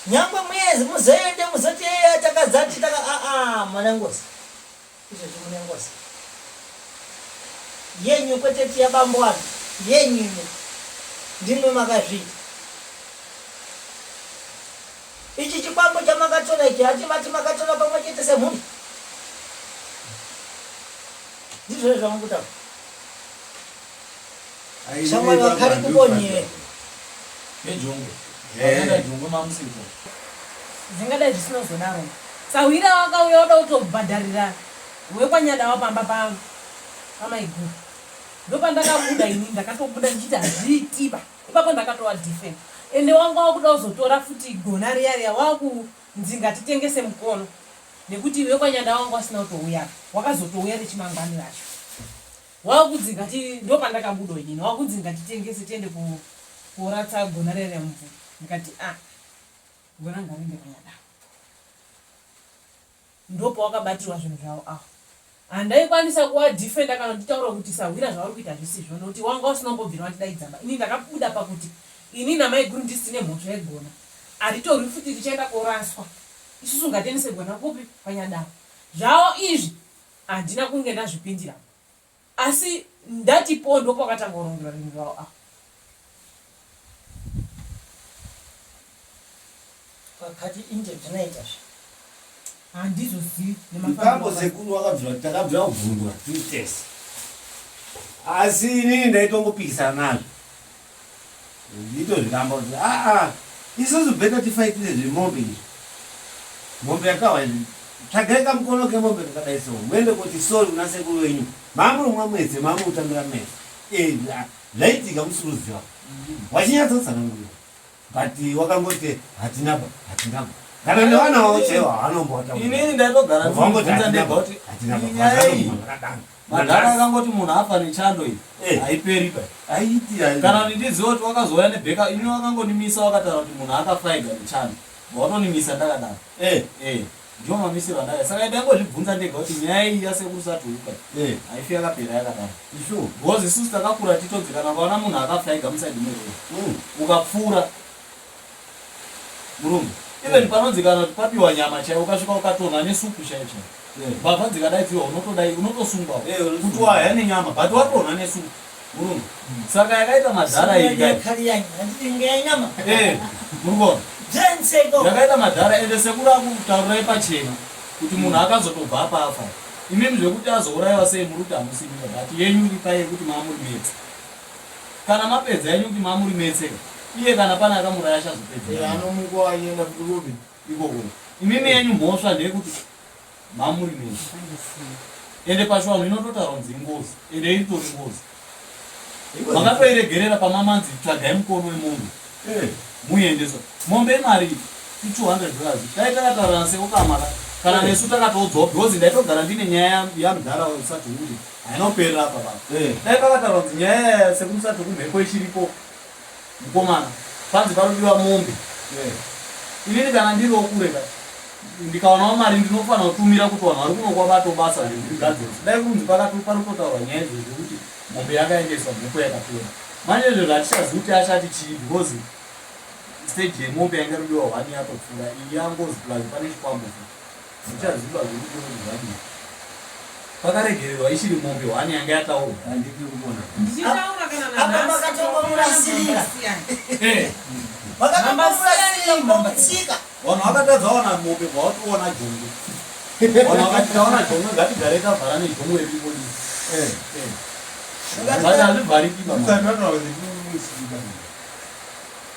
nyangwe mwezi muzoende muzoti takadzati mwana Ngozi izvozvi mune Ngozi yenyu kwete tiya bambo vanhu yenyu ndimwe makazviita ichi Chikwambo chamakatora iki hatimati makatora pamwe chete semhuri ndizvo zvamukutaura shamwari vakari kuboniwe Ejongo. Ejongo mamusiko. Zvingadai zvisinozodaro. Sawira wakauya uda kutobhadharira wekwanyadawa pamba pamaiguru. Ndopandakabuda ini ndakatobuda ndichiti hazviitiba. Ipapo ndakatova defend. Ende wanga wakuda kuzotora futi gona riya wakunzi ngatitengese mukono. nekuti iwe kwanyanda wangu asina kutouya wakazotouya nechimangwani racho wakudzinga ndo pandakabuda inini wakudzinga titengese tiende kuratsa gona reremvura ndikati gona ngarinde kwanyanda ndopa wakabatirwa zvinhu zvavo aho handaikwanisa kuwadhifenda kana nditaura kuti sahwira zvauri kuita zvisizvo nokuti wanga usinombobvira watidaidzamba ini ndakabuda pakuti ini namai guru ndisine mhosva yegona haritorwi futi richaenda koraswa isusu ngatendese gona kupi kwanyadavo zvavo izvi handina kunge ndazvipindira asi ndatipo ndopo wakatanga kurongera rinhu zvavo aho pakati inde dzinoitazve handizozivi ipapo sekuru wakabvira takabvira kuvhundura tuitese asi inini ndaitongopikisana nazvo nditozvikamba kuti isusu bheka tifaitire zvemombe izvi mombe yakawa tsvagai kamukono kemombe kakadai so muende kuti sori kuna sekuru wenyu mamurumwa mwedzi mamutambira mese zvaitika musiruziva wachinyatsotsanangurira but wakangoti hatinaba kana nevana vavo chaivo inini ndaitogara ndibvunza madhara akangoti munhu afa nechando iyi haiperiba kana ndidziva kuti wakazouya nebheka ini wakangondimisa wakataura kuti munhu akafaiga nechando watonimisa ndakadaro ndiwo mamisiro andaka saka ndangozvibvunza ndega kuti nyaya iyi yasekurusatuuka haifi yakapera yakadaro because isusu takakura titodzi kana ukaona munhu akafaiga musaidi meroo ukapfuura murumbe even panonzi kana kuti papiwa nyama chaiwo ukasvika ukatonha nesupu chaiyo chaiyo mbavha dzikadaidziwa unotodai unotosungwawo kuti wahaya nenyama but watonha nesupu murumbe saka yakaita madhara inyama murubona yakaita madhara ende sekuru akutaurirai pachena kuti munhu akazotobva apa afa imimi zvekuti azourayiwa sei muri kuti hamusimira but yenyu iripa yekuti mamurimetse kana mapedza yenyu kuti mamurimetseka iye kana pana akamuraya achazopedza anomukoa achienda kurubi ikoko imimi yenyu mhosva ndeyekuti mamurimetse ende pashwanhu inototaura kunzi Ngozi ende iritori Ngozi makatoiregerera pamamanzi tsvagai mukono wemombe muiendeswa mombe imari $200 dai takataurana seukamara kana nesu takatoudzawo because ndaitogara ndine nyaya yamudhara usati kuti hainoperera apa papa dai pakataura kuti nyaya sekusati kumhepo ichiripo mukomana panzi panodiwa mombe inini kana ndiriwo kureka ndikaonawo mari ndinofanira kutumira kuti vanhu vari kunokwa batobasa zvezvigadziro dai kunzi parikutotaura nyaya dzezvekuti mombe yakaendeswa mhepo yakapera manje izvo zvatichazivi kuti achati chii because stage yemombe yanga rudiwa 1 yatopfuura iyi yangozi plus pane Chikwambo uchaziva zvekuti zvadii pakaregererwa ichiri mombe 1 yanga yataurwa handiki kubona ndichitaura kana murasirira vanhu vakatadza wana mombe vawatoona jongwe vanhu vakati taona jongwe ngatigare tavhara nejongwe ripolisi but hazvivharikiba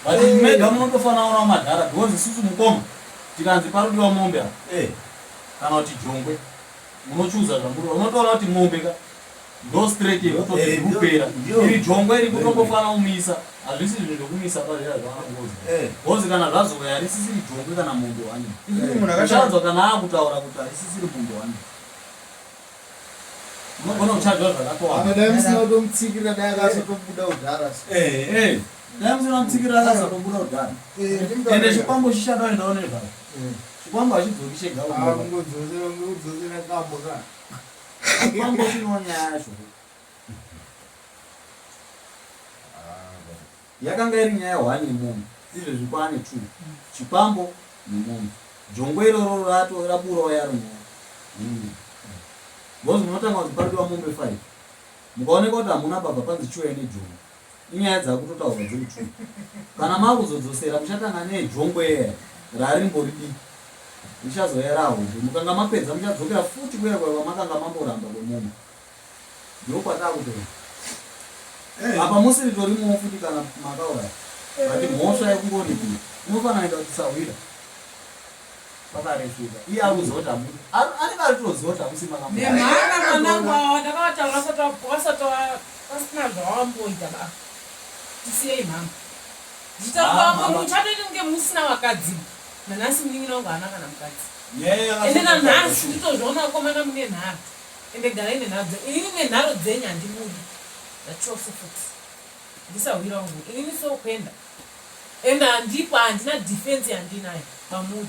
but mega munotofanira ona madhara because isusu mukoma tikanzi parudiwa mombe kana kuti jongwe munochuza zvamuri unotoona kuti mombe ndo straight yekutoti kupera iri jongwe iri kutombofanira kumisa hazvisi zvinhu zvokumisa pazvira zvavanangozi because kana zvazouya harisisiri jongwe kana mombe 1 uchanzwa kana akutaura kuti harisisiri mombe 1 unogona kuchadzwa zvakatowandamusinatomutsikirira dai akazotobuda udhara dai musina mutsikirira akazotobuda udhara ende Chikwambo chishanda endawo nevhara Chikwambo hachidzoki chega kungodzosera kambo ka Chikwambo chinonyaya yacho yakanga iri nyaya 1 yemombe izvo zvikwane 2 Chikwambo nemombe jongwe iroro rato raburawo yaro nyaya because munotanga kuti parudiwa mombe 5 mukaoneka kuti hamuna baba panzi chiuya nejongwe inyaya dzakutotaurwa dziri 2 kana makuzodzosera muchatanga nejongwe rarimbori diki richazoya rahombe mukanga mapedza muchadzokera futi kuya kwamakanga mamboramba kwemombe ndokwatakutoi apa musiritorimowo futi kana makauraya ati mhosva yekungoni kuti unofanira enda kuti sahwira pakarefika iye akuziva kuti anenge aritoziva kuti hamusi nemhana mwanangu wawo ndakavataura pasina zvawamboita ba tisiyei mhama ndichitaura muchatoiti kunge musina vakadzi nanhasi munin'ina wangu haana kana mukadzi ende nanhasi nditozviona vakomana mune nharo ende garai nenharo inini nenharo dzenyu handimudi nachose futi ndisawira ungu inini sokwenda ende handipo handina defense yandinayo mamuri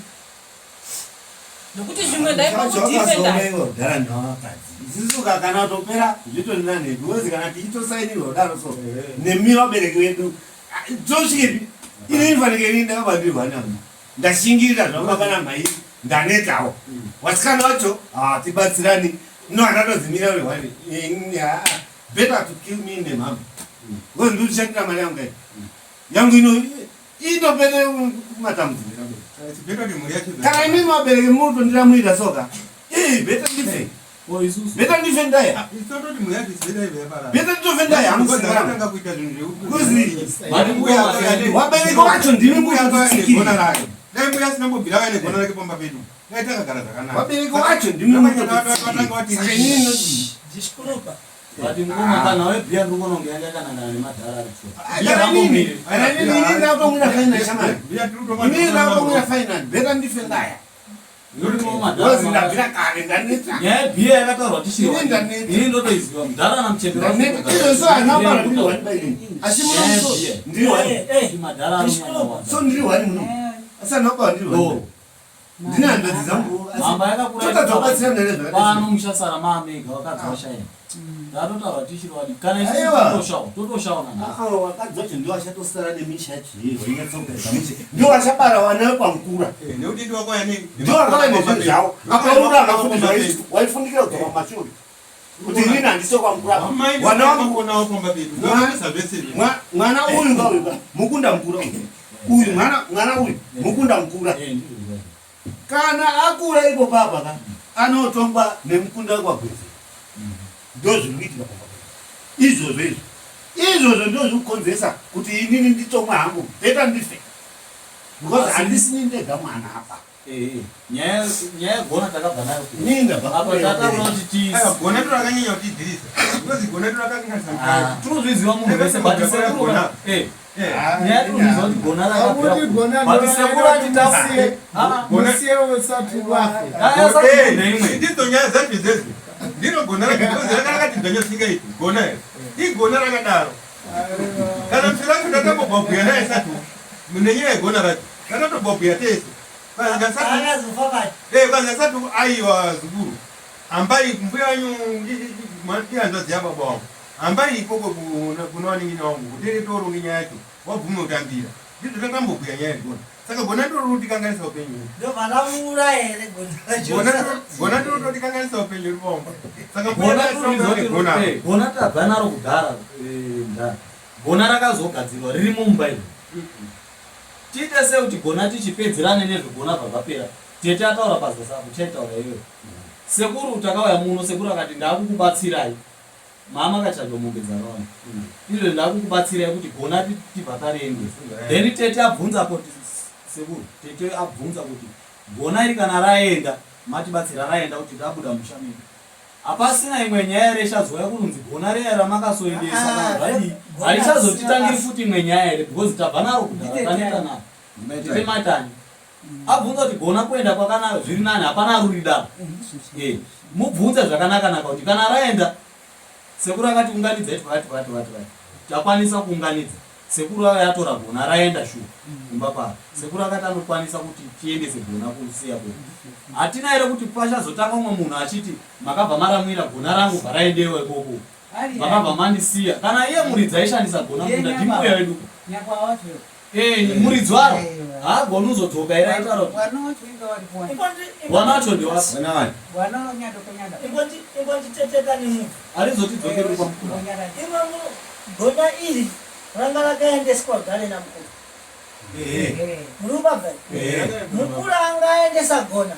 nokuti zvimwe ndaipakudifendagara navakadzi isisuka kana topera zvitonina nebecause kana tichitosainirwa kudaro so nemi vabereki vedu tosvikepi inini fanike ini ndakabandirwa namo ndashingirira zvamba kana mhai ndanetawo wasikana wacho tibatsirani no anatozimira rehwani better to kill me nemama ndichandira mari yangu yangu inopere matambudziko kana imimi vabereki mutondiramwira soka beta ndife beta ndife ndaya beta nditofendaya wabereki wacho ndimi muyawabereki wacho ndimi But in Mumaka, I be a woman on the other and a matter. Better different diet. You was in a black car and then it. Yeah, be a better rotation. You didn't know this. Dara and Chevron. So I know one by him. I see Madara. So new one. I said, no, you. Dinner, the example. I'm Shasarama make a ndarotavatishirwadi kana totoshaona wakadzocho ndio achatosara nemishachi ndio achabara wana kwamkura ndio akava nezvinhu zvavo akaura akafundiswa waifundikira kudzoka mumashuri kuti inini handiso kwamkura mwana uyu ngauyu mukunda mukura uyu mwana uyu mukunda mukura kana akura ipo papa anotongwa nemukunda kwagwezi ndozvikuitika izvozvo ndozvikukonzesa kuti inini nditomwa hangu beta ndife because handisini ndega mwana apa nyaya yegona takabva nayo gona torakanyanya kutidzirisa because gona torakanyanya tinozviziva munhu wese batisekura nyaya tinozviziva kuti gona ndidzo nyaya zacho dzezi ndinogona rakanakati dhanyasika iti gona igona rakadaro kana msiracho tatambobwabhuya naye satu nenyaya yegona racho tatotobwabhuya tese kwanzasatu aiwa zukuru ambai mbuya wanyu ndihanzvadzi yababa wangu ambai ikoko kuna waningina wangu kuteretoro nenyaya yacho wabvume kutambira ndizvo tatambobhuya nyaya yegona saka gona ndoro rutikanganisa upenyu gona ndoro rutikanganisa upenyu rivomba saka gona tabva naro kudhara gona rakazogadzirwa riri mumbai tiite sekuti gona tichipedzerane nezvegona bvabvapera tete ataura pazasabu chaitaura iyoyo sekuru takauya muno sekuru akati ndakukubatsirai mama kachajomombe dzarwana izvo ndakukubatsirai kuti gona tibva tarende then tete abvunzapo sekuru tete abvunza kuti gona iri kana raenda matibatsira raenda kuti tabuda mushamiri hapasina imwe nyaya ere ichazouya kunonzi gona reya ramakasoendesa harichazotitangiri futi imwe nyaya ere because tabva naro kudhara taneta naro tete matani abvunza kuti gona kuenda kwakana zviri nani hapana ruridaro mubvunze zvakanaka-naka kuti kana raenda sekuru akati unganidza iti vati takwanisa kuunganidza sekuru yatora gona raenda shuwa kumba kwaro sekuru akati anokwanisa kuti tiendese gona kusiya kwedu hatina ere kuti pachazotanga umwe munhu achiti makabva maramwira gona rangu bvaraendewo ikoko makabva mandisiya kana iye muridzi aishandisa gona munda ndimbuya wedu muridzi waro hagoni uzodzoka ira aitaro wana wacho ndewarizotidzokeri kwamukuru gona iri ranga rakaendeswa gare namukuru murumba mukuru anga aendesa gona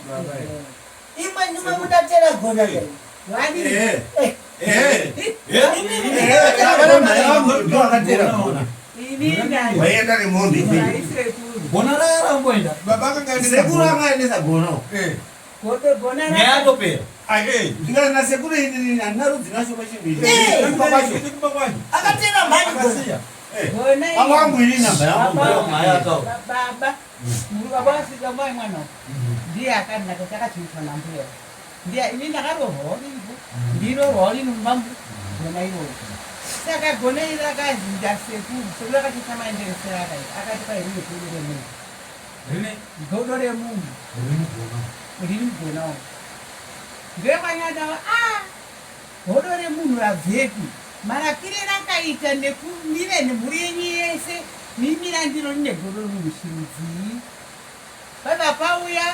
imwe ndimwe mudatera gona waienda nemombe gona raya ramboenda sekuru angaendesa gona nyaya yatopera ndikana sekuru ini handina rudzi nacho pachimbiacho akatera mhani Gona Mama wangu ili namba yangu Baba. ndio maya kao. baba mbuka bwasvika mwa mwana ndiye akanaka chakachiitwa nambuya ndiye ini ndakarohwa ivo ndinorohwa inomambu gona iroyo saka gona iri akazinda sekuru sekuru akatita maenderesero akati pairiwe godo remunhu godo remunhu riri mugonawo ngekwanyadawa godo remunhu rabvepi marakire rakaita nekumire nemhuri yenyu yese mimira ndino negodo remushimizii baba pauya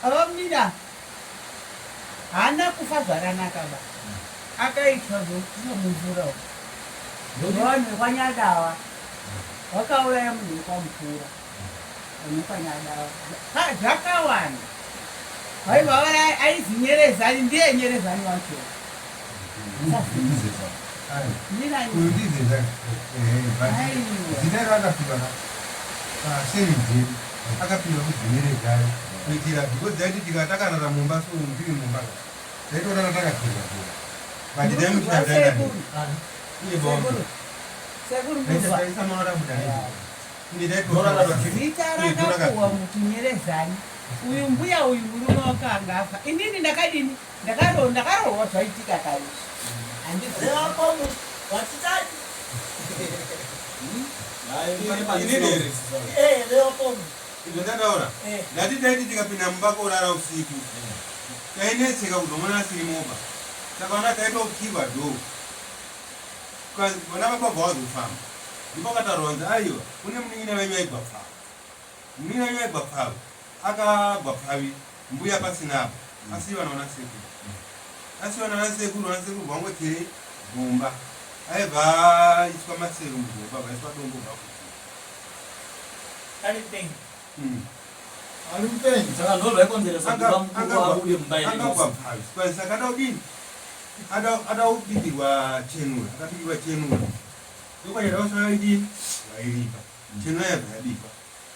avamira hana kufa zvakanaka ba akaitwa zvokufa mumvura vanhu kwanyadawa vakauraya munhu wekwamupura nekwanyadawa zvakawanda vaivava aizi nyerezani ndiye nyerezani wacho zita rakapirwa paseridheri akapinda kudzinyeredzayo kuitira because daiti tikatakarara mumba so ndiri mumba taitorara takapirwa bhora bandidaimuchadaiaiiyebaaisamara zita rakapuwa mutunyerezani uyu mbuya uyu murume wakanga afa inini ndakadini ndakarohwa zvaitika kaishi Rewapomu, watitani? Rewapomu. ndataura ndati taiti tikapinda mumba korara usiku tainetseka kudomona asiri moba saka ona taitokiva dho vana vababva vazofamba ndipo akataronza aiwa kune munin'ina wenyu aigwa pfava munin'ina wenyu aigwa pfava akagwa pfavi mbuya pasinapo asiva naona sekuru asiva naona sekuru vangotere gomba aibva iswa masero mugomba vaiswa dombo vakuti Kali pengi. Alipenzi. Saka ndo zvaikonzeresa kuti vamukuru auye mubaire angagwa pfavi saka ada kudini ada kubikirwa chenura akabikirwa chenura ndokwanyada kusvakaidini vairipa chenura yabva yabikwa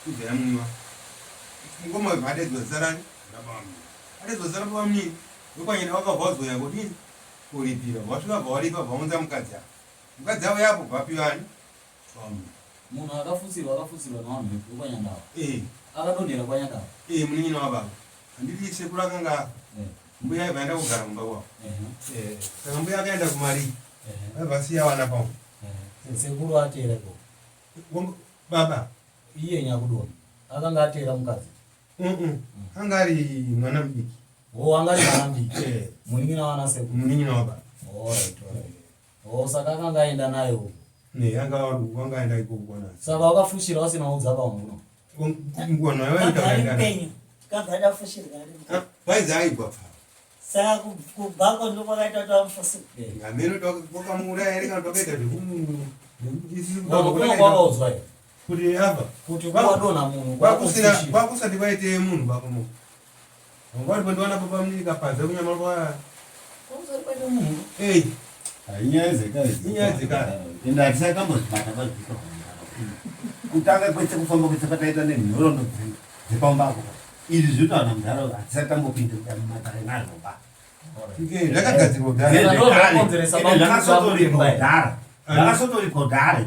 ibva yamwiwa ngoma ibva adedzwa zarani adedzwa zara pavamunini ndokwanyada wakabva wazoya kodini kuripira wasvika bva waripa bvaunza mukadzi avo yapo bvapivani munhu akafutsirwa navanhu vekwanyandava akadonhera kwanyandava munin'ina wababa handiti sekuru akanga afa mbuya aibva aenda kugara mumba kwavo saka mbuya akaenda kumari aibva siya vana pavo sekuru ateereko baba iye nyakudoni akanga ateera mukadzi anga ari mwana mudiki anga ari mwana mudiki munin'ina wana sekuru munin'ina wababa saka akanga aenda naye uko wanga aenda ikoko kwanasi saka wakafushira wasina udza pamuno ngono Kali pengi. Kabada fushirika. vaizi aigwa pfava Saka kubhako ndo kwakaita twamfusi. ameno tokamuuraya ere kana tokaita kwakauzwa here kuti ava kuti kwadonha munhu kwakusati kwaite munhu vakomo vangwaripondiwana papamunika padza kunyama kwa inyaya dzekare inyaya dzekare ende hatisakambozvibata pazvika kutanga kwese kufamba kwese kwataita nenhoroondo dzepambako izvi zvinowana munharaunda hatisakambopinde kuda mumatarengazvoba zvakagadzirwa zvakasotorikodhara zvakasotorikodhara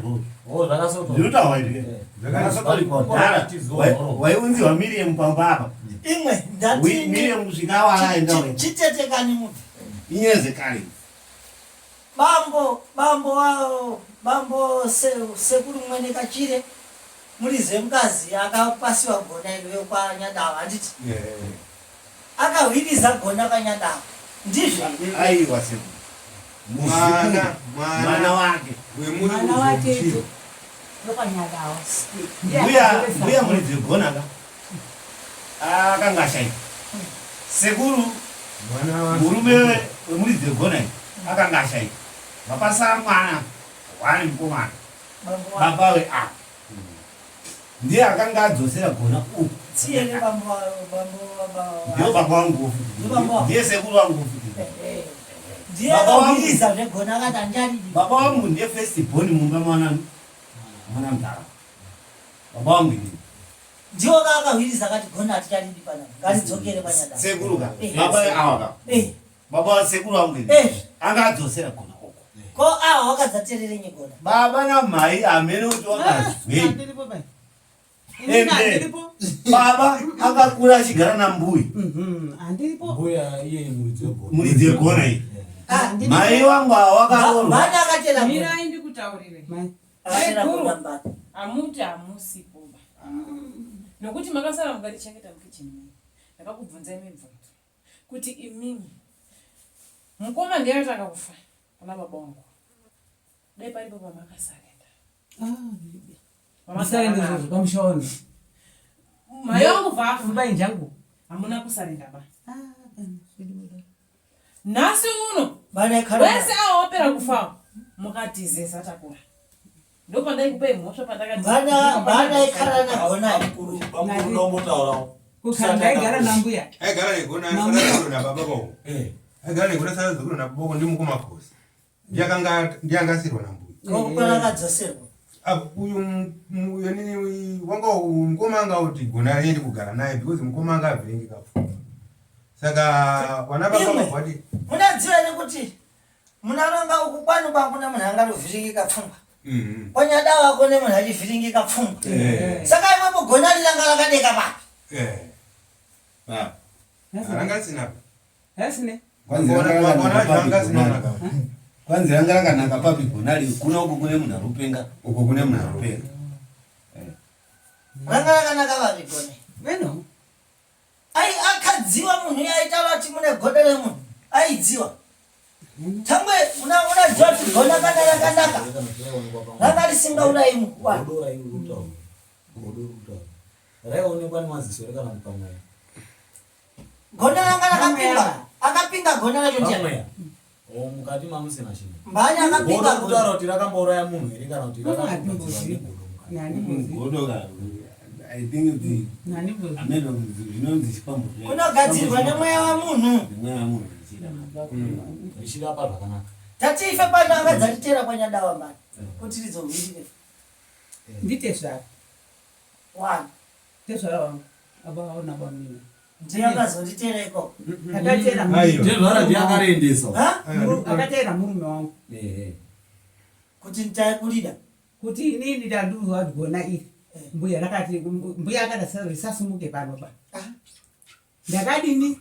zvinotaura izvi zvakasotorikodhara waiunziwa miriam pamba apa Imwe ndati miriam kusvika awaaenda chitetekani munhu. inyaya dzekare Bambo sekuru mwene kachire mulize mkazi akapasiwa gona ilo kwanyandava handiti akahwiriza gona kwanyandava ndizvo aiwa sekuru mwana wake mwana wake ndokwanyadawa mbuya mulidze gona ka akanga ashaika sekuru murume wemulidze gona akanga ashaika vapasara mwana wani mukomana babawe apa ndiye akanga adzosera gona uku tsiene ndio baba wangu ndiye sekuru wangu ndiye akahwiriza zvegona akati anjaridi. baba wangu ndiye first born mumba mwana mudhara baba wangu ndiye ndiwo akahwiriza akati gona haticharidi panapa ngaridzokere kwanyandava sekuru ka baba awa ka baba sekuru wangu anga adzosera gona uku ko aho wakadzaterere nyigona baba namai amene kuti wakazwei Ndiripo bani. Ini ndiripo. baba akakura achigara nambuya Andiripo. Mbuya iye muridzi muridzi wegona iyi Andiripo. mai wangu awakaorwa bani akatera mirai ndikutaurire Mai. akatera amuti hamusipo nokuti makasara mukatichengeta mukicheni mei ndakakubvunzai mibvunzo kuti imimi mukoma ndiyataka kufa pana baba wangu dai paripo pamakasarenda Masarenda pamushoni. mai wangu vafa Mbai njangu. hamuna kusarenda ba nhasi uno bani wese akara awapera kufa mukatizesa takura ndopandaikupei mhosva bani ikara na gona Kukanda igara nambuya. Aigara negona sara na baba bako. Aigara negona sara zukuru na baba bako ndi mukumakosi. Ndiyangasirwa na mbuya. ko kana kadzoserwa Uyu nini wanga mkomanga uti gona yendi kugara naye because mkomanga avhiringi kafu. Saka wana baba vakwadi. munadziwa nekuti munaronga uku kwanu kwakuna munhu angatovhiringika pfungwa kwanyada wako nemunhu achivhiringika pfungwa saka iwepo gona riranga rakadeka papi Arangasina. Hasine. kwanzi ranga rakanaka papi gonari kuna uko kune munhu arupenga uko kune munhu arupenga ranga rakanaka vapi gona Weno. ai akadziwa munhu yaitaura kuti mune godo remunhu aidziwa tangwe unadziwa kuti gona kana rakanaka ranga risingaurayi mukwana gona ranga rakapinga akapinga gona racho ndiani mukati mamusina chino mbani akapinga kutaura kuti rakambouraya munhu here kana kuti godoka I think kuti ameno zvinonzi chipambo kunogadzirwa nemweya wamunhu mweya wamunhu zvichirapa zvakanaka tatiife pano angadzatitera kwanyadawa mbani kuti ridzovhirire Ndite zvaro. one Tezvaro wangu. Abaona bamina. ndiyangazonditera ikoko Akatera. ndezvara ndiyakarendesa Akatera murume wangu. kuti nditaikurida Kuti inini ndanduwa gona iri. Mbuya rakati mbuya akadasa risasimuke pano pa. Ndakadini.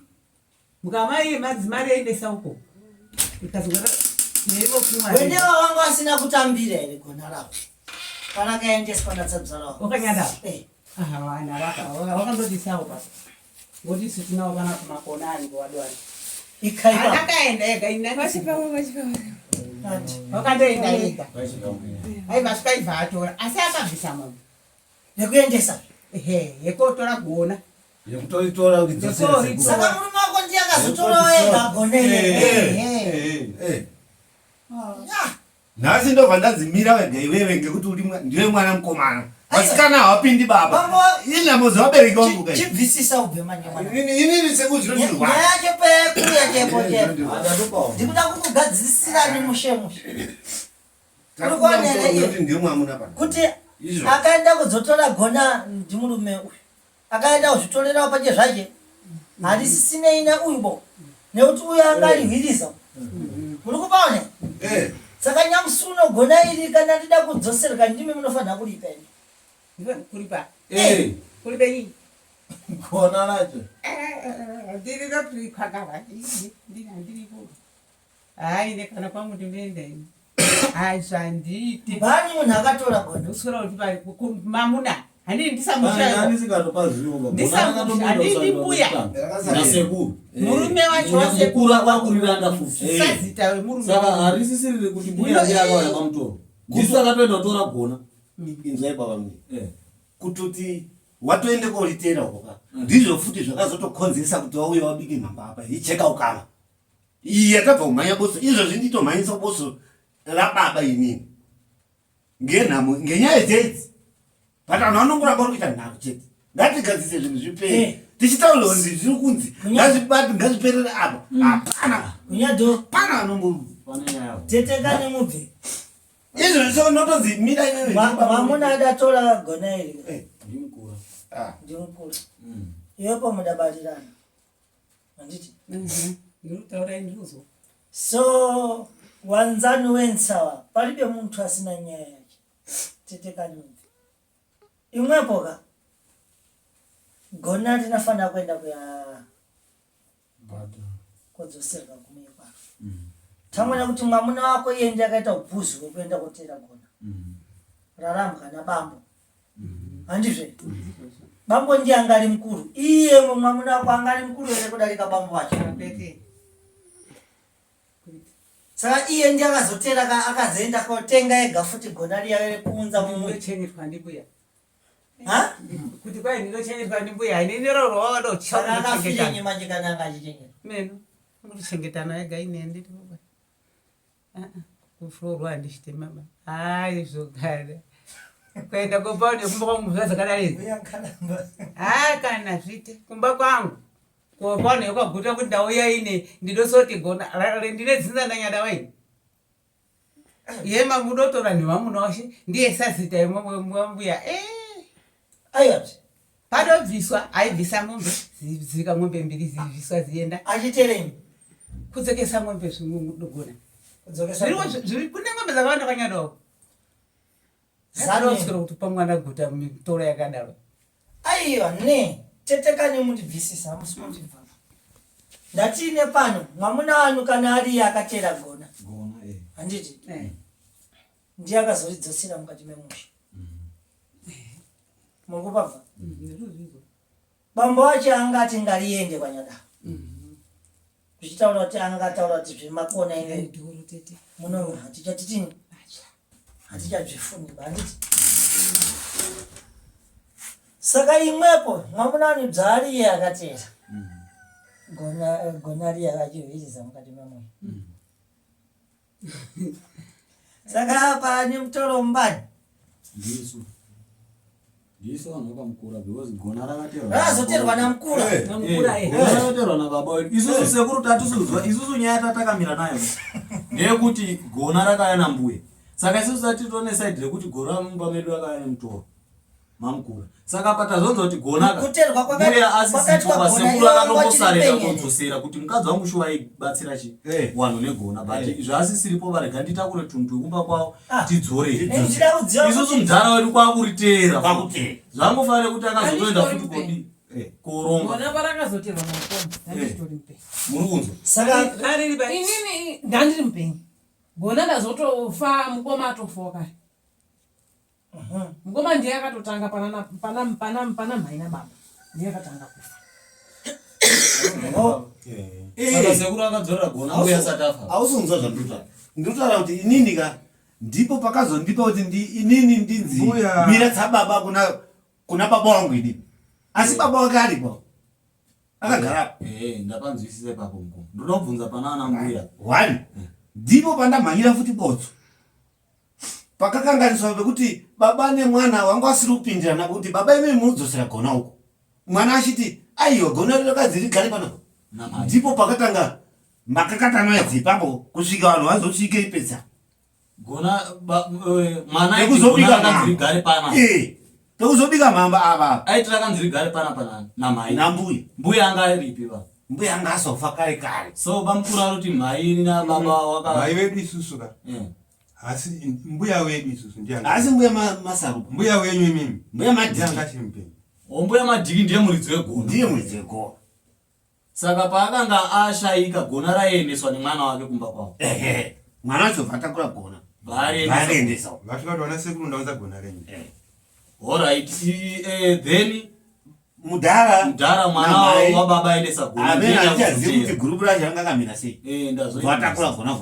Mukamai madzimari endesa uko. Ikazogara nero kumwa. wendewa wangu asina kutambira ere gona ravo kana kaendeswa ndatsadzara wako Ukanyada. Aha wana wakandoti sawa basi. Ngoti sitinao kana kumakona ali kwa wadwani. ikaipa Akaenda ega ina. Vachipawo. Wakandoenda ega. Ai vasikaibva atora asi akabvisa munhu. nekuendesa Yekotora gona. yekutoritora kuti dzosera saka murume wako ndiyakazotorawo ega gonere nhasi ndobva ndadzimira wega iwewe ngekuti ndiwe mwana mukomana vasikana hawapindi baba inambozi vabereki vangu kai chibvisisa ubhemanyamwana inini sekuzvinondirwa nyaya yacho pekuya chepotepo ndikuda kukugadzisirani mushemushe kuti ndiwe mwamuna pana kuti akaenda kudzotora gona ndimurume uyu akaenda kuzvitorerawo pache zvache harisisinei neuyubo nekuti uyu angarihwiriza muri kupaone saka nyamusi unogona iri kana ndida kudzosereka ndimi munofanira kuripeni Kuripa. Kuripa nyinyi. gona racho Ndiri roti kwakava. Ndiri ku. Ai nekana kwangu ndimenda ini. Ai zvanditi. bani munhu akatora gona Usura kuti pari mamuna. Handiri ndisamushayo. anisingatopa zvivo Handiri mbuya. nasekuru Murume wacho wasekuru. kura kwakuriranda futi Sazita wemurume. saka harisisiriri kuti mbuya ndiye akauya pamutoro ndisu akatoenda kutora gona inzwai baba mune kutoti watoende koritera ukoka ndizvo futi zvakazotokonzeresa kuti wauya wabike mhamba apa icheka ukama iyi yatabva kumhanya boso izvozvi nditomhanyisa boso rababa inini ngenhamo ngenyaya dzedzi but vanhu vanongoramba uri kuita nharo chete ngatigadzise zvinhu zvipere tichitaurira kuti zviri kunzi ngazviperere apa hapana kunyado pana vanombo pane nyaya teteka nemubve izvo zvisoko notonzi mira iwewe mamuna adatora gona iri ndimukura ndimukuru iwepo mudabarirana anditi Ndiri kutaura indizvo. so wanzani wensawa palibe muntu asina nyaya yake tetekani imwepoka gona tinafana kwenda kuya kodzoserwa kumekwa tamwana kuti mwamuna wako iye ndiye akaita ubhuzi wekuenda kotera gona rarambwa nabambo handizve bambo ndiye angali mkuru iye mwamuna wako angali mkuru ere kudarika bambo wacho saka iye ndiye akazotera akazoenda kotenga ega futi gona riya kuunza mumwe chengetwa ndimbuya ha kuti kwai ndinochengetwa ndimbuya inini rorwa saka akafirenye manje kana angachichengeta meno ngochengetana ega inende tiboba kuflorwa handichite mama hayi zvogara kuenda kopaone kumba kwangu zvazakadai kana zvite kumba kwangu kopaone kwakaguta kuti ndauya ine ndidosoti gona ndine dzinzananyada waini yema mudotora ndivamuna washe ndiye sazita imwambuya ayoti padobviswa aibvisa mombe zivika mombe mbiri zibviswa zienda achitereni kudzokesa mombe zvimudogona kudzokesa zviri kune ng'ombe dzakawanda kanyadawo zanoswera kuti pamwana guta mitoro yakadaro aiwa ne tetekani mundibvisisa hamusimundibva ndatine pano mwamuna wanu kana ariye akatera gona handiti ndiye akazoridzosera mukati memusha mukupabva bambo wacho angati ngariende kwanyada zvichitaura kuti angataura kuti zvemakona ine muno hatichatitini hatichazvifuni banditi saka imwepo mwamuna wanu dzariye akatera gona riye akachivhiriza mukati memoyo saka apa ni mutoro mbani ndiso vanhu vakamukura because gona rakazoterwa namukura rakaterwa nababa wedu isusu sekuru tatisuzwa isusu nyaya tatakamira nayo ndeyekuti gona rakaya nambuya saka isusu tatitone side rekuti gona mumba medu rakaya nemutoro mamukura saka patazonza kuti gona mbuya asisipoba sekuru akatombosarira kodzosera kuti mukadzi wangu shuwa aibatsira chi wanhu negona but zvaasisiripo varega nditakure tunhu twekumba kwavo tidzorei isusu mudhara wedu kwakuriteera zvangofanire kuti akazotoenda futi kodi koronga muri kunzwa saka inini ndandiri mupenyu gona ndazotofa mukoma atofoka mukoma ndiye akatotanga pana mhai nababa ndiye akatanga kufa saka sekuru akadzorera gona mbuya asati afa ausunzwa zvandinotaura ndinotaura kuti inini ka ndipo pakazondipa kuti inini ndinzi mira dzababa kuna baba wangu idini asi baba wake aripo akagara ndapanzwisisa ipapo mukoma ndoda kubvunza pana ana mbuya one ndipo pandamhanyira futi botso pakakanganiswa pekuti baba nemwana wangu asiri kupindirana kuti baba ime munodzosera gona uko mwana achiti aiwa gona rakadzi rigare panapo ndipo pakatanga makakatano edzi ipapo kusvika vanhu vazosvike ipedza gona mwana ekuzobika kanzirigare pana pekuzobika mhamba ava aitira kanzirigare pana pana namhai nambuya mbuya anga aripi pa mbuya anga asofa kare kare so bamukuru ari kuti mhai nababa mai vedu isusu ka asi mbuya wedu isusu asi mbuya masarupa mbuya wenyu imimi mbuya madhiki angati mpenyu ombuya madhiki ndiye muridzi wegona ndiye muridzi wegona saka paakanga ashayika gona raiendeswa nemwana wake kumba kwavo mwana wacho vatakura gona vaariendesa vasvika wana sekuru ndaunza gona renyu alright then mudhara mwana wababa aendesa gonaaichazivi kuti gurupu racho rangakamira sei vatakura gona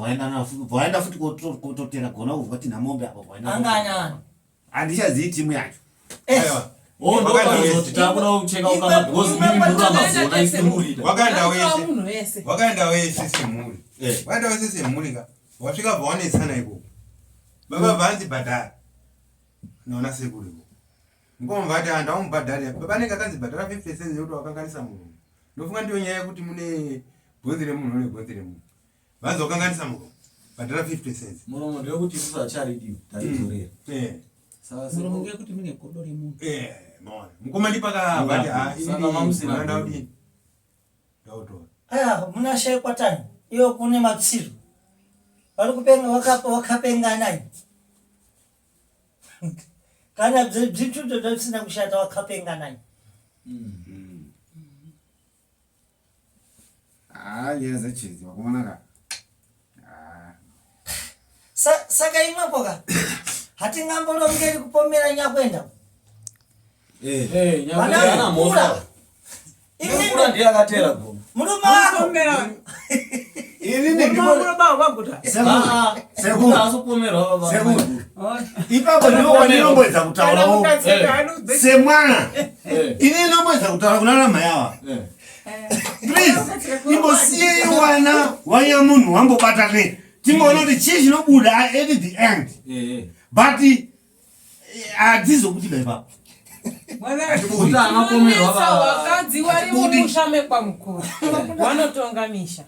vaenda futi kutotera gona uva kuti namombe apo anganyana handichazivi timu yacho ndokanzoti takuda kucheka ukama because mimi ndoramba gona isemurida wakaenda wese semhuri waenda wese semhuri ka wasvika bva wanetsana ikoko baba bvanzi bhadhara naona sekuru iko mukoma vati handaumubhadharira baba anenge akanzi bhadhara 50 cents yekuti wakanganisa munhu ndofunga ndiyo nyaya yekuti mune bvunzi remunhu nebvunzi remunhu vanzi wakanganisa munhu bhadhara 50 cents muromo ndewekuti isusu hacharidiwe taidzorera muromo ngekuti mune godo remunhu mukoma ndipakavati saka mamusina ndaudini ndautora aya munashayikwa tani iyo kune matsiro Walikupenga wakapengana. Kana bzituto zvisina kushata wakapengana. Yeza chizi wakumanaka. Saka imwepoka. Hatingambulongeri kupomera nyakwenda. nyakwenda ana mosa. Kura ndiye akatera go. Muluma wako. Ini ni Mama wanguta. Seguru asopomera baba. Seguru Ipapo ninomweza kutaura semwana ini nomweza kutaura kunana mayawa please imbosiye wana wanyamunhu wambobatane timboona kuti chii chinobuda at the end but hadzizokuti ipapo wakadzi vari mumusha mekwamukuru wanotonga misha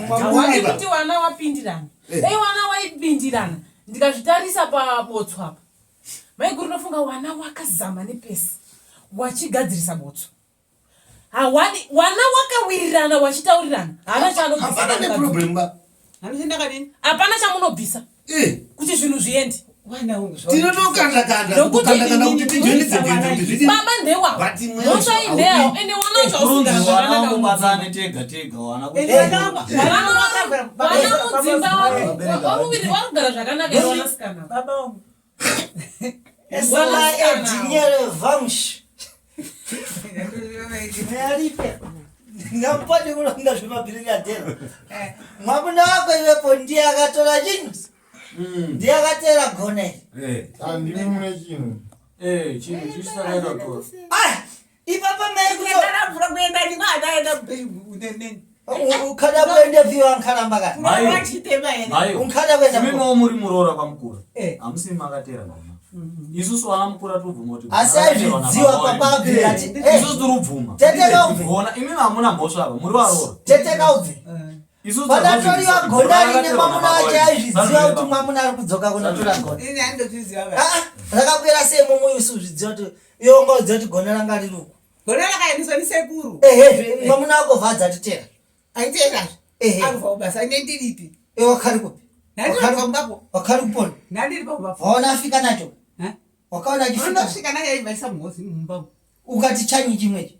awadi kuti wana wapindirana wana waipindirana ndikazvitarisa pabotswa apa maiguru nofunga wana wakazama nepesi wachigadzirisa botswa awadi wana wakawirirana wachitaurirana hapana chamunobvisa kuti zvinhu zviendi baba ndewa mosai ndewa ende wanamudzimba wavuviri varikugara zvakanaka ivanasikana Edinyere vamsh. Ngampati kulonga zvemabhirika dera. Mwamuna wako iwepo ndiye akatora chinhu. Ndiye akatera gone. Andini mune chinhu. Chinhu chisakaita to. Ipapa mai kuyo. Kana mvura kuenda ni madaenda unene. Ukada kwende viwa nkala mbaka. Wachitema ene. Unkada kwenda. Zvimwe muri murora kwamukura. Amusi makatera mama. Isusu wana mukura tubvuma kuti. Asaziwa papa ati. Isusu turubvuma. Teteka ubve. Bona imwe hamuna mhosva apa muri varora. Teteka ubve. Isusu padatori wagona ine mwamuna wacho aizviziva kuti mwamuna ari kudzoka kunotora gona. Ini handozviziva ba. Rakapera sei mumwe usuzvidziva kuti iwe ngoziva kuti gona ranga riri uko. Gona rakaendeswa nisekuru. Mwamuna wako bvadza titera. Aitera. Arikuva basa ine ndiripi. Wakari kupi? Wakari kupona. Nandiri pa. Waona afika nacho. Wakaona chifika. Unofika naye ivaisa Ngozi mumba. Ukati chanyi chimwechi.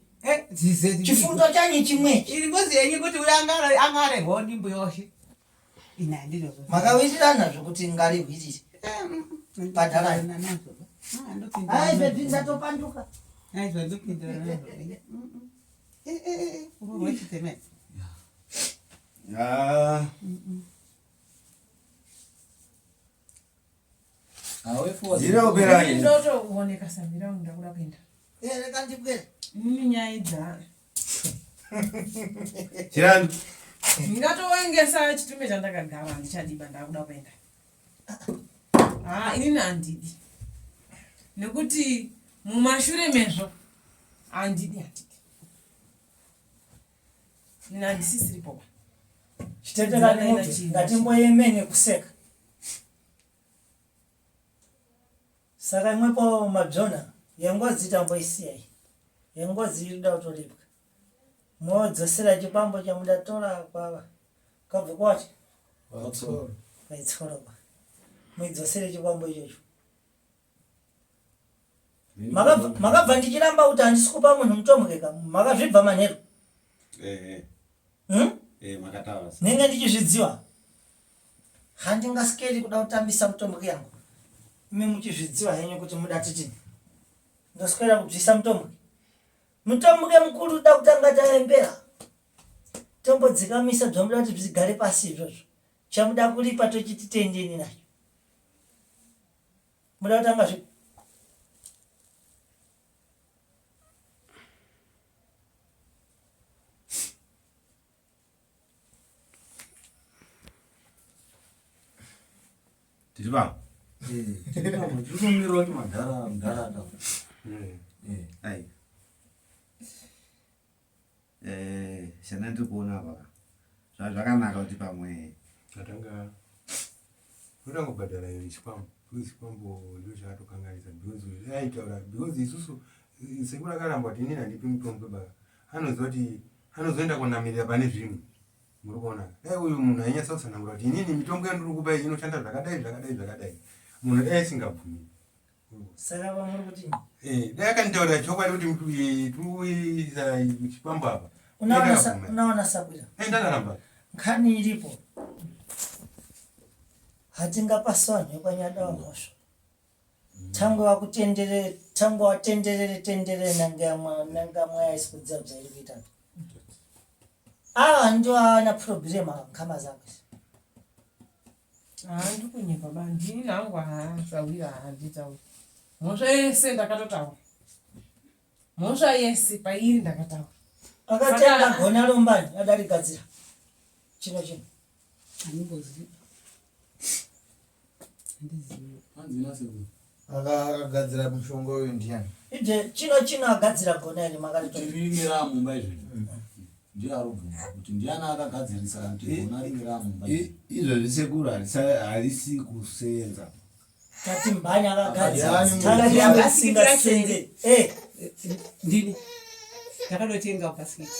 Zizezi. Chifundo chanyi chimwechi. Ili Ngozi yenye kuti uyangara angare hondi mbuyoshi. Ina ndiro. Makawitirana zvokuti ngari hwititi. Padala nazo. Ai bebinza topanduka. Ai zvadopindira nazo. Urochiteme. Zira uberanye. Ndoto uoneka Samira ndakuda kuenda. Reka ndibwere. Mimi nyaya dza. Chirani. Ndingatowengesa chitume chandakagara ndichadiba ndakuda kuenda. Ini nandidi. Nekuti mumashure mezvo andidi. Nina ndisisiripo. Chiteteka nemuti ngatimboyemene kuseka. Saka imwepo mabzona yengozi tamboisiya iyi. Yengozi irida kutolipwa. Modzosera chipambo chamudatora kwava. Kabve kwacho. Vaitsora kwa. Muidzosere chipambo ichocho. Makabva ndichiramba kuti handisikupa munhu mutomukeka. Makazvibva manheru. Makatawa. Nenge ndichizvidziwa. Handingasikeri kuda kutambisa mutomboke yangu. Imi muchizvidziwa henyu kuti muda titi. Ndoswera kubvisa mutomboke. Mutomboke mukuru uda kutanga taembera. Tombodzikamisa bvamuda kuti zvigare pasi izvozvo. Chamuda kulipa tochiti tendeni nacho. Muda kutanga zvi. Tiripa. Ndinomirwa kuti mudhara ta. Ai. Shana ndikuona baba. Zvakanaka kuti pamwe Atanga uranga kubhadhara Chikwambo. Chikwambo ndio chatokanganisa because aitaura because isusu sekura karamba kuti nini andipi mutombo baba. Anoziva kuti anozoenda kunamirira pane zvimwe. muri kuona dai uyu munhu ainyasa kutsanangura kuti inini mitombo yandiri kupai inoshanda zvakadai munhu dai asingabvumi. Saka vamuri kuti dai akanitaurira chokwadi kuti tuisa Chikwambo apa unaona Sabwira ndararamba nkhani ilipo hatingapaswane kwanyada wamosho tangu watenderere nanga mwaya isikudza bzairi kuita ndio ana problem kama zake ndikunyika bandi nangu Sabwira handitauri mosha yese ndakatotaura mosha yese pairi ndakataura akatenga gona lombani adarigadzira chino Animboziva. akagadzira mushonga uyu ndiani ije chino agadzira gona ine makalito ringira mumba izvi ndiye arubvuma kuti ndiani akagadzirisa kuti gona ringira mumba izvo zvisekuru harisi kusenza tati mbanya akagadzira takati asingasenze Ndini. Ndakanotenga bhasikiti.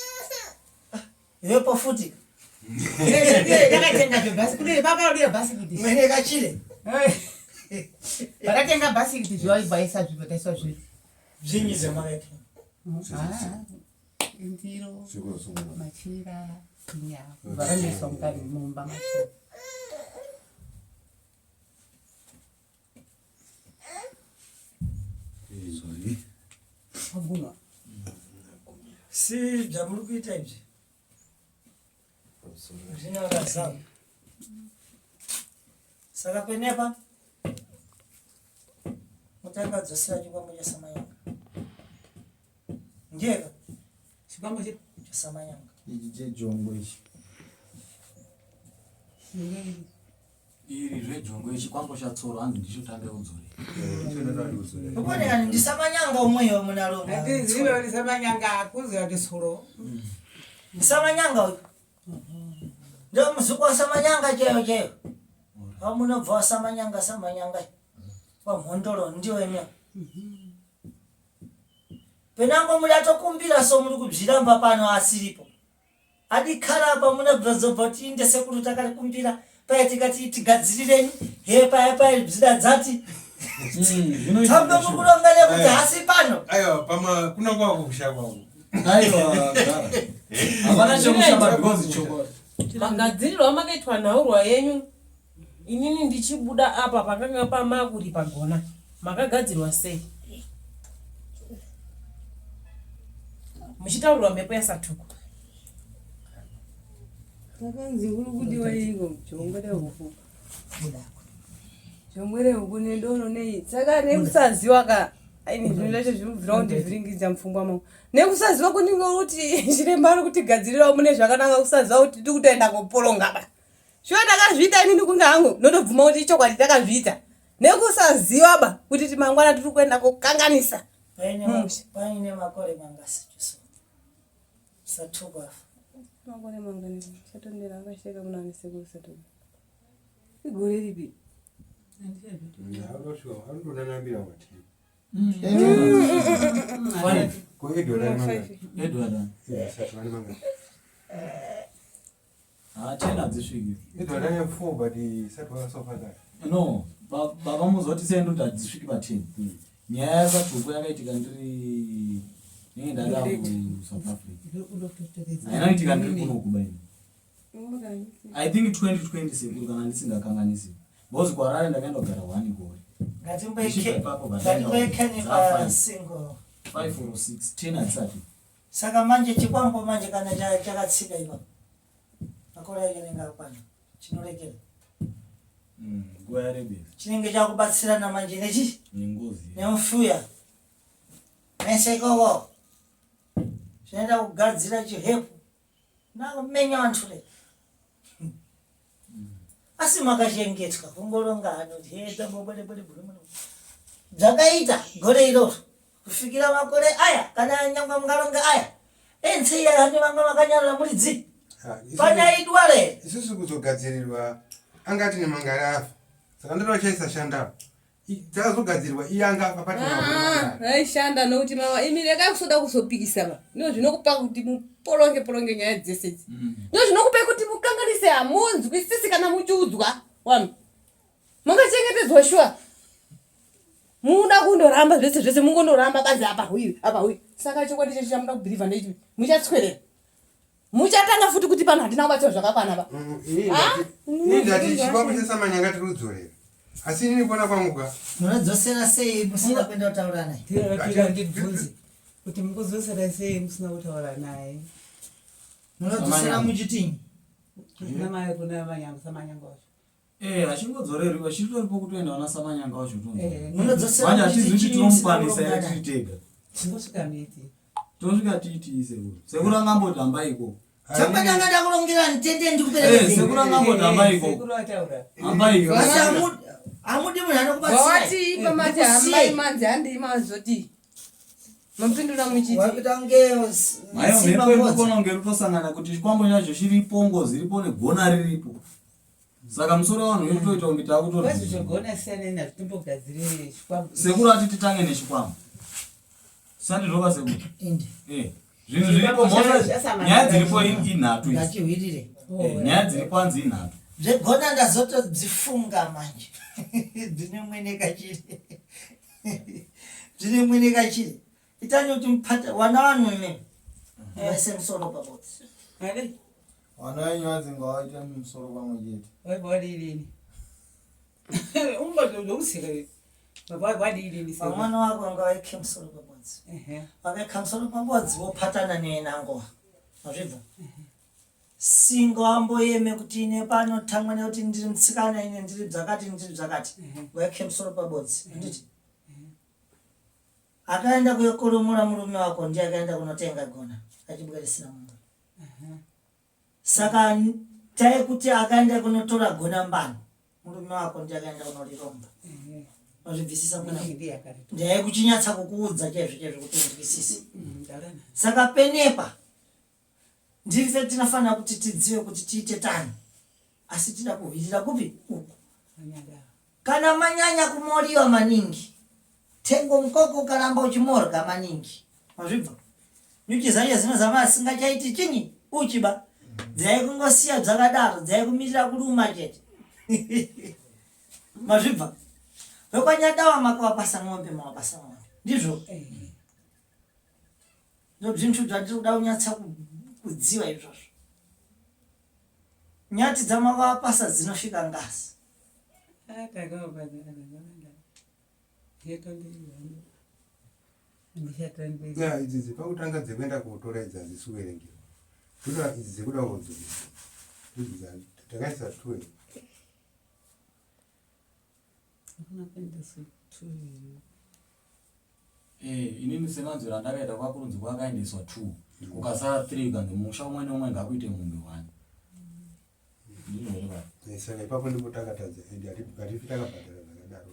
yepo futi Ndakatenga bhasikiti. Baba udia bhasikiti. mwene kachile Ndakatenga bhasikiti zvaibvaisa zvibataiswa zviri. zvinyize makaita Ndiro. Machira. Nyaya. Vakaniswa mukari mumba machira. Aguma. si bzamuri kuita ibzi zvinakazama saka kwenepa mutakadzosera Chikwambo chasamanyanga ndiyeka Chikwambo chasamanyanga ichi chejongo ichi iri zvejongo yechikwambo chatsoro hanzi ndicho tande udzori ukonekani ndisamanyanga umweyo munalo Ndizive kuti samanyanga akuziva kuti tsoro. ndisamanyanga uyu ndio muzuku wa samanyanga cheyo amunobva wasamanyanga wamhondolo ndiyo emya penango muri atokumbira so muri kubzviramba pano asiripo adikhala pa munabvazobva tiinde sekuru takalikumbira paya tikati tigadzirireni he paya bzida dzati tambe mukulongane kuti hasi pano aiwa pama kuna kwako kusha kwako aiwa hapana chekushamba because choko pagadziriro amakaitwa nhaurwa yenyu inini ndichibuda apa pakanga pamakuri pagona makagadzirwa sei muchitaurirwa mhepo yasatuko takanzi uri kudiwa iko chongwere huku chongwere huku nendono nei saka nekusaziwa ka aini zvinhu zvacho zvinobvira kundivhiringidza mupfungwa mangu nekusaziwa kuninga kuti chiremba ari kutigadzirirawo mune zvakanaka kusaziva kuti tiri kutoenda koporonga ba shuwa takazviita inini kunge hangu notobvuma kuti chokwadi takazviita nekusaziva ba kuti timangwana tiri kuenda kokanganisa paine makore mangasi chiso satuko afa makore mangani chatondera akasheka munani sekuru satuko igore ripi arundonanambira wati tena dzisviki edwanane4 no baba muzoti sendo kuti hadzisviki pa10 nyaya yasatuko yakaitika ndiri nenge ndari apo South Africa ainaitika ndiri kuno kubaini I think 2020 sekuru kana ndisingakanganisi bozi kwarare ndakaenda kugara 1 gore ngatimboekeni pa single 5 or 6 10 hadzisati saka manje Chikwambo manje kana chakatsika ipa makore akerenga apana chinorekera nguva yarebesa chinenge chakubatsirana manje nechi nengozi nemufuya nesekoko zvinoenda kugadzira chihepu nakumenya vantu re asi makachengetwa kungoronga hano zvakaita gore iroro kufikira makore aya kana nyangwa mungaronga aya enseya hani vamwe makanyarira muri dzi panyaidwa re isusu kuzogadzirirwa angati nemangari afa saka ndinochaisa shandapo dzakazogadzirwa iyanga papati aishanda nokuti mama imireka kusoda kuzopikisa ba ndizvo zvinokupa kuti mupolonge nyaya dzese idzi ndizvo zvinokupa kuti mukanganise hamunzwisisi kana muchiudzwa wami mungachengetedzwa shuwa muda kundoramba zvese mungondoramba banzi apa huyu saka chokwadi chechi chamuda kubhirivha ndeichi muchatswerera muchatanga futi kuti pano handina kubatsira zvakakwana ba ndati chikwambo chesamanyanga tiri kudzorera asi inini kuona kwanguka munadzosera sei musina kuenda kutaura naye ndibvunze kuti mukudzosera sei musina kutaura naye munadzosera muchitini namai kuna manyanga samanyanga wacho achingodzoreri vachitoripo kutoenda wana samanyanga wacho munadzosera vanja hatizivi tinomukwanisa ere tiri tega tinosvika miti tosvika tiitii sekuru angamboti hambaiko chakwenda ndakurongera ntende ndikupereka sekuru angamboti hambaiko sekuru ataura hambaiko amudi munhu anokubatsira wawati pamati hambai manzi handii mazoti mapindura muchiti wapita ngeo mayo mhepo inokona kunge rutosangana kuti chikwambo chacho chiripo ngozi iripo negona riripo saka musoro wanhu iritoita kunge kwazvitogona siyaneni hazvitombogadzire chikwambo sekuru ati titange nechikwambo sandizvoka sekuru inde zvinhu zviripo mhosva nyaya dziripo inhatu ngachihwirire nyaya dziripo hanzi inhatu zvegona ndazotodzifunga manje dzine mwene kachiri itani kuti mpata wana wanu ine vaise musoro pabodzi wana wenyu vadzinga waita musoro pamwe chete wadilini umbazousika wadilini pamwana wako anga waike musoro pabodzi wakaika musoro pabodzi wopatana nenangowa azvibva singo wamboyeme kuti ine pano tamwe nekuti ndiri mtsikana ine ndiri dzakati waike musoro pabodzi anditi akaenda kuyokurumura murume wako ndiye akaenda kunotenga gona achibweresera munhu saka taikuti akaenda kunotora gona mbani murume wako ndiye akaenda kunoriromba wazvibvisisa mwana ndiye kuchinyatsa kukuudza chaizvo kuti undikisisi saka penepa ndife tinofanira kuti tidziwe kuti tiite tani asi tida kuhwirira kupi uku kana manyanya kumoriwa maningi tengo mukoko ukaramba uchimorga maningi mazvibva nyuchi zanje zinozama asingachaiti chinyi uchiba dzaikungosiya dzakadaro dzaikumirira kuruma chete mazvibva vekwanyadawa makavapasa ng'ombe mavapasa ng'ombe ndizvo ndozvinhu zvatiri kuda kunyatsa kudziwa izvozvo nyati dzamakavapasa dzinosvika ngazi idzi pakutanga dzekuenda kutora idzi hadzisuwerengerwa toda idzi dzekuda kudzoresa takaisa 12 inini semanzwira ndakaita kwakurudzi kwakaendeswa 2 kukasara 3 kange musha umwe neumwe ngakuite munhu 1 ndizvo saka ipapo ndipo takatadza ende hatifi takabhadhara zvakadaro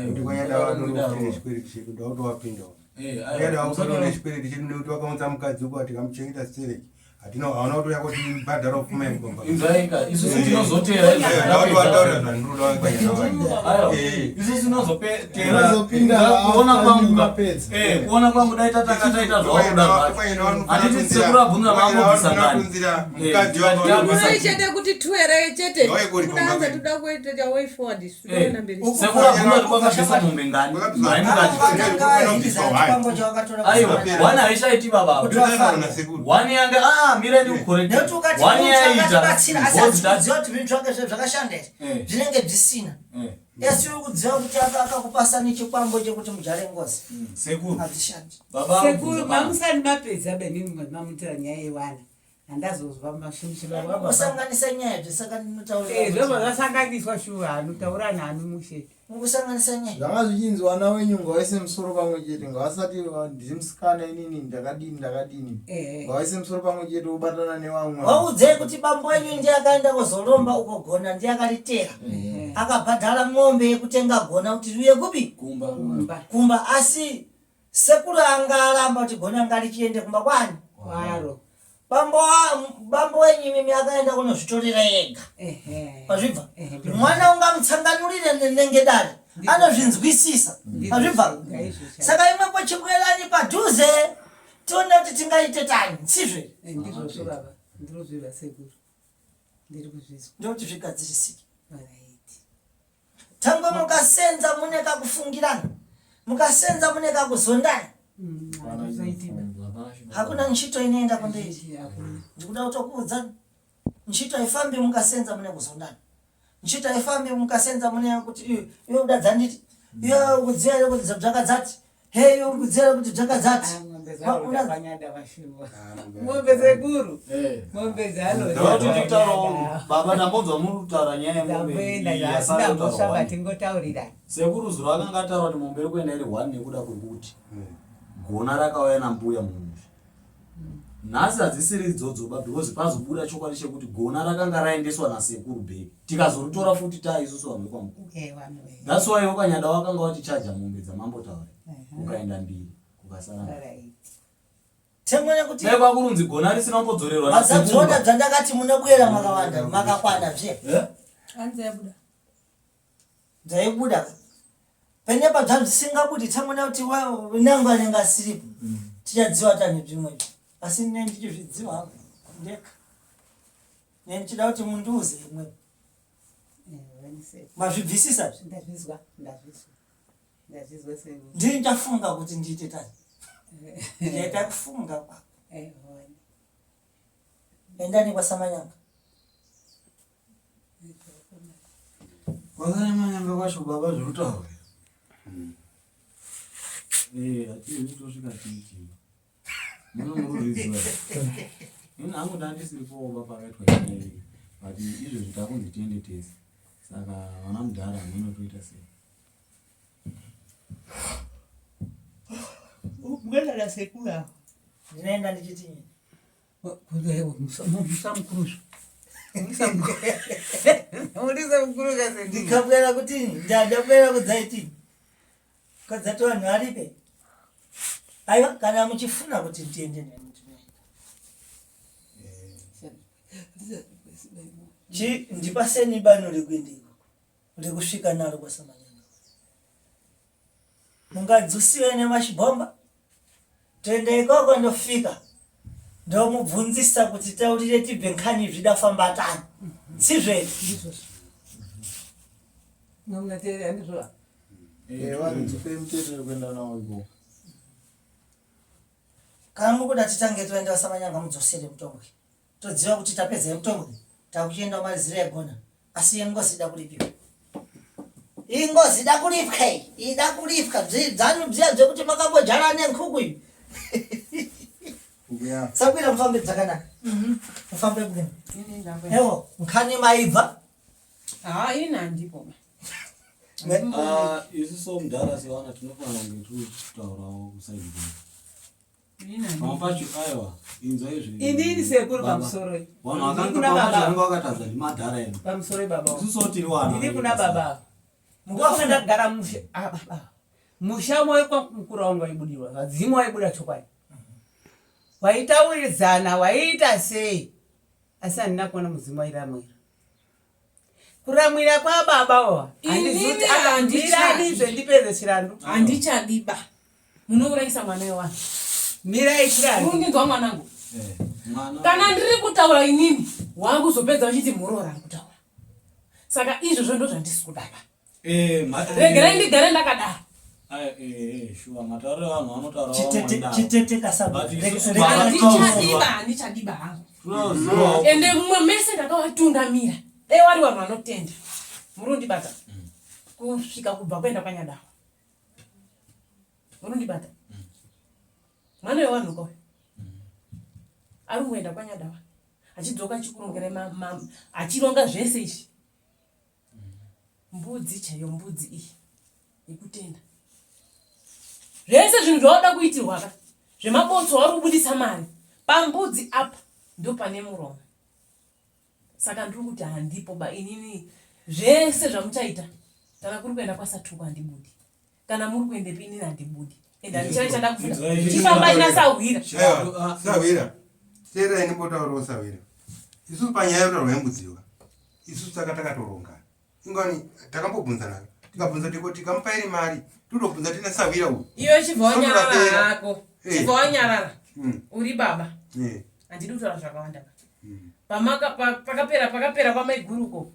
kuti kwanyadawa anonokuti chikwiriti chedu ndautowapindawo kwanyadawa usatone chikwiriti chedu nekuti wakaunza mukadzi uko ati kamuchengeta sereki hauna kutoya kuti bhadhara upfuma inzaika isusu tinozotera ndautowataura zvandiroda wakwanyadawa isusu tinozopera kuona kwangu kuona kwangu dai tatakaita zvawakuda hatiti sekura bvunza chete kuti twere chete kudanza tuda kuita way forward sekura bvunza kwakabvisa mombe ngani wana haishaiti baba wani yange mira ndikukoreka wani yaita zvakashandira zvinenge bvisina esi uri kudziva kuti akakupasa nechikwambo chekuti mujare Ngozi hadzishandi sekuru mamusani mapedza benini mamutira nyaya yewana handazozwa musanganisa nyaya zvesaka ndinotauraazvasanganiswa shuwa anotaura nani mushe mukusanganisa nyaya zvanga zvichinzi wana wenyu ngawaise musoro pamwe chete ngawasati ndiri musikana inini ndakadini ngawaise musoro pamwe chete ubatana nevamwe waudzei kuti bambo wenyu ndiye akaenda kuzoromba uko gona ndiye akaritera akabhadhara ng'ombe yekutenga gona kuti riuye kupi kumba asi sekuru anga aramba kuti gona ngarichiende kumba kwani kwaro bambo wenyu mimi akaenda kunozvitorera yega pazvibva mwana ungamutsanganurire nenge dare anozvinzwisisa azvibva. Saka imwepo chibwelani padhuze tione kuti tingaite tani sizve ndizvozvo baba ndinozviva sekuru ndiri kuzvizwa ndokuti zvigadzirisike. Tango mukasenza mune kakufungirana, mukasenza mune kakuzondana, hakuna nchito inoenda kumberi. Ndikuda kutokuudza nchito haifambi mukasenza mune kuzondana, nchito haifambi mukasenza mune kuti iwe udadzanditi, iwe ukudziya kuti dzakadzati, hey iwe ukudziya kuti dzakadzati. Ng'ombe sekuru ng'ombe baba ndambonzwa murutaura nyaya dzanoenda tingotaurira sekuru zuro akanga ataura kuti mombe iri kuenda iri 1 nekuda kwekuti gona rakauya nambuya mumusha. Nhasi hadzisiri idzodzo because pazobuda chokwadi chekuti gona rakanga raendeswa nasekuru bheki tikazoritora futi isusu vamwe kwamukuru. That's why wakanyada wakanga watichaja mombe dzamambotaura ukaenda mbiri kukasara temwene kuti nekwa kurunzi gona risina kumbodzorerwa mazadzona dzandakati munobwera makawanda makakwana zve dzaibuda penepa dzazvisingabudi temwene kuti nangu anenge asiripo tichadziwa tani zvimwe asi ne ndichizvidziwa ndeka ne ndichida kuti munduze imwe mazvibvisisa ndazvizwa sekuru ndiri ndafunga kuti ndiite tani ndaita kufunga kwako endani kwasamanyanga kwasamanyanga kwacho baba zvirutaura hatiri kutosvika titi munomururiziva ini hangu ndandisiripoba pakaitwa nyaya but izvo zvitakunzi tiende tese saka vana mudhara munotoita sei mwenana sekula ndinaenda ndichitinyi musamukuruzvo mulisamukuruka ndikabwera kutini ndandabwera kudzaitini kadzati vanhu varipe aiwa kana muchifuna kuti ndiende ndipaseni bano rekuendeko rekusvika naro kwasamanyanga mungadzusiwe nemashibhomba toenda ikoko ndofika ndomubvunzisa kuti taurire tibhenkani zvidafamba tani sizve nomunateerera ndizvo vanzipe muteerero kuenda nawo ikoko kana mukuda titange toenda kwasamanyanga mudzosere mutombo todziva kuti tapedza mutombo takuchienda kumalizira egona asi yengozi ida kuripika ingozi ida kuripwa ida kuripwa dzanyu bziya dzekuti makambojara nenkuku iyi sakwira mufambe dzakanaka mufambe bwino ewo nkhani maibva ina ndipo isuso mudhara sevana tinofanira kunge tutaurawo kusaidi pamwe pacho aiwa inzwa inini sekuru pamusoro vanhu vakanga vakatadza nemadhara edu pamusoro baba isuso tiri wana ndiri kuna baba mukafunda kugara musha musha moyo kwamukuru wangu waibudirwa vadzimu waibuda chokwadi waitauridzana waiita sei asi handina kuona mudzimu wairamwira kuramwira kwababawa handizotiandiranizve ndipedze chirandu handichadiba munourayisa mwana wewanhu mirai chirandu urungidza mwanangu kana ndiri kutaura inini wakuzopedza uchiti murora ari kutaura saka izvozvo ndo zvandisi kudaba regerai ndigare ndakadaro shuwa matauriro evanhu vanotaura chitete kasaba handichadiba hangu ende mumwe mese ndakavatundamira dai wari vanhu vanotenda murundibata kusvika kubva kuenda kwanyadawa murundibata mwana wevanhu kauyo ari kuenda kwanyadawa achidzoka achikurongera achironga zvese izvi mbudzi chaiyo mbudzi iyi ikutenda zvese zvinhu zvauda kuitirwaka zvemabotso wari kubudisa mari pambudzi apa ndo pane muromo saka ndiri kuti handipo ba inini zvese zvamuchaita kana kuri kuenda kwasatuku handibudi kana muri kuendepi inini handibudi ende handichai chada kufuda chifamba ina sahwira sahwira teerai nimbotaurawo sahwira isusu panyaya yotarwa yembudziwa isusu takatoronga ingani takambobvunzana tikabvunza tikamupairi mari totobvunza tinasavira uyu iwe chibva wanyarara hako Eh. chibva wanyarara Mm. uri baba Eh. handidi kutaura zvakawanda pakapera kwamaiguruko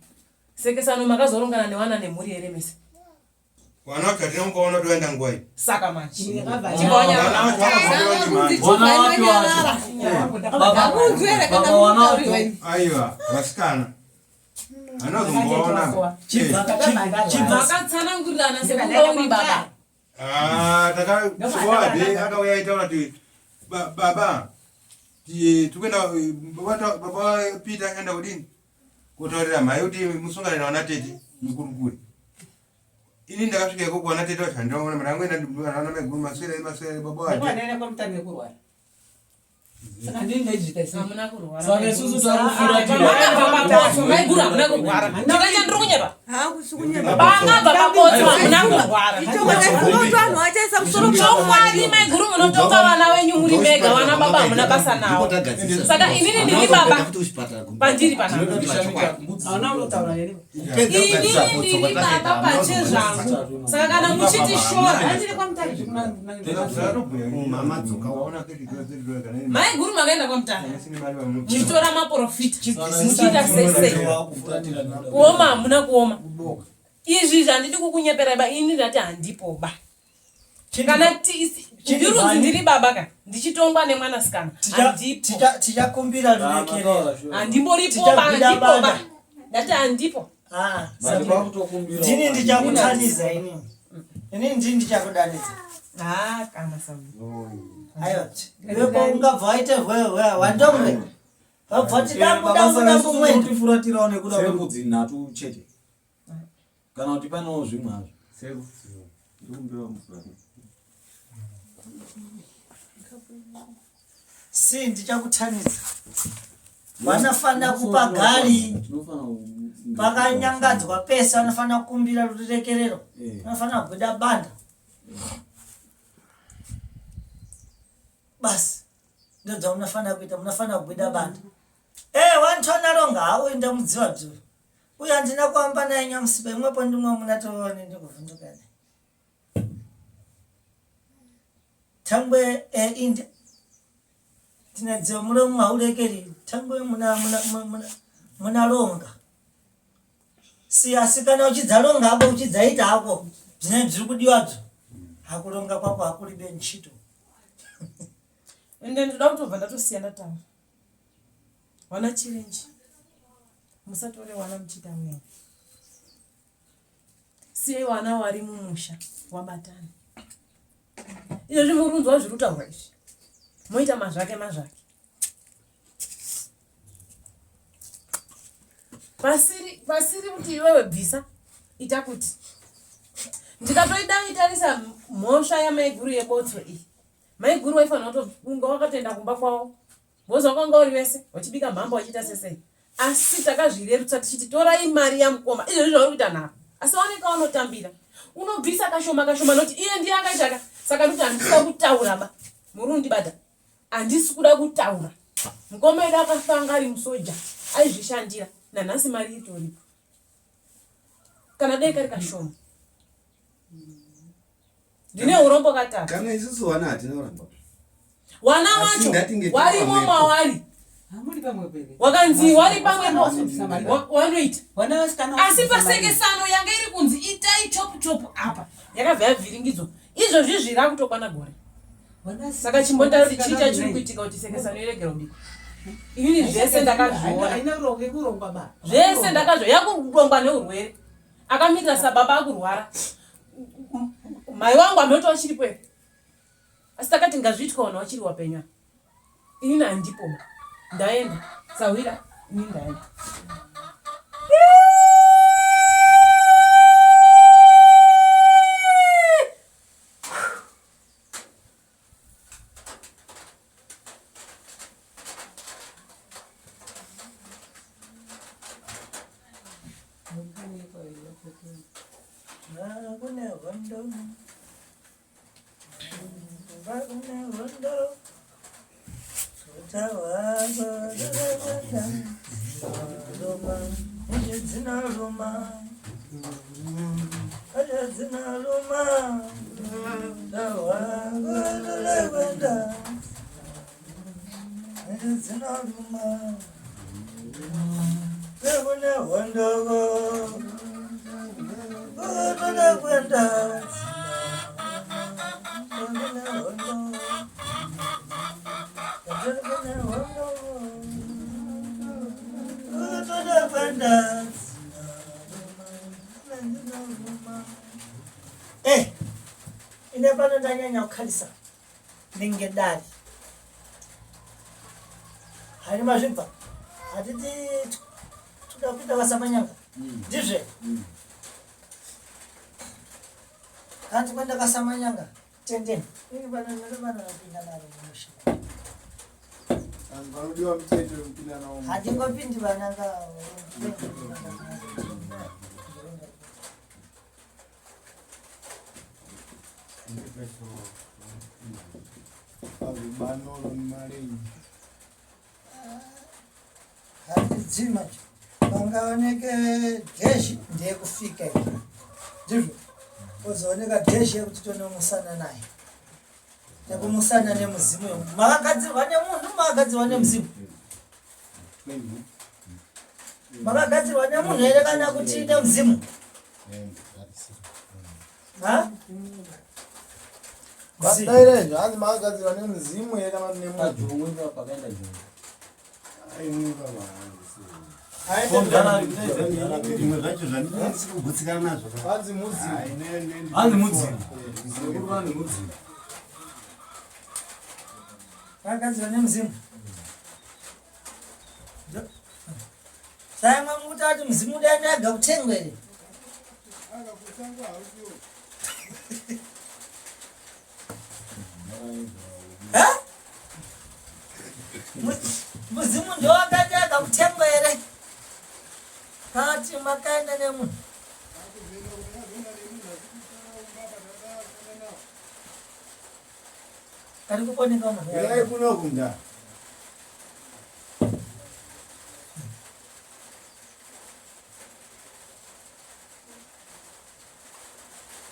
sekesano makazorongana newana nemhuri here mese Vana vacho vatinomukaona toenda nguva iyi. saka manje chibva Vana wanyarara vacho vakakombewa ndimari. Aiwa, vasikana. Hana kuzomboona. makatsanangurirana sekuva uri baba Takasiwade akauya aitaura kuti baba tikuenda baba Peter aenda kudini kutaurira mhai kuti musungane nawana tete mukurukure. Ini ndakasvika ikoko wana tete vacho handiona mara angoenda ana meguru maswere baba wacho. hamuna kurwara Saka isusu takufuratira. maiguru hamuna kurwara chikacha ndiri kunyepa bangabva papotso hamuna kurwara chokwadi maiguru munotonga vana venyu muri mega vana baba hamuna basa navo saka inini ndiri baba pandiri panapa inini ndiri baba pachezvangu saka kana muchiti shora maiguru makaenda kwamutana muchitora maprofita muchiita sese kuoma hamuna kuoma izvi handidi kukunyepera ba ini ndati handipoba kana ndirunzi ndiri baba ka ndichitongwa nemwanasikana handipo tichakumbira rurekerero handimboripoba handipoba ndati handipo ndini ndichakutaniza inini ndini ndichakudanidza kana samu ayoti iwepo ungabva waite hwewe wandomwe wabva tidambu mwendo tifuratirawo nekuda kwembudzi nhatu chete kana kuti panewo zvimwe hazvo si ndichakutanidza vanofanira kupa gari pakanyangadzwa pese vanofanira kukumbira rurekerero vanofanira kubuda banda basi ndodza munofanira kuita munofanira kubuda banda wantonaronga hauenda mudziva dzuro uye handina kuamba naye nyamusipa imwepo ndimwe munatoone ndikuvhundukane tangwe india tinadziva mulomu haurekeri tangwe munaronga si asi kana uchidzaronga hako uchidzaita hako zvine zviri kudiwadzo hakuronga kwako hakuribe nchito ende ndoda kutobva ndatosiyana taura wana chirenji musatore wana muchita mweni siyai wana wari mumusha wabatana izvozvi murunzwa zviri kutaurwa izvi moita mazvake pasiri kuti iwewe bvisa ita kuti ndikatoitarisa mhosva yamaiguru yebotso iyi maiguru waifanira kutounga wakatoenda kumba kwavo vozi wakanga uri wese wachibika mhamba wachiita sesei asi takazvirerutsa tichiti torai mari yamukoma izvozvi zvauri kuita nhako asi waoneka unotambira unobvisa kashoma nokuti iye ndiye akaitaka saka ndikuti handisida kutaura ba murundibata handisi kuda kutaura mukoma edu akafanga ari musoja aizvishandira nanhasi mari itoripo kana dei kari kashoma ndine urombo katatu kana isusu wana hatina urombo wana wacho warimo mawari wakanzi wari pamwepo wanoita asi pasekesano yanga iri kunzi itai chopu apa yakabva yavhiringidzwa izvozvi zvira kutokwana gore saka chimbonda chiita chiri kuitika kuti sekesano iregera kubika inini zvese ndakazviona zvese ndakazviona yakurongwa neurwere akamirira sababa akurwara mai wangu amnoti wachiripo here asi takati ngazvityaona wachiri wapenywa inini handipo ndaenda sawira inini ndaenda Zinaluma, dawakwenda. Zinaluma, dekune wandogo, kwenda. Ine pano ndanyanya kukhalisa ningedali hari mazvibva hatiti tudapinda vasamanyanga ndizve kanti kwenda kasamanyanga tendeni ini pano ndinopano napinda naro mumusha Vanodiwa mtete mpinda nao. hatingopindi vananga Manolo ni malengi. hatidzima pangaoneke jeshi ndiye kufika ndizvo kuzooneka jeshi yekuti tonomusana naye nekumusana nemuzimu makagadzirwa nemunhu makagadzirwa nemuzimu makagadzirwa nemunhu here kana kuti nemuzimu Badaire hanzi magadzirwa nemuzimu here kana nemunhu. Ai baba. Zvimwe zvacho zvandisiri kugutsikana nazvo. Hanzi muzimu. Hanzi mudzimu. Zvinokuru ni mudzimu. makagadzirwa nemuzimu sai mwamuti ati muzimu udandaga kutengwa here muzimu ndowakadaga kutengwa here kati makaenda nemunhu kari kukoneka munhu Yai kuno kunda.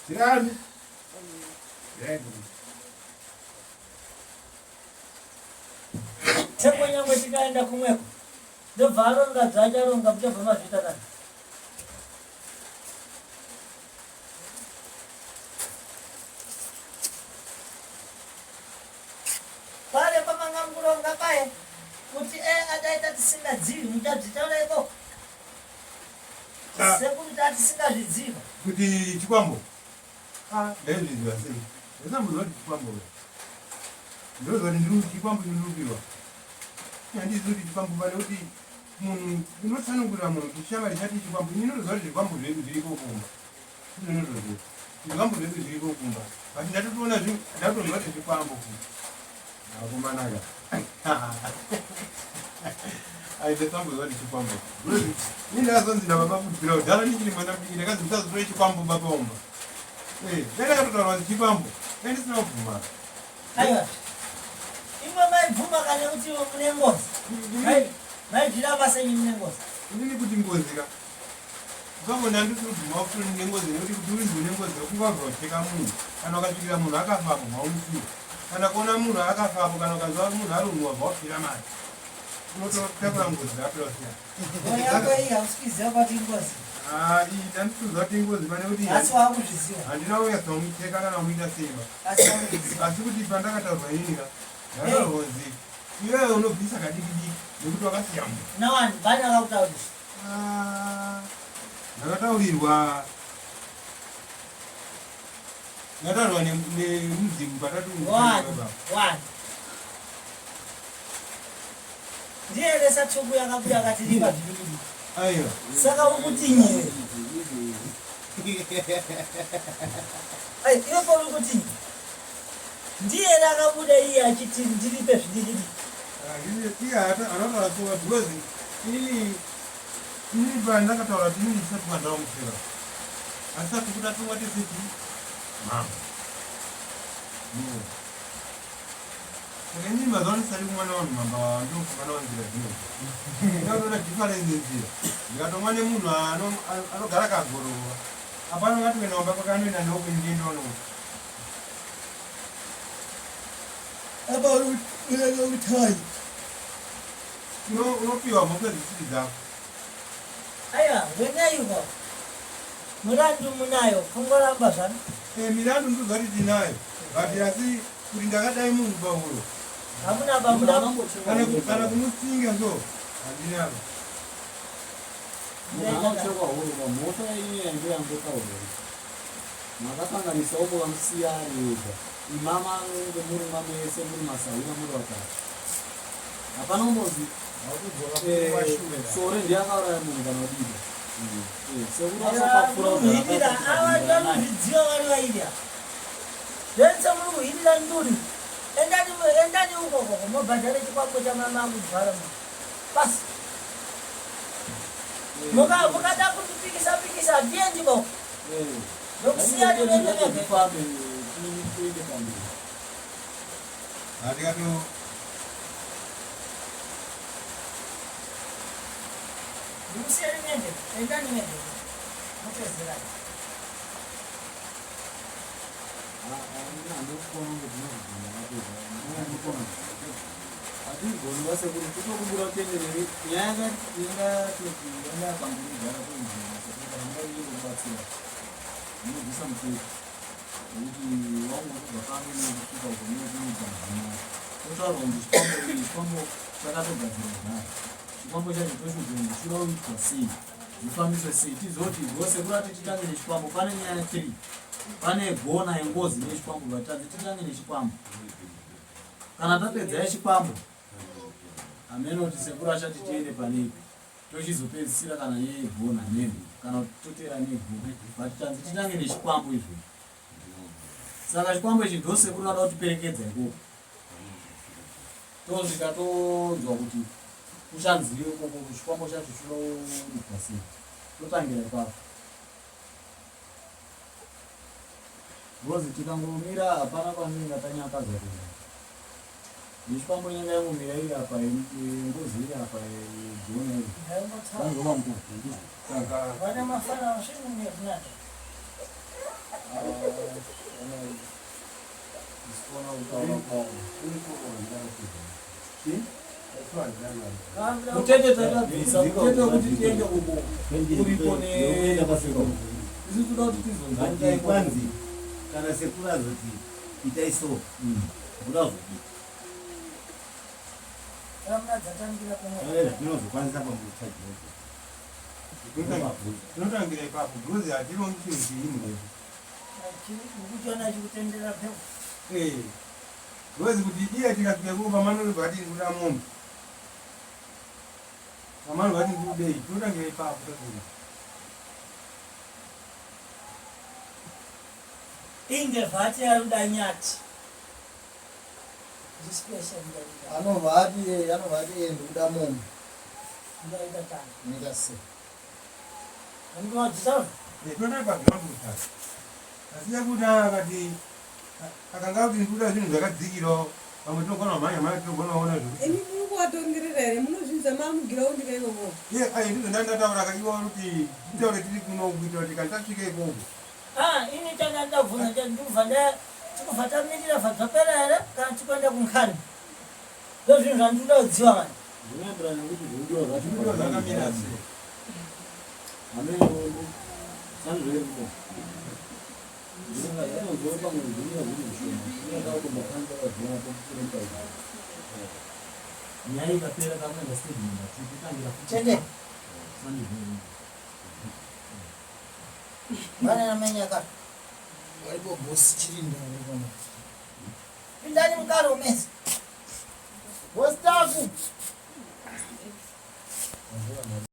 Tirani. Yai kuno. tengo nyangwe tikaenda kumweko ndobva aronga dzacharonga muchabva mazvita kana pale pamanga mukuronga paye kuti adaita tisingadzivi muchadzitaura iko sekuti atisingazvidziva Kuti Chikwambo. Ndezvizwa sei. Ndazambudzwa kuti Chikwambo. Ndozwa kuti ndiri Chikwambo ndinorubiwa. Handizwi kuti Chikwambo pane kuti munhu unotsanangurira munhu kuti shamwari chati Chikwambo ndinozwa kuti Chikwambo zvedu zviriko kumba. Ndinozwa. Chikwambo zvedu zviriko kumba. Asi ndatotoona ndatonzwa kuti Chikwambo kumba. Akumanaka. Aitetambuzwa kuti Chikwambo. Ndakazonzi nababa kuti kudhara ndichiri mwana mudiki ndakanzi musazotore Chikwambo bapaomba. Ndakatotaura kuti Chikwambo ndisina kubvuma. aiwa imwe maibvuma kana kuti mune ngozi maibvira masenyi mune ngozi Ndini kuti ngozi ka. Chikwambo ndandisiri kubvuma kuti ndine ngozi nekuti kuti uri une ngozi ukungazoteka munhu kana ukasvikira munhu akafapo mausiya. Kana kuona munhu akafapo kana ukazwa munhu arumwa bvawafira mari. Unototakura ngozi yapera. yako iyi hausikiziva kwati ngozi Ndandikuziva kuti ngozi pane kuti asi wakuzviziva handina kuyasa kumuteka kana kumuita seiva. asi wakuzviziva Asi kuti pandakataurwa inika ndakaronzi iwewe unobvisa kadikidiki nekuti wakasiya munhu. nawani bani akakutaurisa Ndakataurirwa nemudzimu patatu wani ndiyeresa tsvuku yakabuda akatiripa zviviri aiwa saka uri kuti nyere iwepo uri kuti ndiyere akabuda iye achiti ndiripe zvidikidi iye anotaura tsoka because ini pandakataura kuti inini ndisati pandamusera asati kuti atumwa teseti mama Lakini mazoni sali kumwana wangu mamba ndio kumwana wangu ndio. Ndio difference nzira. Ndikatomwane munhu anogara kagorowa. Apana ngati wenomba kwakanoenda ndoko ndindo no. Apa ulega utai. Unopiwa mokezi dzako. Aya, wenayuko. Murandu munayo, kungoramba zvana. Mirandu ndozvati tinayo. But asi kuti ndakadai munhu pauro. Hamuna bamuna. Kana kumutsinga so. Handinako. Munochoka huru moto iyi yangu yangu kauro. Makakanganisa uko vamusiyari wega. Imama ngemuri mamese muri masawina muri wakati. Hapana umbozi. Sore ndiyakauraya munhu kana udida. Sekurasopafuraa awa ndidziwa vari vaida. Dense muri kuhirira nduri. Endani ukoko mobhadhara chikwambo chamama kubvara mu. Basi. Mukada kutipikisa ndiendi boko. Nokusiya ndinenge fame kuende pamberi. Ndikato Musia ngende, endani ngende. Mutezera. Ati goni wase kuri kuto kubura tenderere nyanga tinga tukienda pamberi gara kunzi sekuta ngai rubatsira ndisa mutete kuti wangu kubafanga kusvika kune kuita zvina totaura kuti chikwambo chakatogadzirwa nhasi chikwambo chacho tochizonzi chinoitwa sei zvifambiswe sei tizoti zvose kurati titange nechikwambo pane nyaya 3 pane gona yengozi nechikwambo vatanzi titange nechikwambo kana tapedza yechikwambo amenoti sekuru achati tiende paneipi tochizopedzisira kana yegona nemhu kana totera negona vatitanzi titange nechikwambo izvozvo saka chikwambo ichi ndo sekuru vada kutiperekedza ikoko tosvika tonzwa kuti kuchanziwe ikoko chikwambo chacho chinoitwa sei totangira ipapo Ngozi tikangomira hapana kwaninga tanyakaza kuda Chikwambo inenge yangomira iri apa Ngozi iri apa Jona iri vangova mukuru Saka vana mafana washingu mnyakunata. Isikona utaura kwavo Mutete takabvisa mutete wekuti tiende uko uripo nesekuru isi toda kuti tizonzai kwanzi kana sekuru azoti itai so kuda zvokuti Ramuna dzatangira kumwe. tinozokwanisa pamuchaji tinotangira ipapo because hatirongi chinhu chiri murefu. Ukuchiona chikutendera pepo. Because kuti iye tikasvika kuko pamanoti vati ndikuda mombe pamanoti vati ndikudei tinotangira ipapo takuri Inge vhati yaruda nyati. Discretion ndaita. Anovati ndikuda mombe. Ndaita tani. Ndingase. Ndinodzisawo. tinotai paground kutatu asiya kuti akati akanga kuti ndikuda zvinhu zvakadzikirawo pamwe tinogona mhanya mhanya tinogona kuona zviri Ini muri kuvatongerera here munozvinza mamugiraundi kaikoko iye ndizvo ndandataura akaiwa kuti titaure tiri kuno kuita kuti kana tasvika ikoko Ini tanga ndavhuna ndikuvha tikuvatamira vadzapera here kana tikwenda kunkhani. Ndozvinhu zvandinoda kudziwa mani. zvinoenderana nekuti zvidiwa zvacho ndizvo zvakamira sei amenyondo sanzveruko zvinozova pamwe zvinoa zviri zvishoma zvinoda kutombakhanzakazvona tokutireka nyaya ikapera kakuenda stadium titangira Tende. sanzveruko Vana namenyaka. Waibo bosi chirinda urikono. Pindani mukaro umese. Bostafu.